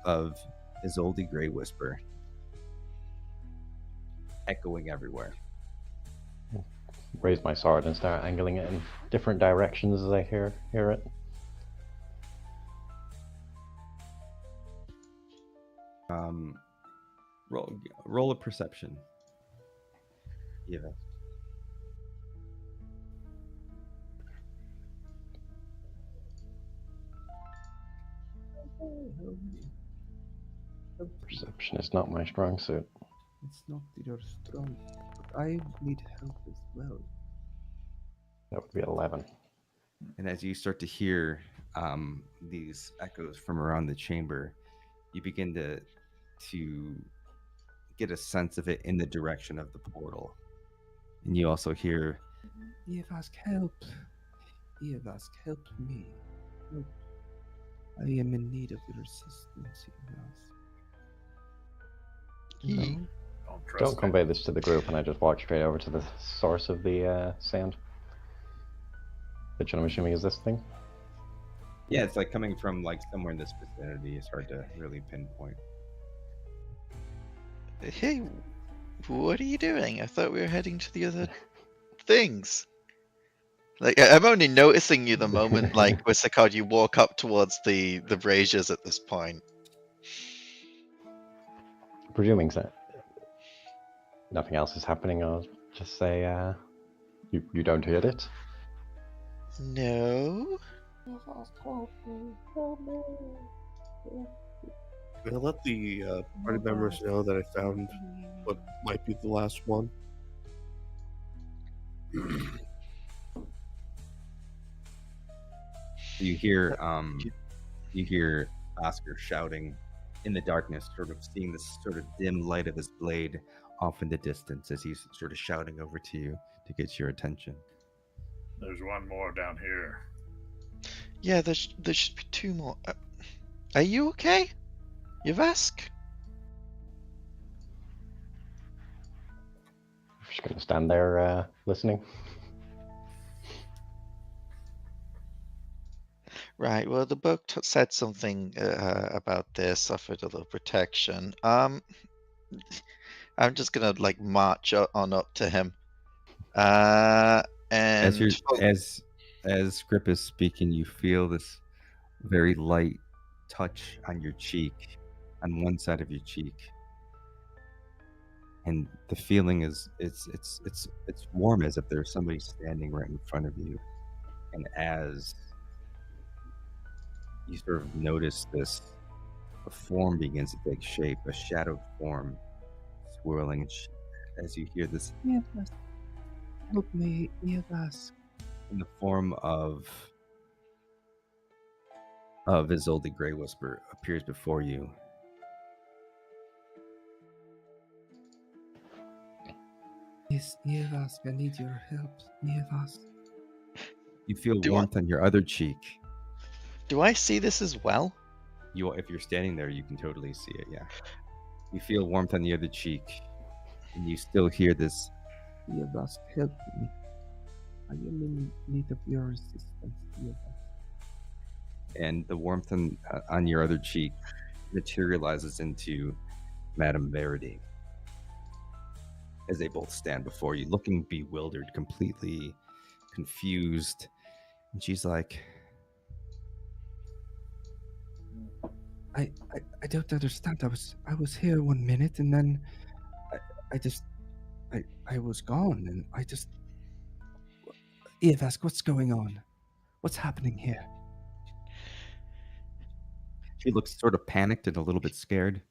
of Isolde Grey Whisper echoing everywhere. Raise my sword and start angling it in different directions as I hear it. Roll a perception. Eva. Perception is not my strong suit. It's not your strong, but I need help as well. That would be 11. And as you start to hear these echoes from around the chamber, you begin to get a sense of it in the direction of the portal. And you also hear, Evask, help. Evask, help me. Help. I am in need of your assistance, Evask. Ye- Don't convey this to the group, and I just walk straight over to the source of the sound. Which I'm assuming is this thing? Yeah, it's like coming from like somewhere in this vicinity. It's hard to really pinpoint. Hey, what are you doing? I thought we were heading to the other things. Like, I'm only noticing you the moment, like, Wisakard, you walk up towards the braziers at this point. Presuming that nothing else is happening, I'll just say, you don't hear it? No? I'll let the party members know that I found what might be the last one. You hear Oscar shouting in the darkness, sort of seeing this sort of dim light of his blade off in the distance as he's sort of shouting over to you to get your attention. There's one more down here. Yeah, there should be 2 more. Are you okay? You've asked? I'm just gonna stand there, listening. Right, well, the book said something about this, offered a little protection. I'm just gonna, like, march on up to him. And as Grip is speaking, you feel this very light touch on your cheek, on one side of your cheek, and the feeling is it's warm, as if there's somebody standing right in front of you. And as you sort of notice this, a form begins to take shape, a shadowed form swirling as you hear this, Evask, help me, Evask, in the form of Isolde Grey Whisper appears before you. Yes, Evask, I need your help. Evask. You feel Do I- warmth on your other cheek. Do I see this as well? If you're standing there, you can totally see it. Yeah. You feel warmth on the other cheek, and you still hear this. Evask, help me. I am in need of your assistance, Evask. And the warmth on your other cheek materializes into Madame Verity as they both stand before you, looking bewildered, completely confused. And she's like, I don't understand. I was here 1 minute, and then I was gone, and Evask, what's going on? What's happening here? She looks sort of panicked and a little bit scared.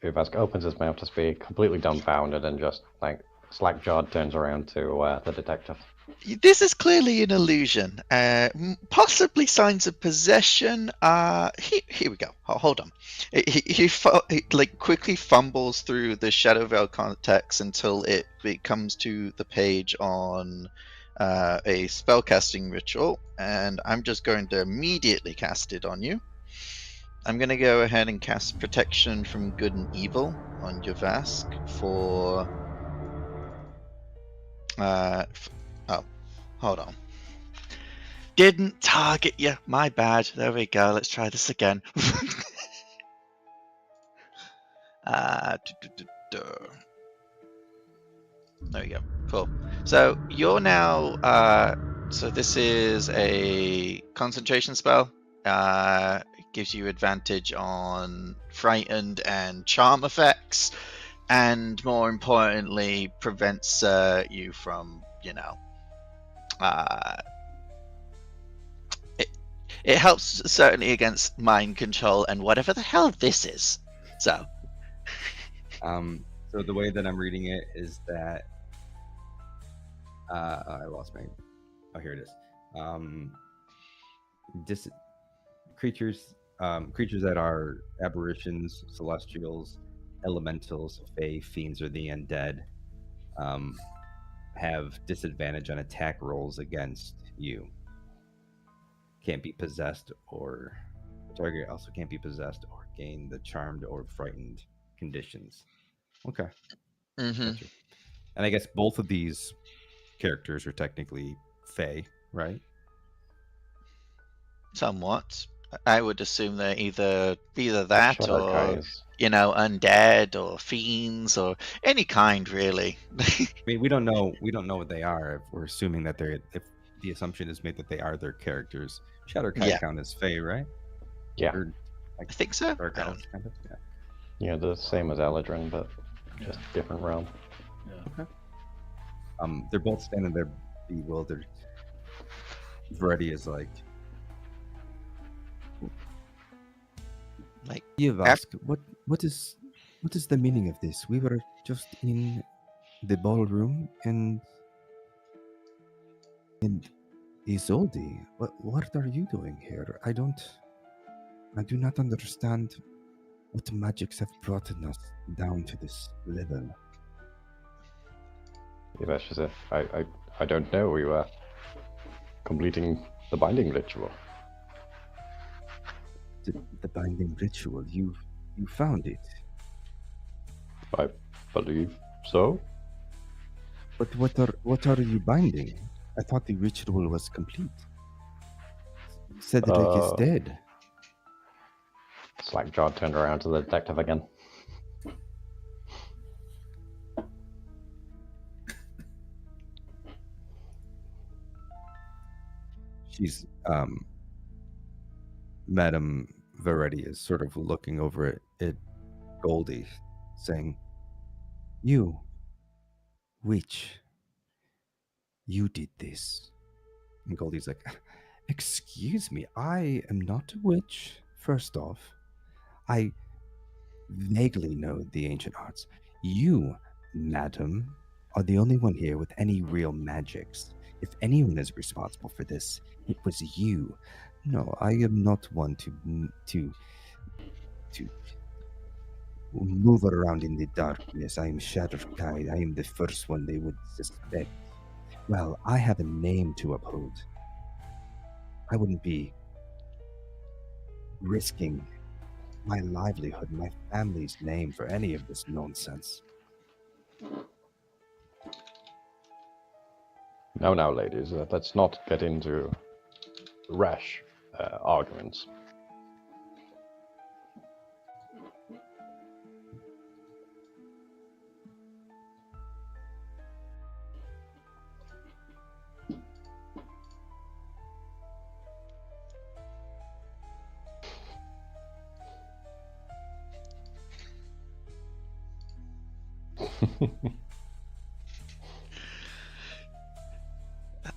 Uvask opens his mouth to speak, completely dumbfounded, and just like slack-jawed turns around to the detective. This is clearly an illusion. Possibly signs of possession. Here we go. Hold on. He like quickly fumbles through the Shadow Veil context until it comes to the page on a spellcasting ritual, and I'm just going to immediately cast it on you. I'm going to go ahead and cast Protection from Good and Evil on Javask for... oh, hold on. Didn't target you. My bad. There we go. Let's try this again. There we go. Cool. So you're now... so this is a concentration spell. It gives you advantage on frightened and charm effects, and more importantly, prevents you from, it helps certainly against mind control and whatever the hell this is. So the way that I'm reading it is that I lost my. Oh, here it is. Creatures that are aberrations, celestials, elementals, fae, fiends, or the undead have disadvantage on attack rolls against you. Can't be possessed, or the target also can't be possessed or gain the charmed or frightened conditions. Okay. Gotcha. And I guess both of these characters are technically fae, right? Somewhat. I would assume they're either that Shadow or guys. undead or fiends or any kind, really. I mean, we don't know what they are. If we're assuming that if the assumption is made that they are their characters. Shadow Kai count as fae, right? Yeah. Or, I think so. Dark elves, kind of. Yeah. Yeah, the same as Eladrin, but just different realm. Yeah. Okay. They're both standing there bewildered. Freddy is like you've asked what is the meaning of this? We were just in the ballroom and Isolde, what are you doing here? I do not understand what magics have brought us down to this level. Yvash says, I don't know. We were completing the binding ritual. The binding ritual, you found it. I believe so. But what are you binding? I thought the ritual was complete. Cedric is dead. Slackjaw turned around to the detective again. She's Madame Veretti is sort of looking over at Goldie, saying, "You, witch, you did this." And Goldie's like, "Excuse me, I am not a witch. First off, I vaguely know the ancient arts. You, madam, are the only one here with any real magics. If anyone is responsible for this, it was you. No, I am not one to move around in the darkness. I am Shatterkite. I am the first one they would suspect. Well, I have a name to uphold. I wouldn't be risking my livelihood, my family's name for any of this nonsense. Now, ladies, let's not get into rash arguments.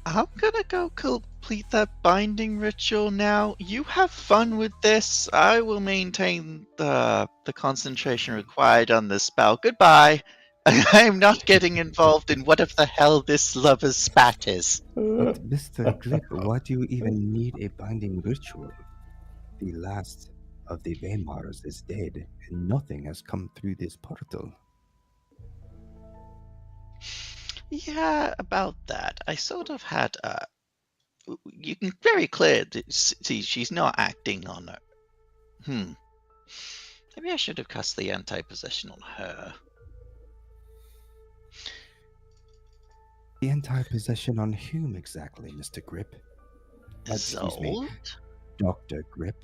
I'm gonna go complete that binding ritual now. You have fun with this. I will maintain the concentration required on this spell. Goodbye. I'm not getting involved in whatever the hell this lover's spat is. But Mr. Grip, why do you even need a binding ritual? The last of the Vaymars is dead, and nothing has come through this portal. Yeah, about that. I sort of had you can very clear see she's not acting on her. Maybe I should have cast the anti-possession on her. The anti-possession on whom exactly, Mr. Grip? Excuse me, Isolde? Dr. Grip.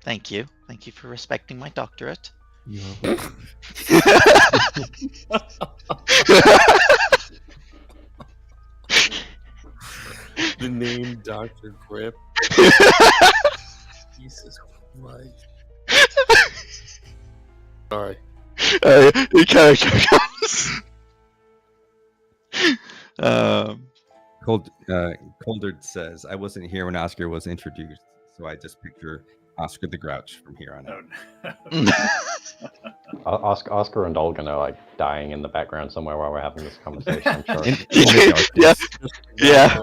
Thank you. Thank you for respecting my doctorate. You're welcome. The name Dr. Grip. Jesus Christ. Sorry. Coldard says, I wasn't here when Oscar was introduced, so I just picture Oscar the Grouch from here on out. Oscar and Olga are like dying in the background somewhere while we're having this conversation. I'm sure. In the darkness. Yeah.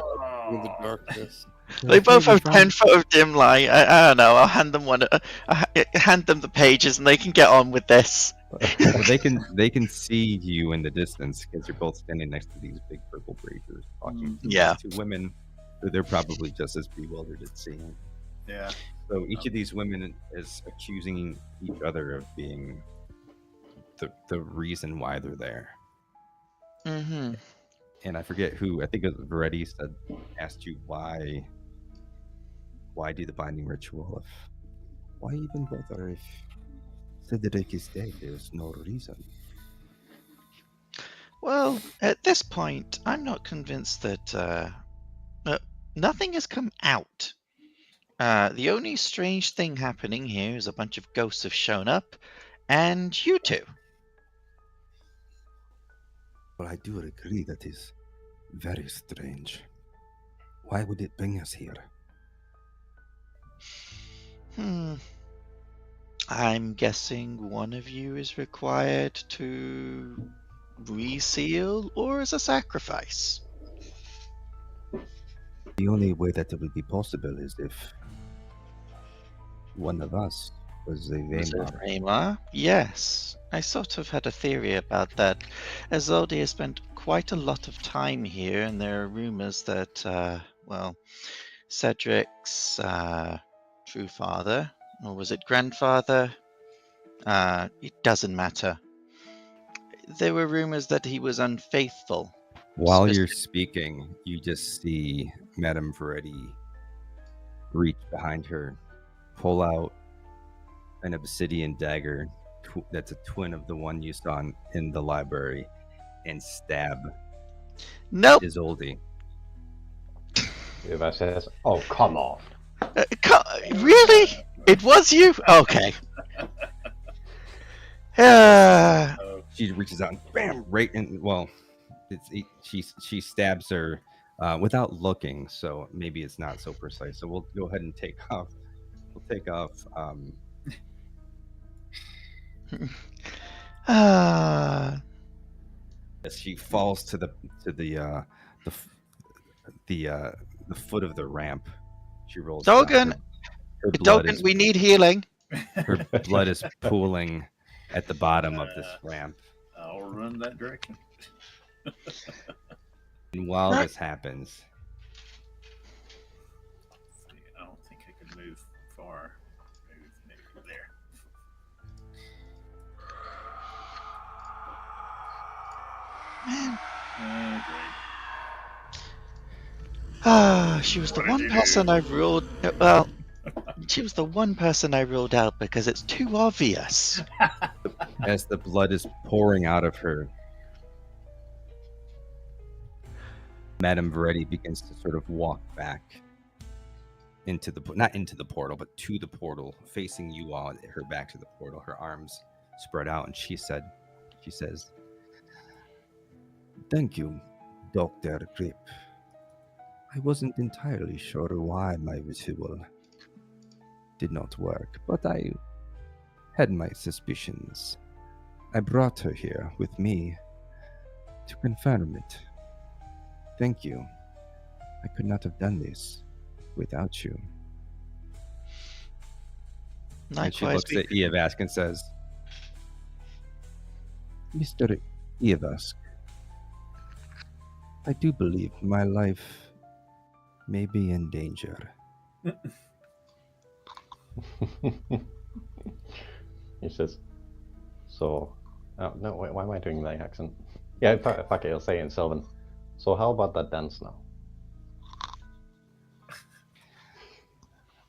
In the darkness. They both have 10-foot of dim light. I don't know. I'll hand them one. Hand them the pages, and they can get on with this. Well, they can see you in the distance because you're both standing next to these big purple braziers talking to Yeah. these two women. They're probably just as bewildered at seeing. Yeah. So each of these women is accusing each other of being the reason why they're there. Mm-hmm. And I forget who. I think it was Veretti asked you why do the binding ritual? Why even bother if Cedric is dead? There's no reason. Well, at this point, I'm not convinced that nothing has come out. The only strange thing happening here is a bunch of ghosts have shown up, and you two. Well, I do agree that is very strange. Why would it bring us here? I'm guessing one of you is required to reseal or as a sacrifice. The only way that it would be possible is if one of us was a Vaymar. Vaymar? Yes. I sort of had a theory about that. Isolde has spent quite a lot of time here, and there are rumors that, Cedric's true father, or was it grandfather? It doesn't matter. There were rumors that he was unfaithful. While you're speaking, you just see Madame Veretti reach behind her, pull out an obsidian dagger that's a twin of the one you saw in the library, and stab Isolde. Eva says, "Oh, come on." Really? It was you? Okay. She reaches out and bam, right in. Well, she stabs her without looking, so maybe it's not so precise. So we'll go ahead and take off. We'll take off. As she falls to the foot of the ramp. She rolls. Dogan, Dogan, we need healing. Her blood is pooling at the bottom of this ramp. I'll run that direction. And while this happens, I don't think I could move far. Maybe there. Great. Ah, she was the What did one you person do? I ruled. Well, she was the one person I ruled out because it's too obvious. as the blood is pouring out of her, Madame Veretti begins to sort of walk back into the, not into the portal, but to the portal, facing you all, her back to the portal, her arms spread out, and she says, "Thank you, Dr. Grip. I wasn't entirely sure why my ritual did not work, but I had my suspicions. I brought her here with me to confirm it. Thank you. I could not have done this without you." And she Likewise, looks at Eovask and says, "Mr. Eovask, I do believe my life may be in danger." He says, so, oh, no, wait, why am I doing that accent? Yeah, fuck it, I'll say it in Sylvan. So how about that dance now?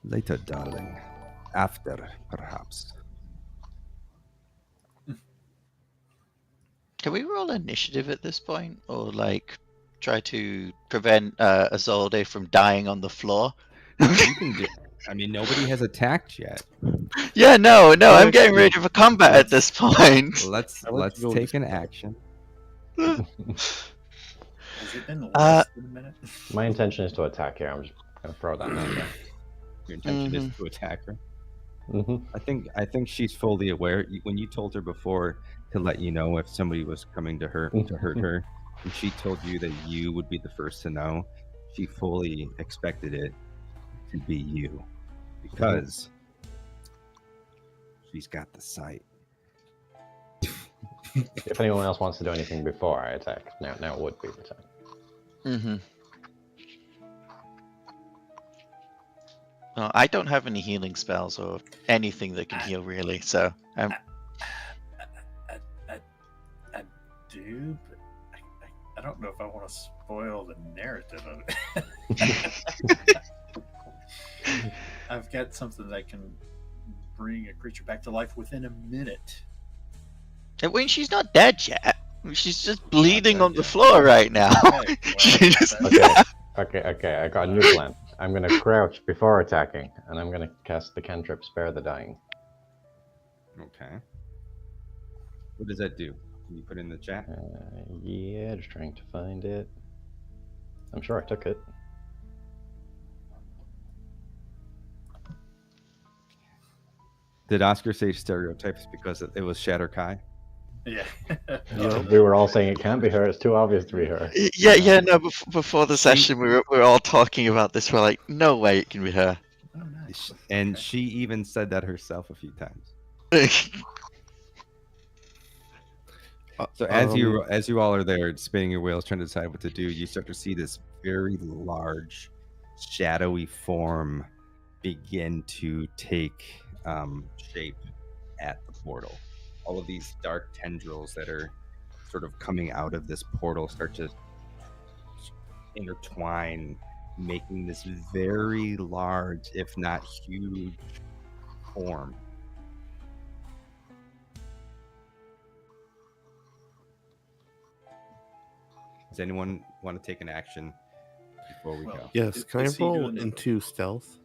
Later, darling. After, perhaps. can we roll initiative at this point, or like try to prevent Azalde from dying on the floor? You can do. I mean, nobody has attacked yet. Yeah, no, I'm getting ready for combat at this point. Let's let's go take with- an action. Has it been less than a minute? My intention is to attack here. I'm just gonna throw that out there. Your intention is to attack her. Mm-hmm. I think she's fully aware. When you told her before to let you know if somebody was coming to her to hurt her, and she told you that you would be the first to know, she fully expected it to be you because she's got the sight. If anyone else wants to do anything before I attack, now would be the time. Mm-hmm. Well, I don't have any healing spells or anything that can heal, really, so... I do, but I don't know if I want to spoil the narrative of it. I've got something that can bring a creature back to life within a minute. When she's not dead yet. She's just bleeding dead on the yet. floor right now. Okay, She just- Okay, I got a new plan. I'm gonna crouch before attacking, and I'm gonna cast the cantrip Spare the Dying. Okay. What does that do? Can you put it in the chat? Yeah, just trying to find it. I'm sure I took it. Did Oscar say stereotypes because it was Shatter Kai? Yeah. We were all saying it can't be her. It's too obvious to be her. Yeah, no, before the session, we were all talking about this. We're like, no way it can be her. Oh, nice. And she even said that herself a few times. So as you all are there spinning your wheels trying to decide what to do, you start to see this very large shadowy form begin to take shape at the portal. All of these dark tendrils that are sort of coming out of this portal start to intertwine, making this very large, if not huge, form. Does anyone want to take an action before we go? Yes, can I Is he roll doing the- into stealth?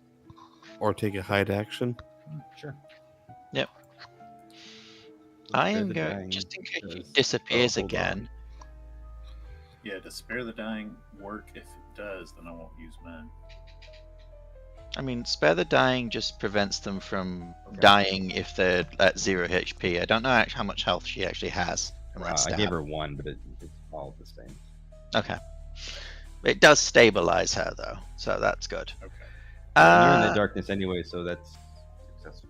Or take a hide action? Sure. I am The going, dying just in case he does- disappears hold on. again. Yeah, does Spare the Dying work? If it does, then I won't use mine. I mean, Spare the Dying just prevents them from Okay. dying if they're at 0 HP. I don't know how much health she actually has. From that I stat. gave her one, but it's all the same. Okay. It does stabilize her, though, so that's good. Okay. And you're in the Uh, darkness anyway, so that's successful.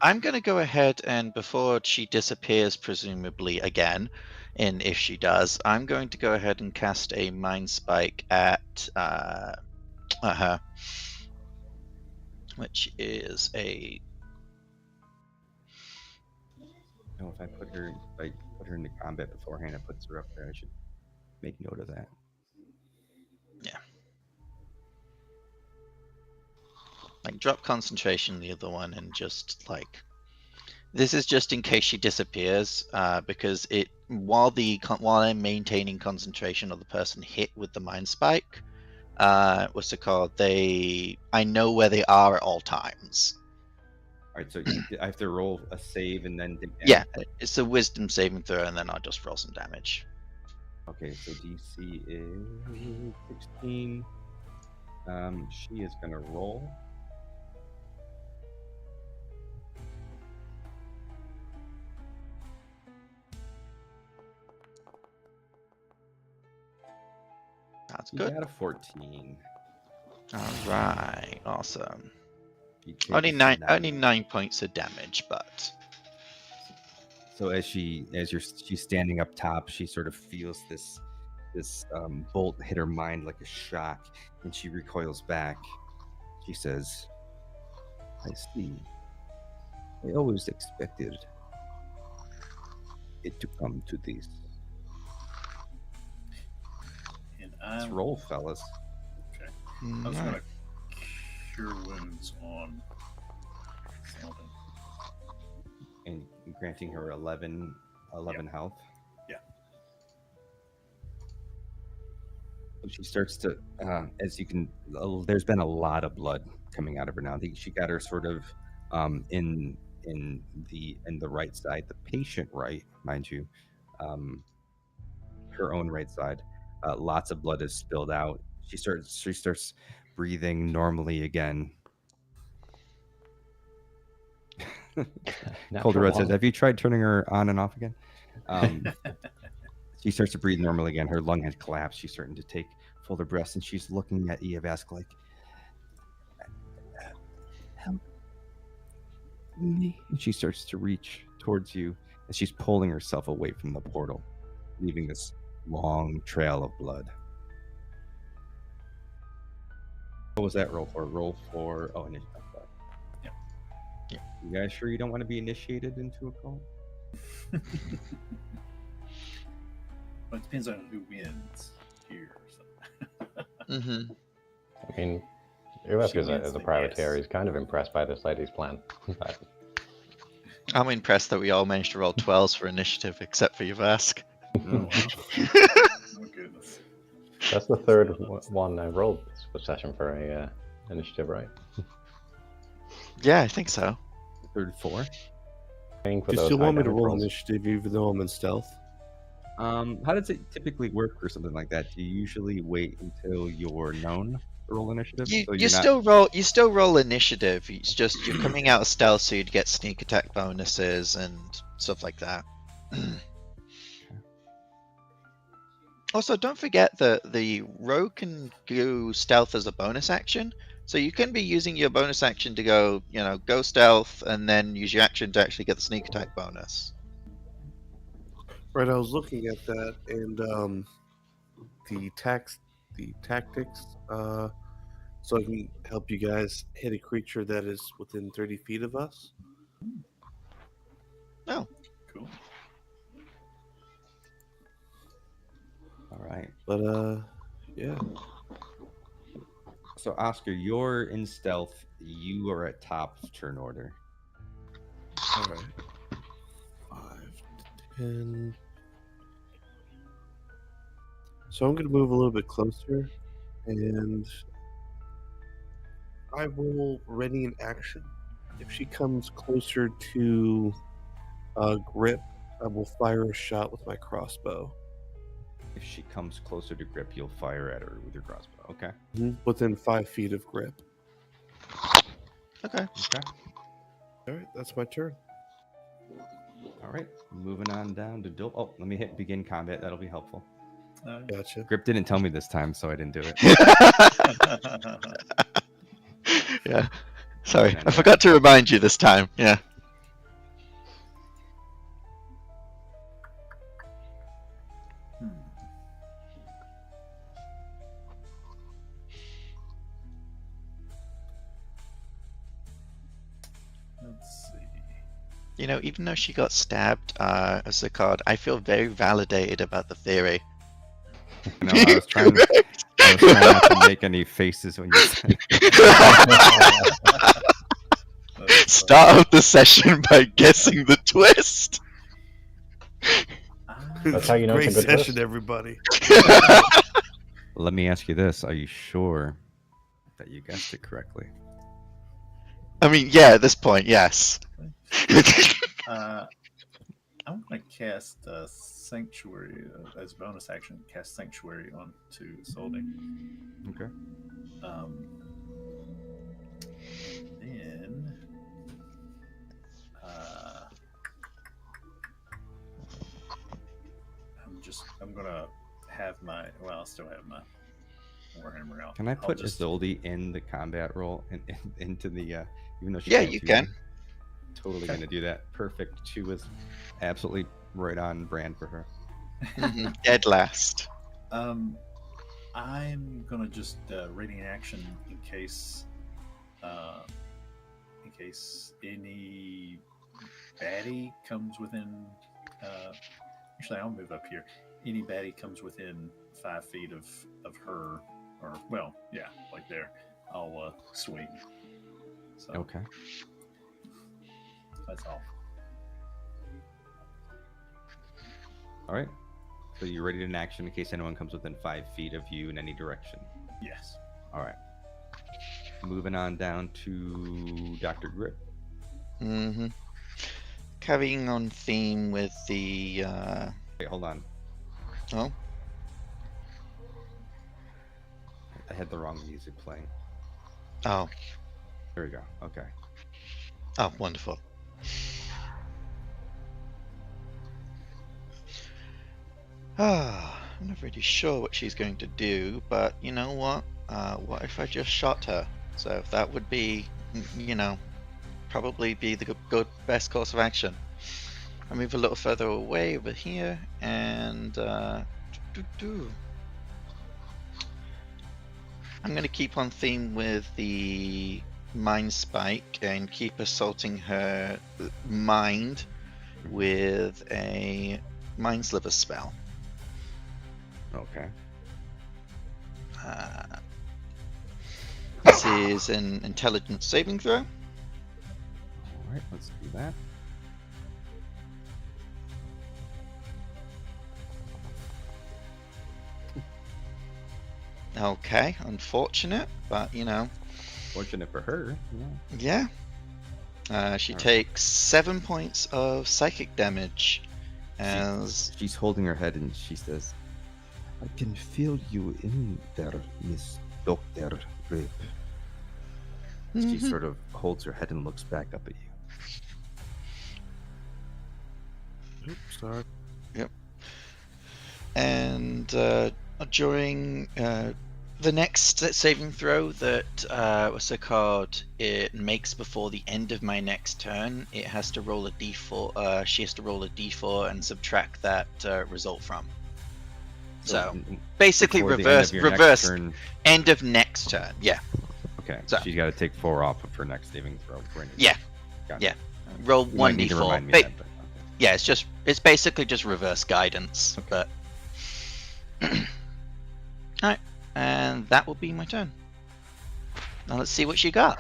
I'm going to go ahead and before she disappears, presumably again, and if she does, I'm going to go ahead and cast a Mind Spike at her, which is a. You know, if I put her into combat beforehand, it puts her up there. I should make note of that. Yeah. Like drop concentration the other one and just like this is just in case she disappears because it while I'm maintaining concentration of the person hit with the mind spike what's it called, I know where they are at all times. All right, so I have to roll a save and then take damage? Yeah, it's a wisdom saving throw and then I'll just roll some damage. Okay, so DC is 16. She is gonna roll. That's She good. got a 14. All right, awesome. She takes Only 9 points of damage, but so as she's standing up top, she sort of feels this bolt hit her mind like a shock, and she recoils back. She says, "I see. I always expected it to come to this." And Let's roll, fellas. Okay. I was going to cure wounds on something. And granting her 11 health. Yeah. So she starts to, as you can, there's been a lot of blood coming out of her now. She got her sort of in the right side, the patient right, mind you, her own right side. Lots of blood is spilled out. She starts breathing normally again. Calderon says, "Have you tried turning her on and off again?" She starts to breathe normally again. Her lung has collapsed. She's starting to take fuller breaths, and she's looking at Eovask like, "Help me!" And she starts to reach towards you as she's pulling herself away from the portal, leaving this long trail of blood. What was that roll for? Initiative. Yeah. You guys sure you don't want to be initiated into a cult? Well, it depends on who wins here. So. Mm-hmm. I mean, Uwesk as a privateer, he's kind of impressed by this lady's plan. I'm impressed that we all managed to roll 12s for initiative, except for Yuvask. Oh, Oh, goodness. That's the third one I rolled this session for a initiative, right? Yeah, I think so. third 4. Do Do you still want me to roll initiative even though I'm in stealth? How does it typically work for something like that? Do you usually wait until you're known to roll initiative? You still roll initiative. It's just you're coming out of stealth, so you'd get sneak attack bonuses and stuff like that. Also, don't forget that the rogue can go stealth as a bonus action, so you can be using your bonus action to go stealth, and then use your action to actually get the sneak attack bonus. Right, I was looking at that, and the tactics, so I can help you guys hit a creature that is within 30 feet of us. Oh, Cool. All right. But yeah. So Oscar, you're in stealth. You are at top of turn order. All right. 5 to 10. So I'm going to move a little bit closer, and I will ready an action. If she comes closer to grip, I will fire a shot with my crossbow. If she comes closer to grip, you'll fire at her with your crossbow. Okay. Within 5 feet of grip. okay. Okay. All right, that's my turn. All right. Moving on down to Dil. Oh, let me hit begin combat. That'll be helpful. Gotcha. Grip didn't tell me this time, so I didn't do it. Yeah. Sorry, And then I forgot to remind you this time. Yeah. Hmm. Let's see. You know, even though she got stabbed as a card, I feel very validated about the theory. You know, I was trying not to make any faces when you said That's Start of the session by guessing the twist. That's how you know it's a Great good session, twist. everybody. Let me ask you this. Are you sure that you guessed it correctly? I mean, yeah, at this point, yes. I'm going to cast Sanctuary as bonus action. Cast Sanctuary onto Soldi. Okay. And then I'm going to have my. Well, I'll still have my Warhammer out. Can I I'll put just- Isolde in the combat role into the even though she Yeah, can't you do can. that? Totally Okay. gonna do that. Perfect. She was absolutely right on brand for her. Dead last. I'm gonna just radiant action in case any baddie comes within. Actually, I'll move up here. Any baddie comes within 5 feet of her, or well, yeah, like there. I'll swing. So Okay. that's all. All right. So you're ready to action in case anyone comes within 5 feet of you in any direction. Yes. All right. Moving on down to Dr. Grip. Mm-hmm. Carrying on theme with the. Wait, hold on. Oh, I had the wrong music playing. oh, There we go. Okay. oh, wonderful. I'm not really sure what she's going to do, but you know what? What if I just shot her? So that would be, you know, probably be the good best course of action. I move a little further away over here, and I'm going to keep on theme with the mind spike and keep assaulting her mind with a mind sliver spell. Okay. This is an intelligence saving throw. All right. Let's do that. Okay, unfortunate, but you know, Fortunate for her. Yeah. yeah. She Alright. takes 7 points of psychic damage as She's holding her head and she says, I can feel you in there, Miss Dr. Grip. She Mhm. sort of holds her head and looks back up at you. Oops, sorry. And during the next saving throw that what's the card it makes before the end of my next turn, it has to roll a d4. She has to roll a d4 and subtract that result from. So basically, before the end reverse of your next reverse turn- end of next turn. Yeah, Okay, So- she's got to take 4 off of her next saving throw. for any- Yeah. Got Yeah. it. roll You might one need to d4. remind me of that, but okay. Yeah, it's basically just reverse guidance. Okay. But alright, and that will be my turn. Now let's see what you got.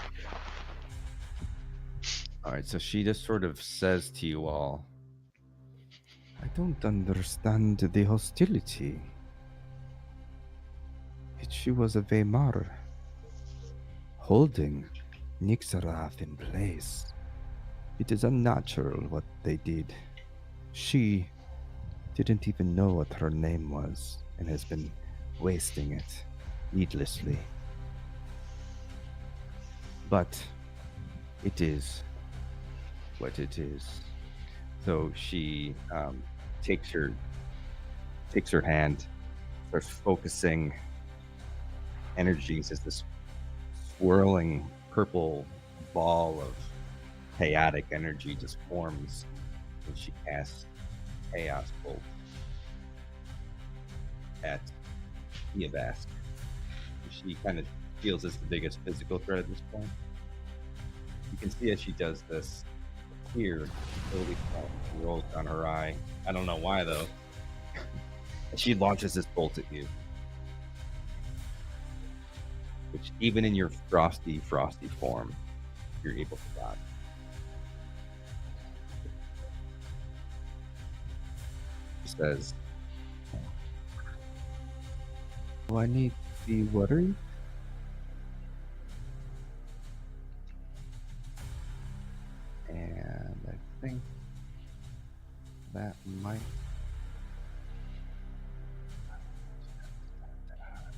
All right, so she just sort of says to you all, I don't understand the hostility. She was a Weimar, holding Nixarath in place. It is unnatural what they did. She didn't even know what her name was and has been wasting it needlessly. But it is what it is. So she takes her hand, starts focusing energies as this swirling purple ball of chaotic energy just forms when she casts Chaos Bolt at Eobask. She kind of feels as the biggest physical threat at this point. You can see as she does this, a tear slowly rolls down her eye. I don't know why though. And she launches this bolt at you, which even in your frosty form, you're able to dodge. She says, "Do I need to be worried?" And I think that might.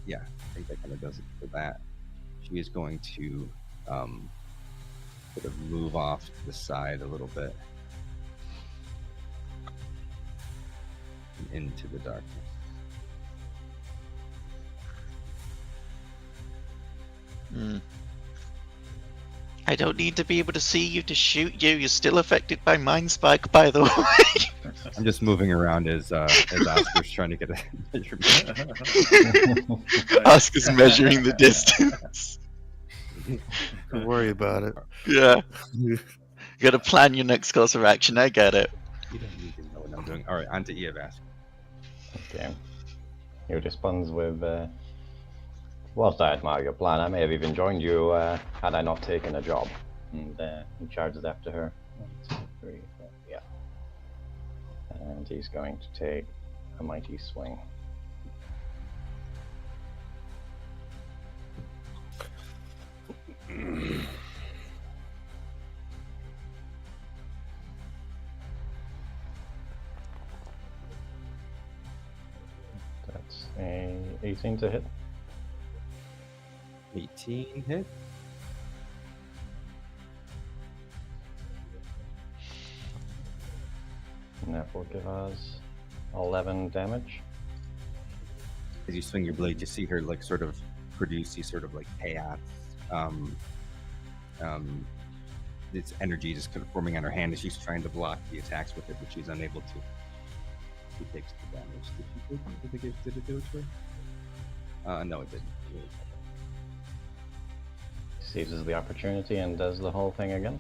Yeah, I think that kind of does it for that. She is going to sort of move off to the side a little bit and into the darkness. I don't need to be able to see you to shoot you. You're still affected by Mind Spike, by the way. I'm just moving around as Oscar's trying to get a measurement. Oscar's measuring the distance. Don't worry about it. Yeah. You gotta plan your next course of action. I get it. You don't need to know what I'm doing. All right, on to Eobask. Okay. He responds with, whilst I admire your plan, I may have even joined you had I not taken a job. And he charges after her. 1, 2, 3, 4, yeah. And he's going to take a mighty swing. That's a 18 to hit. 18 hit. And that will give us 11 damage. As you swing your blade, you see her like sort of produce these sort of like chaos. It's energy just kind of forming on her hand as she's trying to block the attacks with it, but she's unable to. She takes the damage. Did it do it to her? No, it didn't. Seizes the opportunity and does the whole thing again.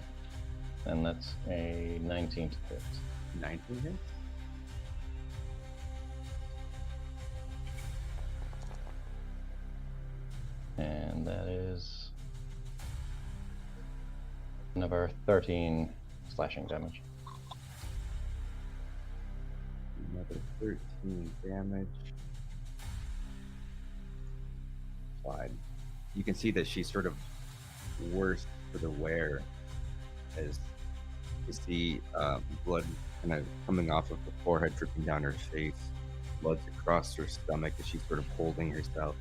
And that's a 19 to hit. 19 hits. And that is another 13 slashing damage. Another 13 damage. Slide. You can see that she's sort of worse for the wear as you see blood kind of coming off of the forehead, dripping down her face, blood across her stomach as she's sort of holding herself.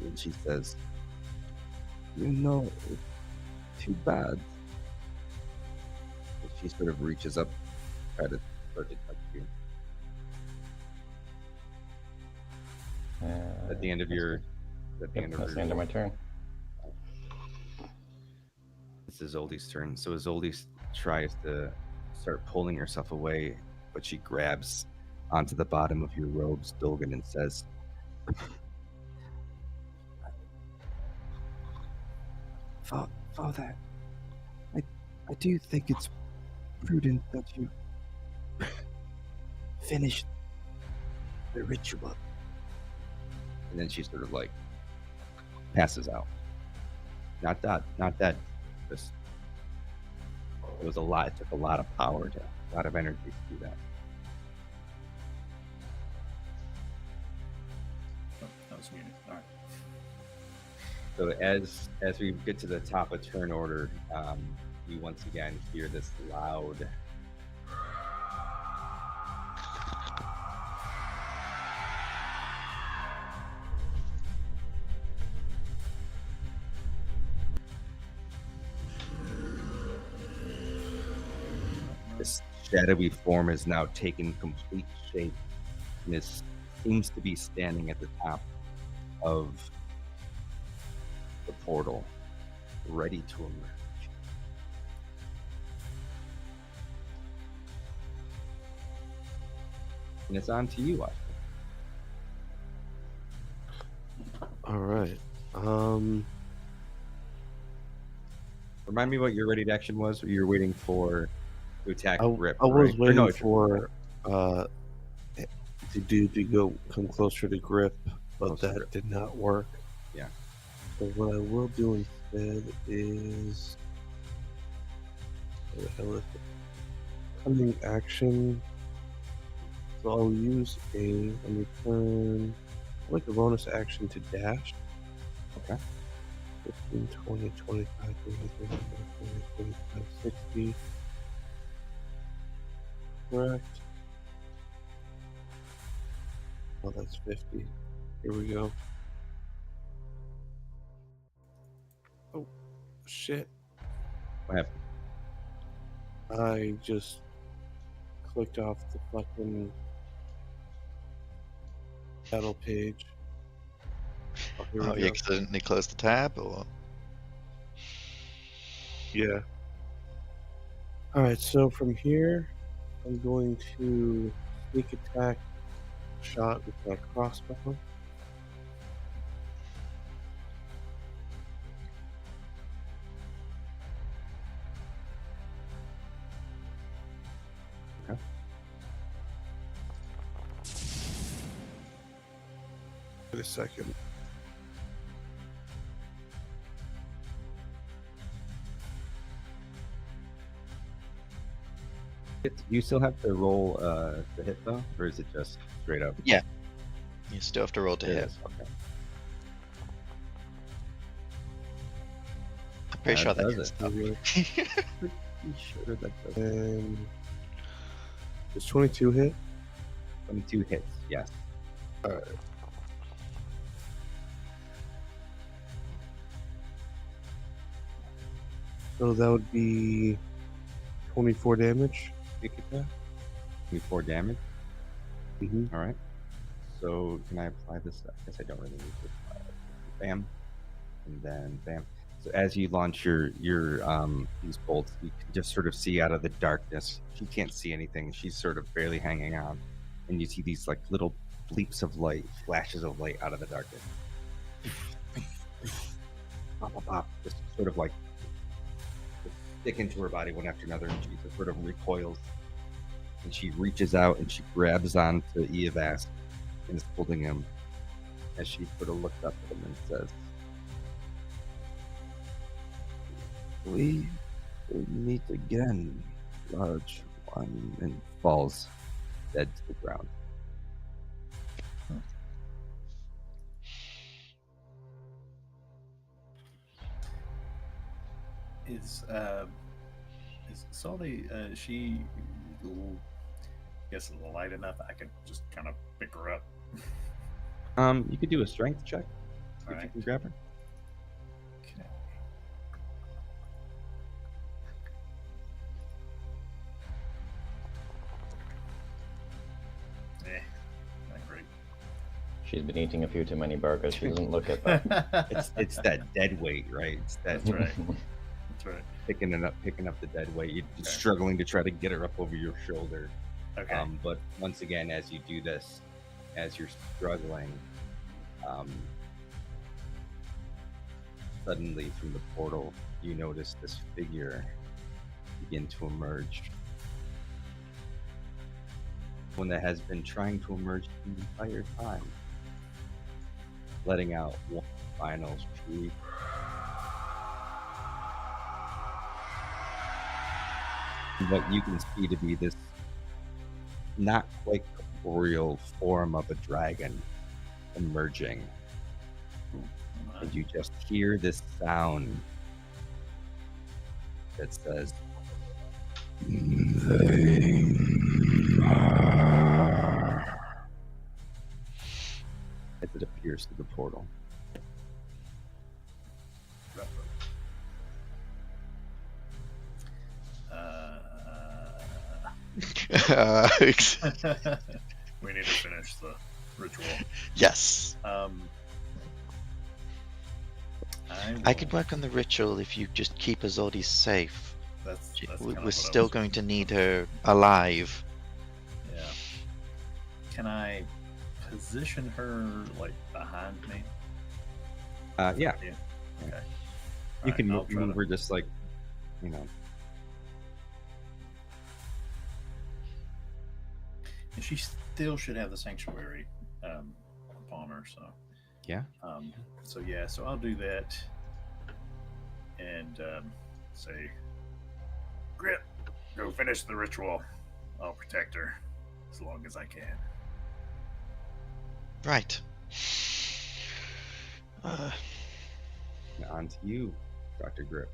And she says, "You know, it's too bad." And she sort of reaches up, try to start to touch you. At the end of your, That's the end of my turn. It's Isolde's turn. So Isolde tries to start pulling herself away, but she grabs onto the bottom of your robes, Dolgan, and says, "Father, I do think it's prudent that you finish the ritual." And then she sort of like passes out. Not that. Just it was a lot. It took a lot of power, a lot of energy to do that. Oh, that was muted. All right. So as we get to the top of turn order, you once again hear this loud this shadowy form has now taken complete shape and this seems to be standing at the top of the portal, ready to emerge. And it's on to you, Oscar. All right. Remind me what your ready to action was. Or you're waiting for to attack Rip. I was right? Or waiting no, for to go come closer to Grip, but Closer to that Grip. did not work. Yeah. So what I will do instead is coming action. So I'll use a turn like a bonus action to dash. Okay. 15, 20, 25, 30, 35, 40, 45, 60. Correct. Oh, that's 50. Here we go. Oh, shit. What happened? I just clicked off the fucking battle page. Oh, here Oh, we you go. accidentally closed the tab, or Yeah. Alright, so from here, I'm going to sneak attack shot with my crossbow. Okay. Wait a second. You still have to roll the hit though, or is it just straight up? you still have to roll to It hit. is, okay. I'm pretty sure that does hits it. though. Pretty sure that does it. And does 22 hit? 22 hits, yes. Alright. So that would be 24 damage. Sneak attack. 24 damage. Mm-hmm. All right. So can I apply this? I guess I don't really need to apply it. Bam, and then bam. So as you launch your these bolts, you can just sort of see out of the darkness. She can't see anything. She's sort of barely hanging on, and you see these like little bleeps of light, flashes of light out of the darkness. Pop, pop, pop. Just sort of like stick into her body one after another, and she just sort of recoils. And she reaches out and she grabs onto Eavas and is holding him as she sort of looks up at him and says, "We will meet again, large one," and falls dead to the ground. Is Salty, she, I guess, a little light enough I could just kind of pick her up? You could do a strength check if you Alright. can grab her. Okay. Not great. She's been eating a few too many burgers. She doesn't look at that. It's that dead weight, right? It's that That's right. That's right. picking up the dead weight. You're Okay. struggling to try to get her up over your shoulder. Okay. But once again, as you do this, as you're struggling, suddenly from the portal, you notice this figure begin to emerge. One that has been trying to emerge the entire time, letting out one final shriek. What you can see to be this not quite corporeal form of a dragon emerging. And you just hear this sound that says, as it appears through the portal. We need to finish the ritual. Yes. I could will- work on the ritual if you just keep Azordi safe. That's We're kinda what I still was- going to need her alive. Yeah. Can I position her like behind me? Yeah. Yeah. Yeah. Okay. You Alright, can I'll move, try to- her just like, you know. And she still should have the sanctuary upon her. So Yeah. so I'll do that and say, Grip, go finish the ritual. I'll protect her as long as I can. Right. On to you, Dr. Grip.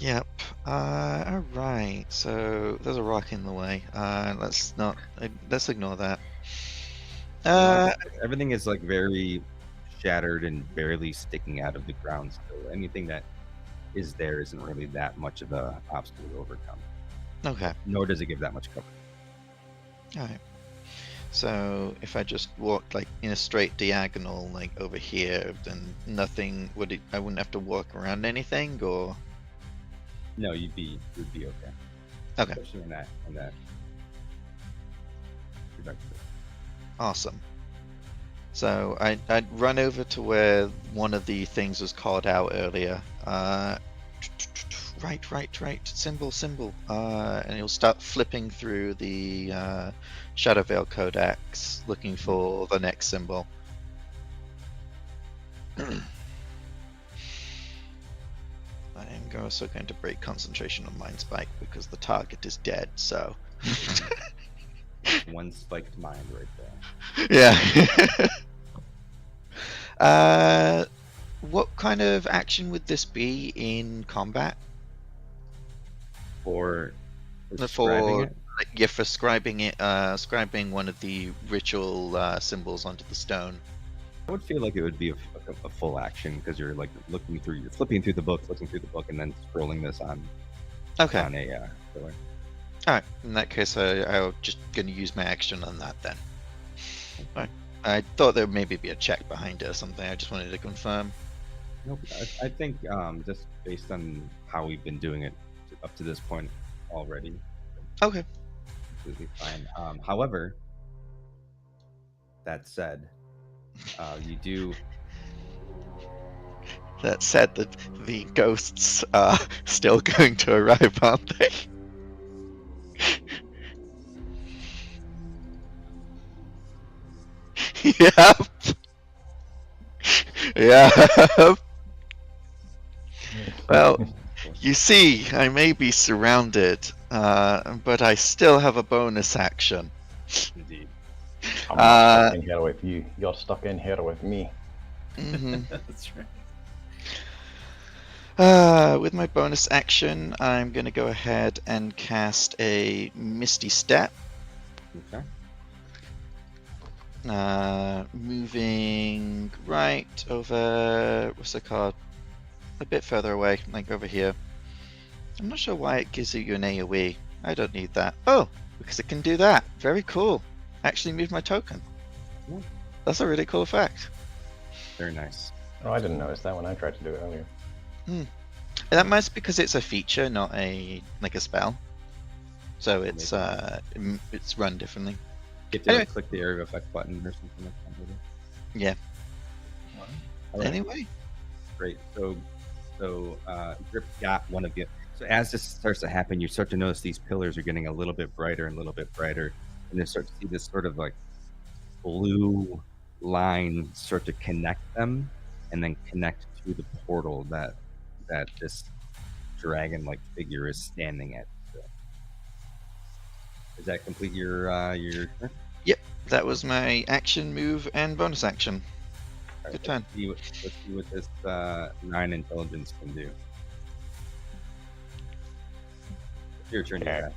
Yep. All right. So there's a rock in the way. Let's ignore that. Everything is like very shattered and barely sticking out of the ground still. Anything that is there isn't really that much of a obstacle to overcome. Okay. Nor does it give that much cover. All right. So if I just walked like in a straight diagonal, like over here, then nothing I wouldn't have to walk around anything, or No, you'd be okay. Okay. Especially in that productive. Awesome. So I'd run over to where one of the things was called out earlier. Right. Symbol. And he'll start flipping through the Shadow Veil Codex, looking for the next symbol. I am also going to break concentration on Mind Spike because the target is dead. So. One spiked mind right there. Yeah. What kind of action would this be in combat? For describing it? For scribing one of the ritual symbols onto the stone. I would feel like it would be a full action because you're like you're flipping through the book, and then scrolling this on a filler. All right. In that case, I'm just going to use my action on that then. All right. I thought there would maybe be a check behind it or something. I just wanted to confirm. Nope. I think just based on how we've been doing it up to this point already. Okay. Completely fine. However, that said, you do. That said, the ghosts are still going to arrive, aren't they? Yep. Yep. Well, you see, I may be surrounded, but I still have a bonus action. Indeed. I'm not stuck in here with you. You're stuck in here with me. Mm-hmm. That's right. With my bonus action, I'm going to go ahead and cast a Misty Step. Okay. Moving right over, what's it called? A bit further away, like over here. I'm not sure why it gives you an AoE. I don't need that. Oh, because it can do that. Very cool. Actually move my token. Yeah. That's a really cool effect. Very nice. Oh, I didn't notice that when I tried to do it earlier. That might be because it's a feature, not a spell. So it's run differently. Get to click the area effect button or something like that. Maybe. Yeah. All right. Anyway. Great. So Grip got one of you. So as this starts to happen, you start to notice these pillars are getting a little bit brighter and a little bit brighter, and you start to see this sort of like blue line start to connect them, and then connect to the portal that this dragon-like figure is standing at. So, does that complete your turn? Yep, that was my action, move, and bonus action. All Good right, turn. let's see what this 9 intelligence can do. It's your turn. Okay.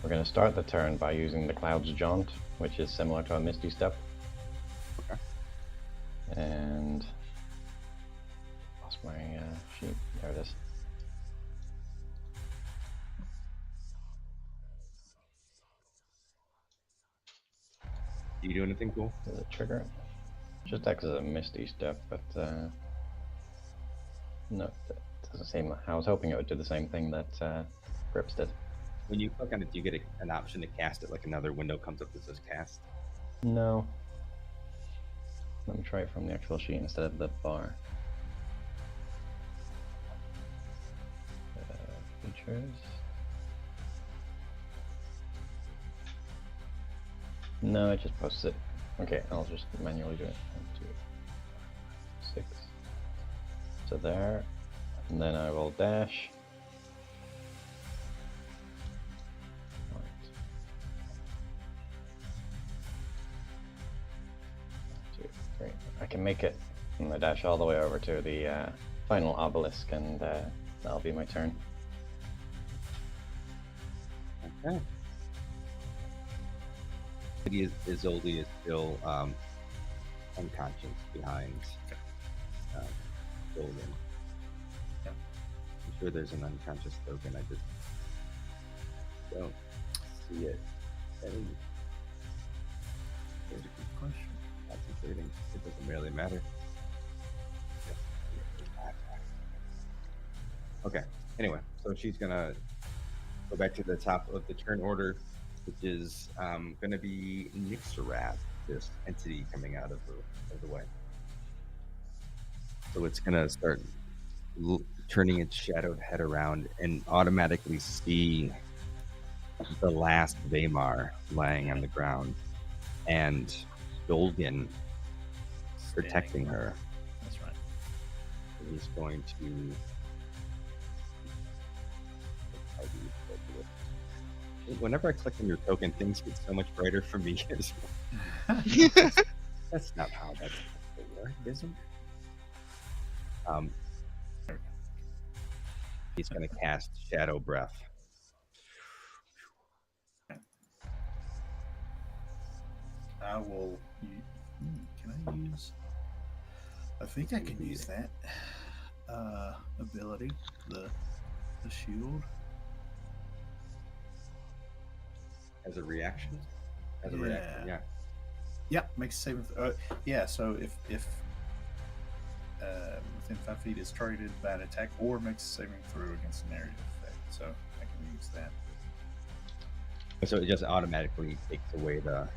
We're going to start the turn by using the Cloud's Jaunt, which is similar to a Misty Step. Okay. And lost my sheet. There it is. Do you do anything cool? Does it trigger it? Just acts as a Misty Step, but no, that doesn't seem. I was hoping it would do the same thing that Grips did. When you click on it, do you get an option to cast it? Like another window comes up that says cast? No. Let me try it from the actual sheet instead of the bar. Features. No, it just posts it. Okay, I'll just manually do it. 1, 2, 6. So there. And then I will dash. Right. 2, 3. I can make it from the dash all the way over to the final obelisk, and that'll be my turn. Okay. Isolde is still unconscious behind Logan. Yeah. I'm sure there's an unconscious token. I just don't see it. There's a good question. Concentrating. It doesn't really matter. Okay. Anyway, so she's gonna go back to the top of the turn order, which is going to be Nixarath, this entity coming out of the way. So it's going to start turning its shadowed head around and automatically see the last Vaymar lying on the ground and Dolgan protecting her. That's right. So he's going to. Whenever I click on your token, things get so much brighter for me as well. That's not how that's supposed to work, is it? He's going to cast Shadow Breath. I will. Can I use? I think I can use that ability, the shield. As a reaction? As a reaction, yeah. Yeah, makes a saving. Yeah, so if within 5 feet is targeted by an attack or makes a saving throw against an area effect, so I can use that. So it just automatically takes away the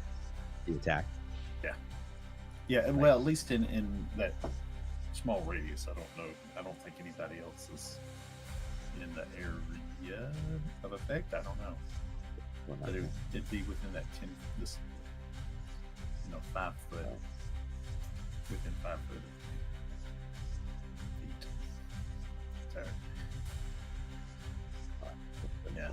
attack. Yeah. Yeah. Well, at least in that small radius, I don't know. I don't think anybody else is in the area of effect. I don't know. But it'd be within that 5 foot, within 5 foot of feet. So, yeah.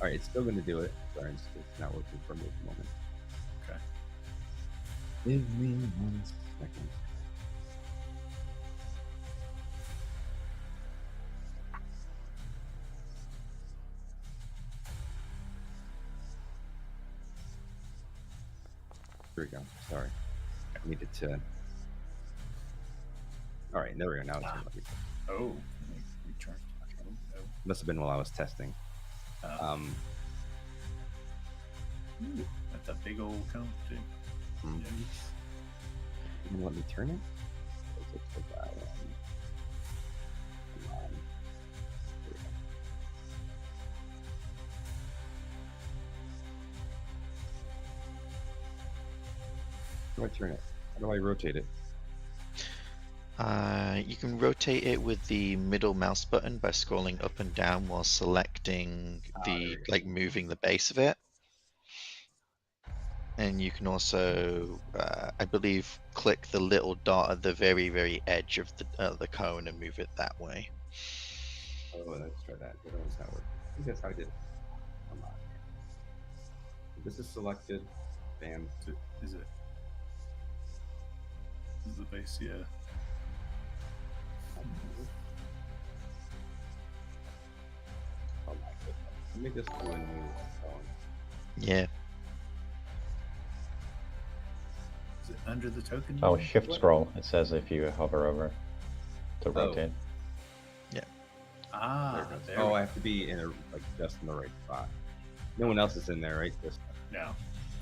All right, it's still going to do it. Sorry, it's not working for me at the moment. Okay. Give me 1 second. Here we go. Sorry. I needed to. All right, there we go. Now it's working. Oh, return. Oh, Must have been while I was testing. Ooh, that's a big old cone too. You gonna let me turn it? Come on. There we go. How do I turn it? How do I rotate it? You can rotate it with the middle mouse button by scrolling up and down while selecting moving the base of it. And you can also, I believe, click the little dot at the very, very edge of the cone and move it that way. Oh, let's try that. That one's not working. I think that's how I did it. Come on. This is selected. Bam. Is it? Is the base? Yeah. Oh my goodness. Let me just do a new phone. Yeah. Is it under the token? Oh, shift scroll. It says if you hover over to rotate. Ah, There. there. Oh, I have to be in just in the right spot. No one else is in there, right? Just No.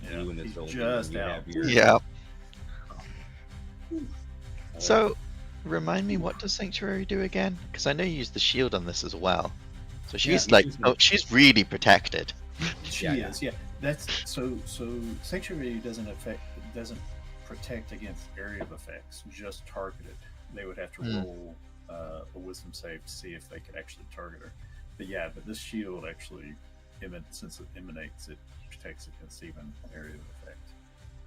Yeah, you and the he's soldier. just and you out. have your Yeah. So, remind me, what does Sanctuary do again? Because I know you use the shield on this as well. So she's Yeah, like, she's oh, she's really protected. She Yeah, is, yeah. That's so. Sanctuary doesn't protect against area of effects, just targeted. They would have to Hmm. roll a wisdom save to see if they could actually target her. But this shield actually, since it emanates, it protects against even area of effect.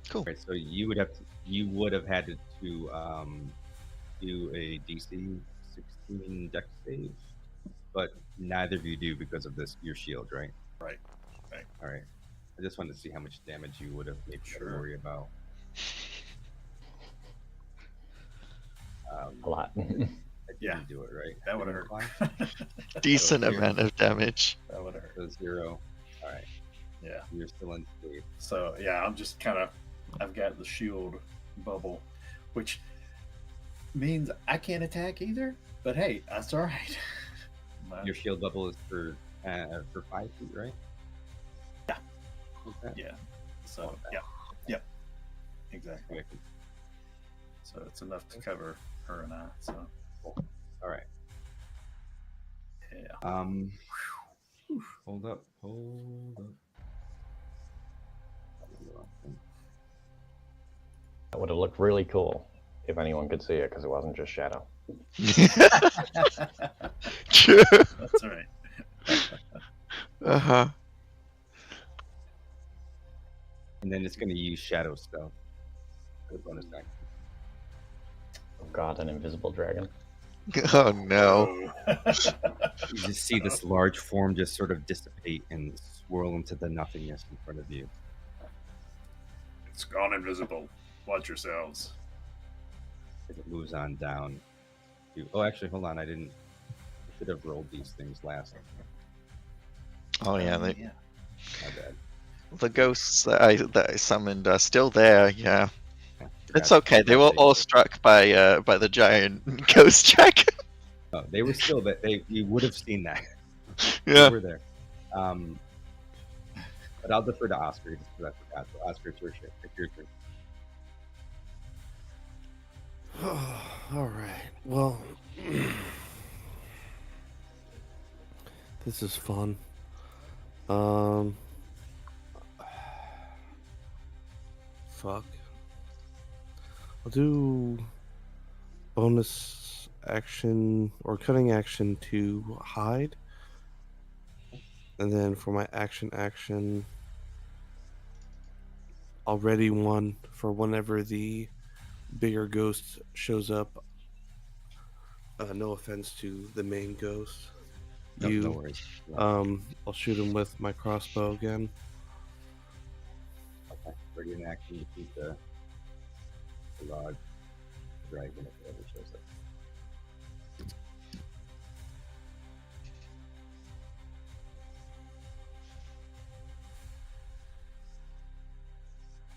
Cool. Right, so you would have had to do a DC 16 dex save, but neither of you do because of this your shield, right? Right. All right. I just wanted to see how much damage you would have maybe had to Sure. worry about. A lot. I didn't Yeah. do it right. That would have Didn't hurt. apply? Decent here. amount of damage. That would have hurt. So 0. All right. Yeah. You're still in sleep. So yeah, I'm just kind of, I've got the shield bubble, which means I can't attack either. But hey, that's all right. Your shield bubble is for 5 feet, right? Yeah. Okay. Yeah. So yep, exactly. Okay. So it's enough to cover her and I. So All right. yeah. Hold up. That would have looked really cool if anyone could see it, because it wasn't just shadow. True. That's all right. Uh-huh. And then it's going to use shadow spell. For the bonus action. Oh god, an invisible dragon. Oh no. You just see this large form just sort of dissipate and swirl into the nothingness in front of you. It's gone invisible. Watch yourselves. As it moves on down. Oh, actually, hold on. I should have rolled these things last. Oh yeah, My bad. the ghosts that I summoned are still there. Yeah, Yeah, it's forgot- okay. They forgot were all struck by the giant ghost dragon. Oh, they were still that you would have seen that. They Yeah. were there. But I'll defer to Oscar just because I forgot. So Oscar, it's your turn. All right. Well, this is fun. Fuck. I'll do bonus action or cutting action to hide. And then for my action, I'll ready one for whenever the bigger ghost shows up. No offense to the main ghost. No worries. Yeah. I'll shoot him with my crossbow again. Okay. Ready in action to keep the large dragon if it ever shows up.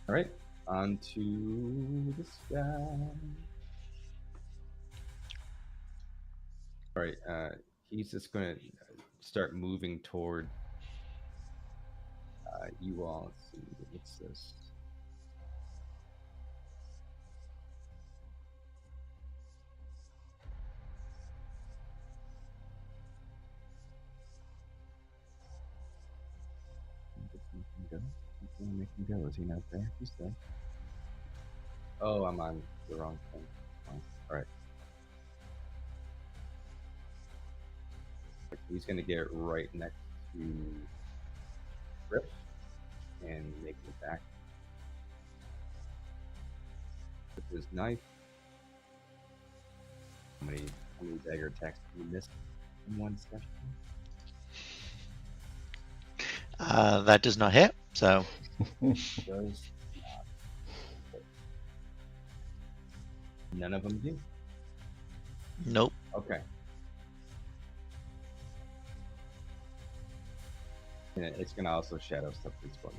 All right, on to this guy. All right, he's just going to start moving toward you all. Let's see, what's this? Make him go. Is he not there? He's there. Oh, I'm on the wrong thing. Oh, all right. He's going to get right next to Rip and make it back with his knife. How many dagger attacks did you miss in one session? That does not hit. So Does not. None of them do. nope. Okay. And it's going to also shadow stuff this bonus